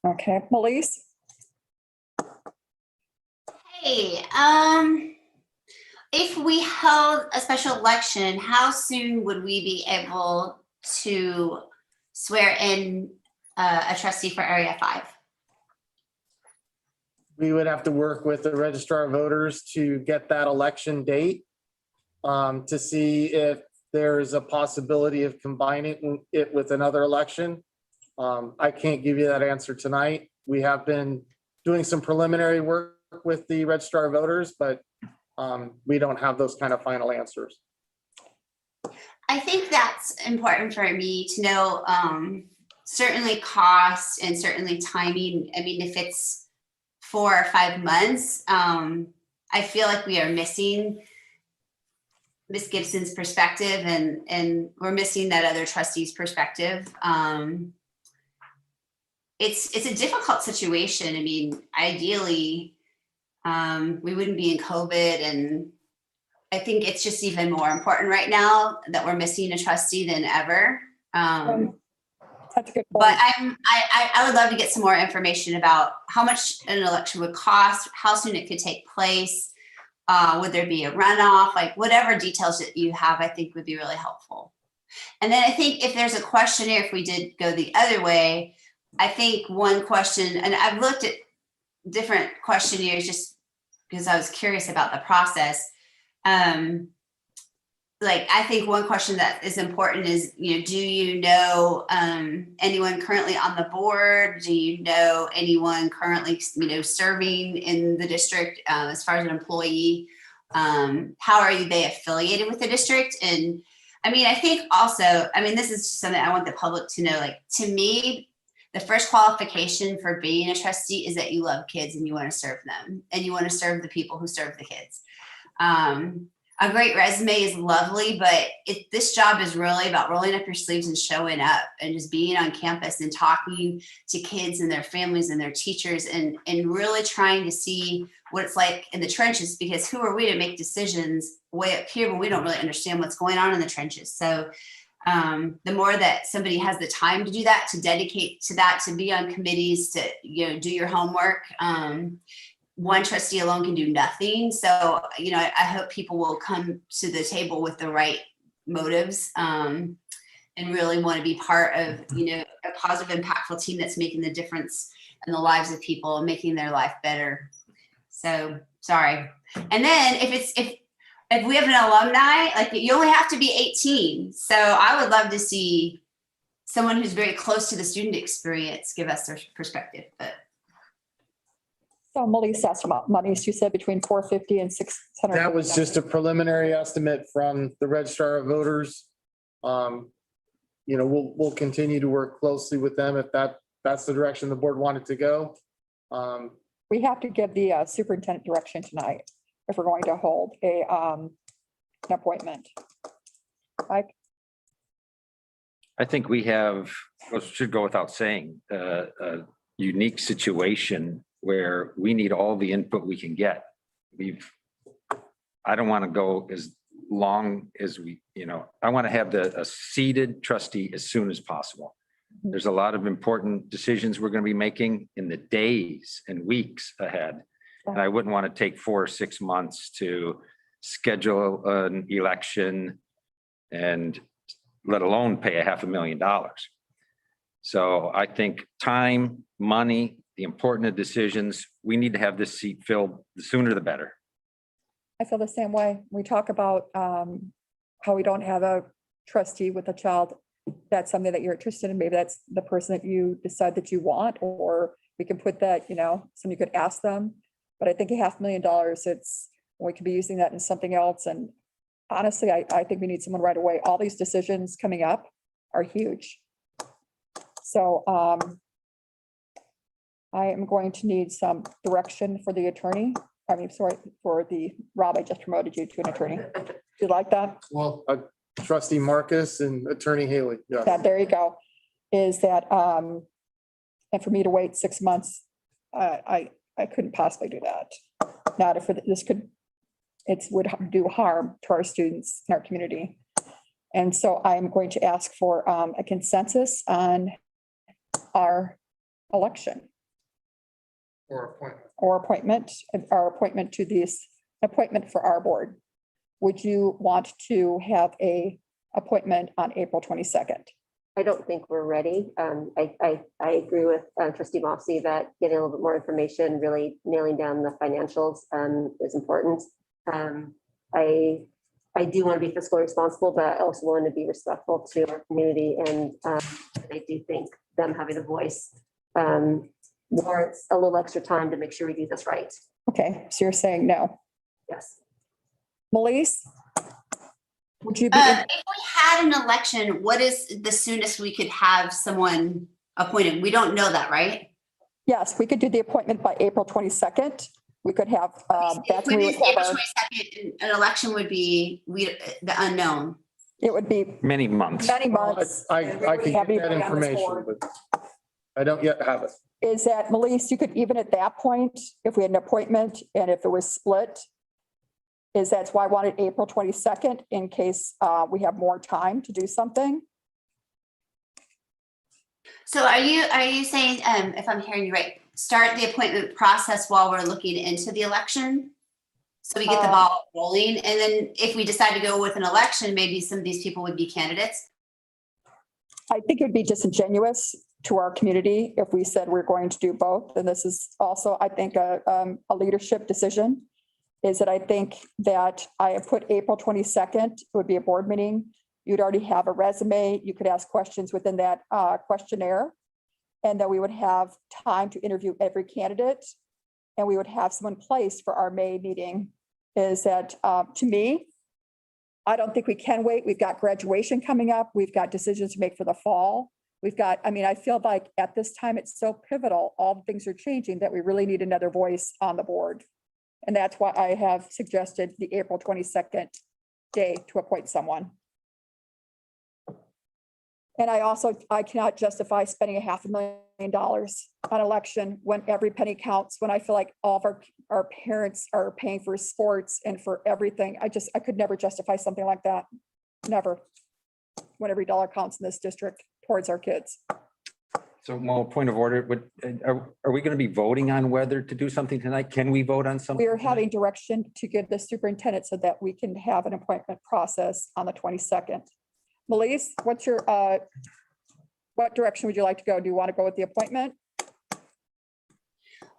Speaker 1: Okay, Melise?
Speaker 5: Hey, if we held a special election, how soon would we be able to swear in a trustee for Area 5?
Speaker 7: We would have to work with the registrar of voters to get that election date, to see if there's a possibility of combining it with another election. I can't give you that answer tonight. We have been doing some preliminary work with the registrar of voters, but we don't have those kind of final answers.
Speaker 5: I think that's important for me to know, certainly cost and certainly timing. I mean, if it's 4 or 5 months, I feel like we are missing Ms. Gibson's perspective, and we're missing that other trustee's perspective. It's a difficult situation. I mean, ideally, we wouldn't be in COVID, and I think it's just even more important right now that we're missing a trustee than ever.
Speaker 1: That's a good point.
Speaker 5: But I would love to get some more information about how much an election would cost, how soon it could take place. Would there be a runoff? Like whatever details that you have, I think would be really helpful. And then I think if there's a questionnaire, if we did go the other way, I think one question, and I've looked at different questionnaires just because I was curious about the process. Like, I think one question that is important is, you know, do you know anyone currently on the board? Do you know anyone currently, you know, serving in the district as far as an employee? How are they affiliated with the district? And I mean, I think also, I mean, this is just something I want the public to know. Like, to me, the first qualification for being a trustee is that you love kids and you want to serve them and you want to serve the people who serve the kids. A great resume is lovely, but this job is really about rolling up your sleeves and showing up and just being on campus and talking to kids and their families and their teachers and really trying to see what it's like in the trenches, because who are we to make decisions way up here when we don't really understand what's going on in the trenches? So the more that somebody has the time to do that, to dedicate to that, to be on committees, to, you know, do your homework, one trustee alone can do nothing. So, you know, I hope people will come to the table with the right motives and really want to be part of, you know, a positive, impactful team that's making the difference in the lives of people and making their life better. So, sorry. And then if we have an alumni, like, you only have to be 18. So I would love to see someone who's very close to the student experience give us their perspective. But
Speaker 1: So Melissa asked about monies. You said between 450 and 600.
Speaker 7: That was just a preliminary estimate from the registrar of voters. You know, we'll continue to work closely with them if that's the direction the board wanted to go.
Speaker 1: We have to give the superintendent direction tonight if we're going to hold an appointment. Mike?
Speaker 4: I think we have, well, should go without saying, a unique situation where we need all the input we can get. I don't want to go as long as I want to have a seated trustee as soon as possible. There's a lot of important decisions we're going to be making in the days and weeks ahead. And I wouldn't want to take 4 or 6 months to schedule an election and let alone pay $500,000. So I think time, money, the important of decisions, we need to have this seat filled, the sooner the better.
Speaker 1: I feel the same way. We talk about how we don't have a trustee with a child. That's something that you're interested in. Maybe that's the person that you decide that you want, or we can put that, somebody could ask them. But I think $500,000, we could be using that in something else. And honestly, I think we need someone right away. All these decisions coming up are huge. So I am going to need some direction for the attorney. Rob, I just promoted you to an attorney. Do you like that?
Speaker 7: Well, trustee Marcus and attorney Haley. Yeah.
Speaker 1: Yeah, there you go. Is that, and for me to wait 6 months, I couldn't possibly do that. Not if it would do harm to our students in our community. And so I'm going to ask for a consensus on our election. Or appointment to this appointment for our board. Would you want to have a appointment on April 22nd?
Speaker 3: I don't think we're ready. I agree with trustee Mossy that getting a little bit more information, really nailing down the financials is important. I do want to be fiscally responsible, but I also want to be respectful to our community. And I do think them having a voice warrants a little extra time to make sure we do this right.
Speaker 1: Okay, so you're saying no.
Speaker 3: Yes.
Speaker 1: Melise? Would you be?
Speaker 5: If we had an election, what is the soonest we could have someone appointed? We don't know that, right?
Speaker 1: Yes, we could do the appointment by April 22nd. We could have,
Speaker 5: If we do April 22nd, an election would be the unknown.
Speaker 1: It would be
Speaker 4: Many months.
Speaker 1: many months.
Speaker 7: I could get that information, but I don't yet have it.
Speaker 1: Is that, Melise, you could even at that point, if we had an appointment and if it was split, that's why I wanted April 22nd in case we have more time to do something.
Speaker 5: So are you saying, if I'm hearing you right, start the appointment process while we're looking into the election? So we get the ball rolling, and then if we decide to go with an election, maybe some of these people would be candidates?
Speaker 1: I think it would be disingenuous to our community if we said we're going to do both. And this is also, I think, a leadership decision, is that I think that I have put April 22nd, it would be a board meeting. You'd already have a resume. You could ask questions within that questionnaire. And then we would have time to interview every candidate. And we would have someone placed for our May meeting. Is that, to me, I don't think we can wait. We've got graduation coming up. We've got decisions to make for the fall. I feel like at this time, it's so pivotal. All the things are changing that we really need another voice on the board. And that's why I have suggested the April 22nd day to appoint someone. And I cannot justify spending $500,000 on election when every penny counts, when I feel like all of our parents are paying for sports and for everything. I could never justify something like that. Never. When every dollar counts in this district towards our kids.
Speaker 4: So, well, point of order, are we going to be voting on whether to do something tonight? Can we vote on something?
Speaker 1: We are having direction to give the superintendent so that we can have an appointment process on the 22nd. Melise, what direction would you like to go? Do you want to go with the appointment?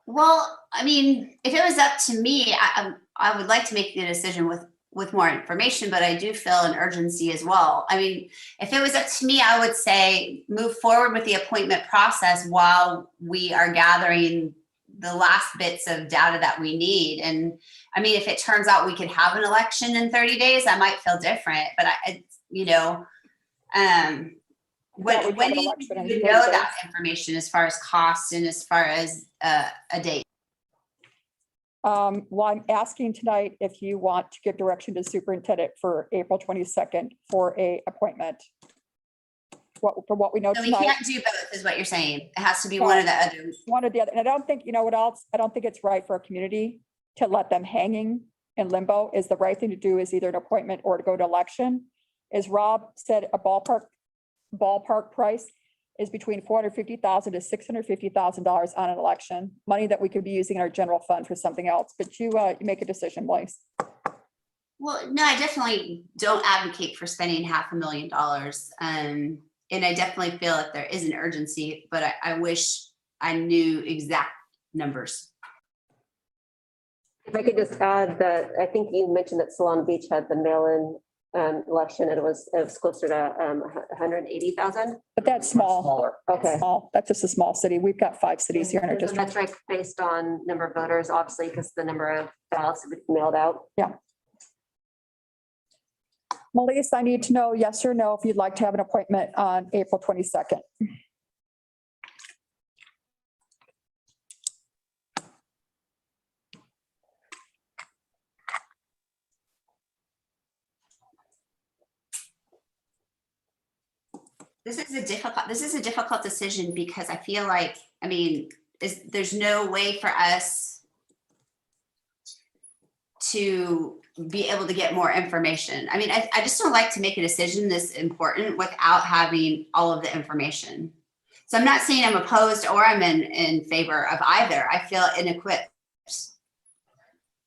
Speaker 5: Well, if it was up to me, I would like to make the decision with more information, but I do feel an urgency as well. If it was up to me, I would say move forward with the appointment process while we are gathering the last bits of data that we need. And if it turns out we could have an election in 30 days, I might feel different, but when do you know that information as far as cost and as far as a date?
Speaker 1: Well, I'm asking tonight if you want to give direction to superintendent for April 22nd for a appointment. from what we know
Speaker 5: So we
Speaker 1: tonight.
Speaker 5: can't do both is what you're saying. It has to be one or the other.
Speaker 1: One or the other. And I don't think, you know what else? I don't think it's right for a community to let them hanging in limbo. Is the right thing to do is either an appointment or to go to election. As Rob said, a ballpark price is between $450,000 to $650,000 on an election, money that we could be using in our general fund for something else. But you make a decision, Blaise.
Speaker 5: Well, no, I definitely don't advocate for spending $500,000. And I definitely feel that there is an urgency, but I wish I knew exact numbers.
Speaker 3: If I could just add that, I think you mentioned that Solana Beach had the mail-in election, and it was closer to 180,000.
Speaker 1: But that's small.
Speaker 3: Smaller. Okay.
Speaker 1: Small. That's just a small city. We've got 5 cities here in our
Speaker 3: There's a
Speaker 1: district.
Speaker 3: metric based on number of voters, obviously, because the number of ballots that would be mailed out.
Speaker 1: Yeah. Melissa, I need to know yes or no if you'd like to have an appointment on April 22nd.
Speaker 5: This is a difficult decision because I feel like, I mean, there's no way for us to be able to get more information. I mean, I just don't like to make a decision this important without having all of the information. So I'm not saying I'm opposed or I'm in favor of either. I feel inequipped.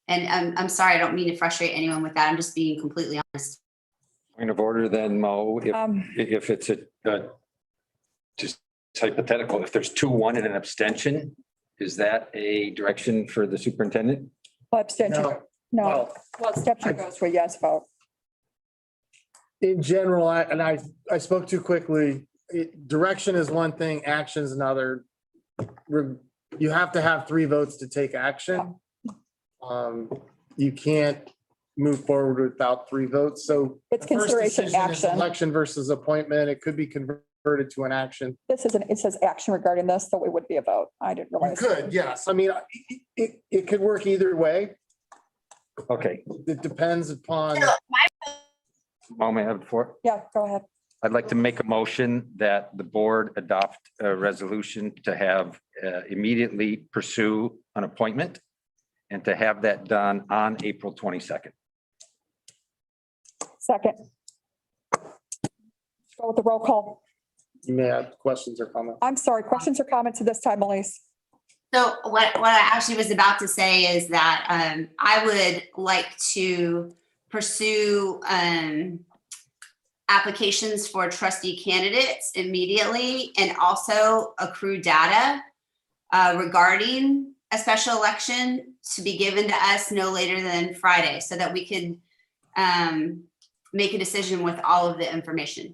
Speaker 5: And I'm sorry, I don't mean to frustrate anyone with that. I'm just being completely honest.
Speaker 4: Point of order then, Mo, if it's just hypothetical, if there's 2-1 and an abstention, is that a direction for the superintendent?
Speaker 1: Well, abstention. No. Well, abstention goes for a yes vote.
Speaker 7: In general, I spoke too quickly. Direction is one thing, action is another. You have to have 3 votes to take action. You can't move forward without 3 votes. So
Speaker 1: It's
Speaker 7: the first
Speaker 1: consideration
Speaker 7: decision is
Speaker 1: action.
Speaker 7: election versus appointment. It could be converted to an action.
Speaker 1: This isn't, it says action regarding this, so it would be a vote. I didn't
Speaker 7: You
Speaker 1: realize.
Speaker 7: could, yes. I mean, it could work either way.
Speaker 4: Okay.
Speaker 7: It depends upon.
Speaker 4: Mo, may I have the floor?
Speaker 1: Yeah, go ahead.
Speaker 4: I'd like to make a motion that the board adopt a resolution to have immediately pursue an appointment and to have that done on April 22nd.
Speaker 1: Second. Let's go with the roll call.
Speaker 7: You may have questions or comments.
Speaker 1: I'm sorry, questions or comments at this time, Elise?
Speaker 5: So what I actually was about to say is that I would like to pursue applications for trustee candidates immediately and also accrue data regarding a special election to be given to us no later than Friday so that we could make a decision with all of the information.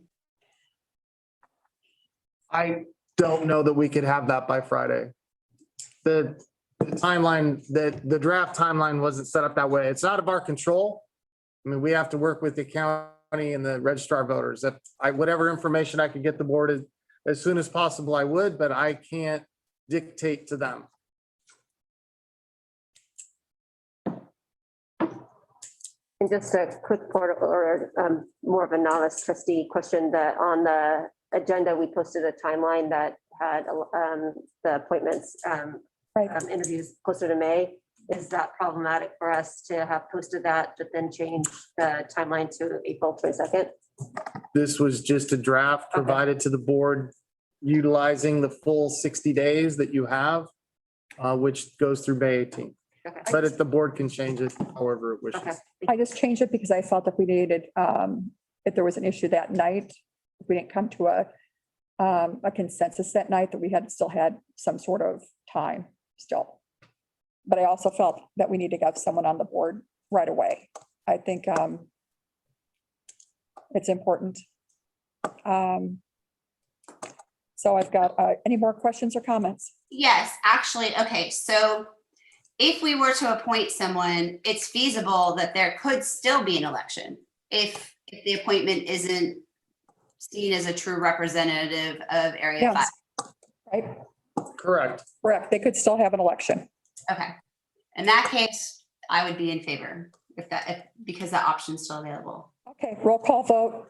Speaker 7: I don't know that we could have that by Friday. The timeline, the draft timeline wasn't set up that way. It's out of our control. I mean, we have to work with the county and the registrar voters. If whatever information I could get the board as soon as possible, I would, but I can't dictate to them.
Speaker 3: And just a quick part or more of a novice trustee question, that on the agenda, we posted a timeline that had the appointments, interviews closer to May. Is that problematic for us to have posted that, but then change the timeline to April 22nd?
Speaker 7: This was just a draft provided to the board utilizing the full 60 days that you have, which goes through May 18th.
Speaker 3: Okay.
Speaker 7: But if the board can change it however it wishes.
Speaker 3: Okay.
Speaker 1: I just changed it because I felt if we needed, if there was an issue that night, if we didn't come to a consensus that night, that we had still had some sort of time still. But I also felt that we need to have someone on the board right away. I think it's important. So I've got, any more questions or comments?
Speaker 5: Yes, actually, okay, so if we were to appoint someone, it's feasible that there could still be an election if the appointment isn't seen as a true representative of Area 5.
Speaker 1: Yes. Right?
Speaker 7: Correct.
Speaker 1: Correct. They could still have an election.
Speaker 5: Okay. In that case, I would be in favor because that option's still available.
Speaker 1: Okay, roll call vote.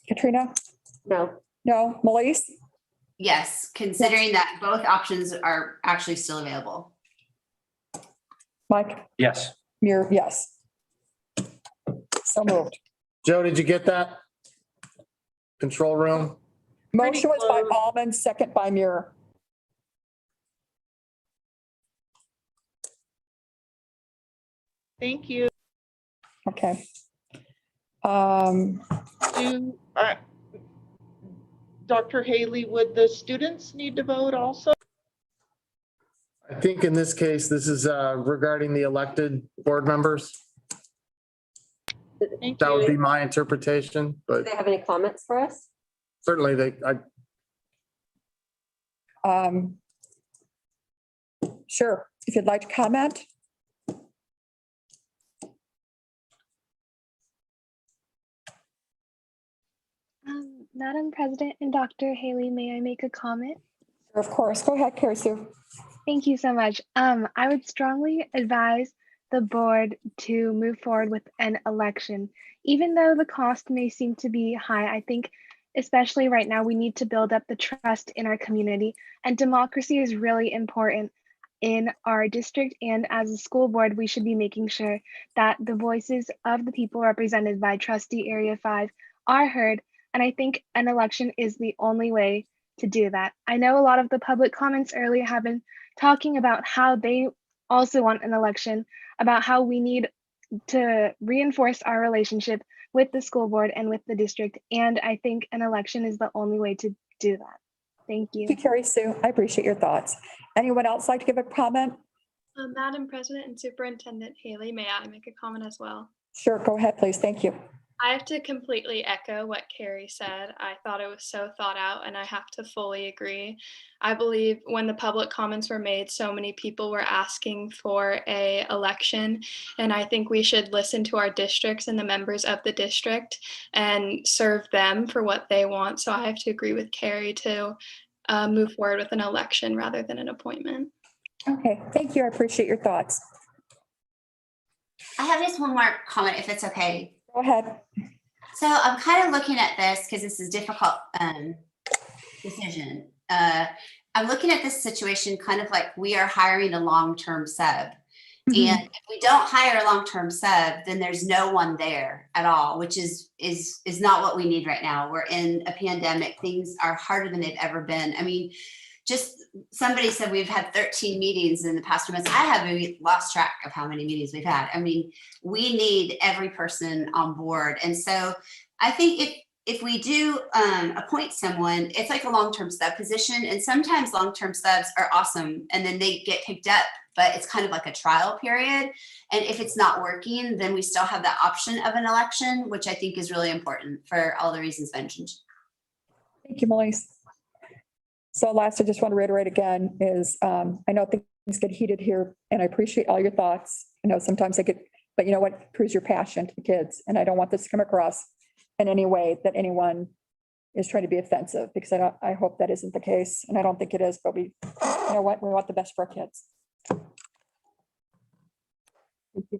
Speaker 1: Katrina?
Speaker 3: No.
Speaker 1: No, Melise?
Speaker 5: Yes, considering that both options are actually still available.
Speaker 1: Mike?
Speaker 4: Yes.
Speaker 1: Muir, yes. So moved.
Speaker 7: Joe, did you get that? Control room?
Speaker 1: Motion was by Almond, second by Muir.
Speaker 6: Thank you.
Speaker 1: Okay.
Speaker 6: Do, Dr. Haley, would the students need to vote also?
Speaker 7: I think in this case, this is regarding the elected board members.
Speaker 6: Thank
Speaker 7: That would be
Speaker 6: you.
Speaker 7: my interpretation,
Speaker 3: Do
Speaker 7: but
Speaker 3: they have any comments for us?
Speaker 7: certainly
Speaker 1: Sure, if you'd like to comment.
Speaker 2: Madam President and Dr. Haley, may I make a comment?
Speaker 1: Of course, go ahead, Carrie Sue.
Speaker 2: Thank you so much. I would strongly advise the board to move forward with an election. Even though the cost may seem to be high, I think especially right now, we need to build up the trust in our community, and democracy is really important in our district. And as a school board, we should be making sure that the voices of the people represented by Trustee Area 5 are heard. And I think an election is the only way to do that. I know a lot of the public comments earlier have been talking about how they also want an election, about how we need to reinforce our relationship with the school board and with the district. And I think an election is the only way to do that. Thank you.
Speaker 1: Thank you, Carrie Sue. I appreciate your thoughts. Anyone else like to give a comment?
Speaker 2: Madam President and Superintendent Haley, may I make a comment as well?
Speaker 1: Sure, go ahead, please. Thank you.
Speaker 2: I have to completely echo what Carrie said. I thought it was so thought out, and I have to fully agree. I believe when the public comments were made, so many people were asking for an election, and I think we should listen to our districts and the members of the district and serve them for what they want. So I have to agree with Carrie to move forward with an election rather than an appointment.
Speaker 1: Okay, thank you. I appreciate your thoughts.
Speaker 5: I have just one more comment, if it's okay.
Speaker 1: Go ahead.
Speaker 5: So I'm kind of looking at this because this is a difficult decision. I'm looking at this situation kind of like we are hiring a long-term sub. And if we don't hire a long-term sub, then there's no one there at all, which is not what we need right now. We're in a pandemic. Things are harder than they've ever been. I mean, just somebody said we've had 13 meetings in the past 2 months. I have maybe lost track of how many meetings we've had. I mean, we need every person on board. And so I think if we do appoint someone, it's like a long-term sub position. And sometimes long-term subs are awesome and then they get picked up, but it's kind of like a trial period. And if it's not working, then we still have the option of an election, which I think is really important for all the reasons mentioned.
Speaker 1: Thank you, Melise. So last, I just want to reiterate again is I know things get heated here and I appreciate all your thoughts. I know sometimes they get, but you know what, proves your passion to the kids. And I don't want this to come across in any way that anyone is trying to be offensive because I hope that isn't the case. And I don't think it is, but you know what, we want the best for our kids. Thank you.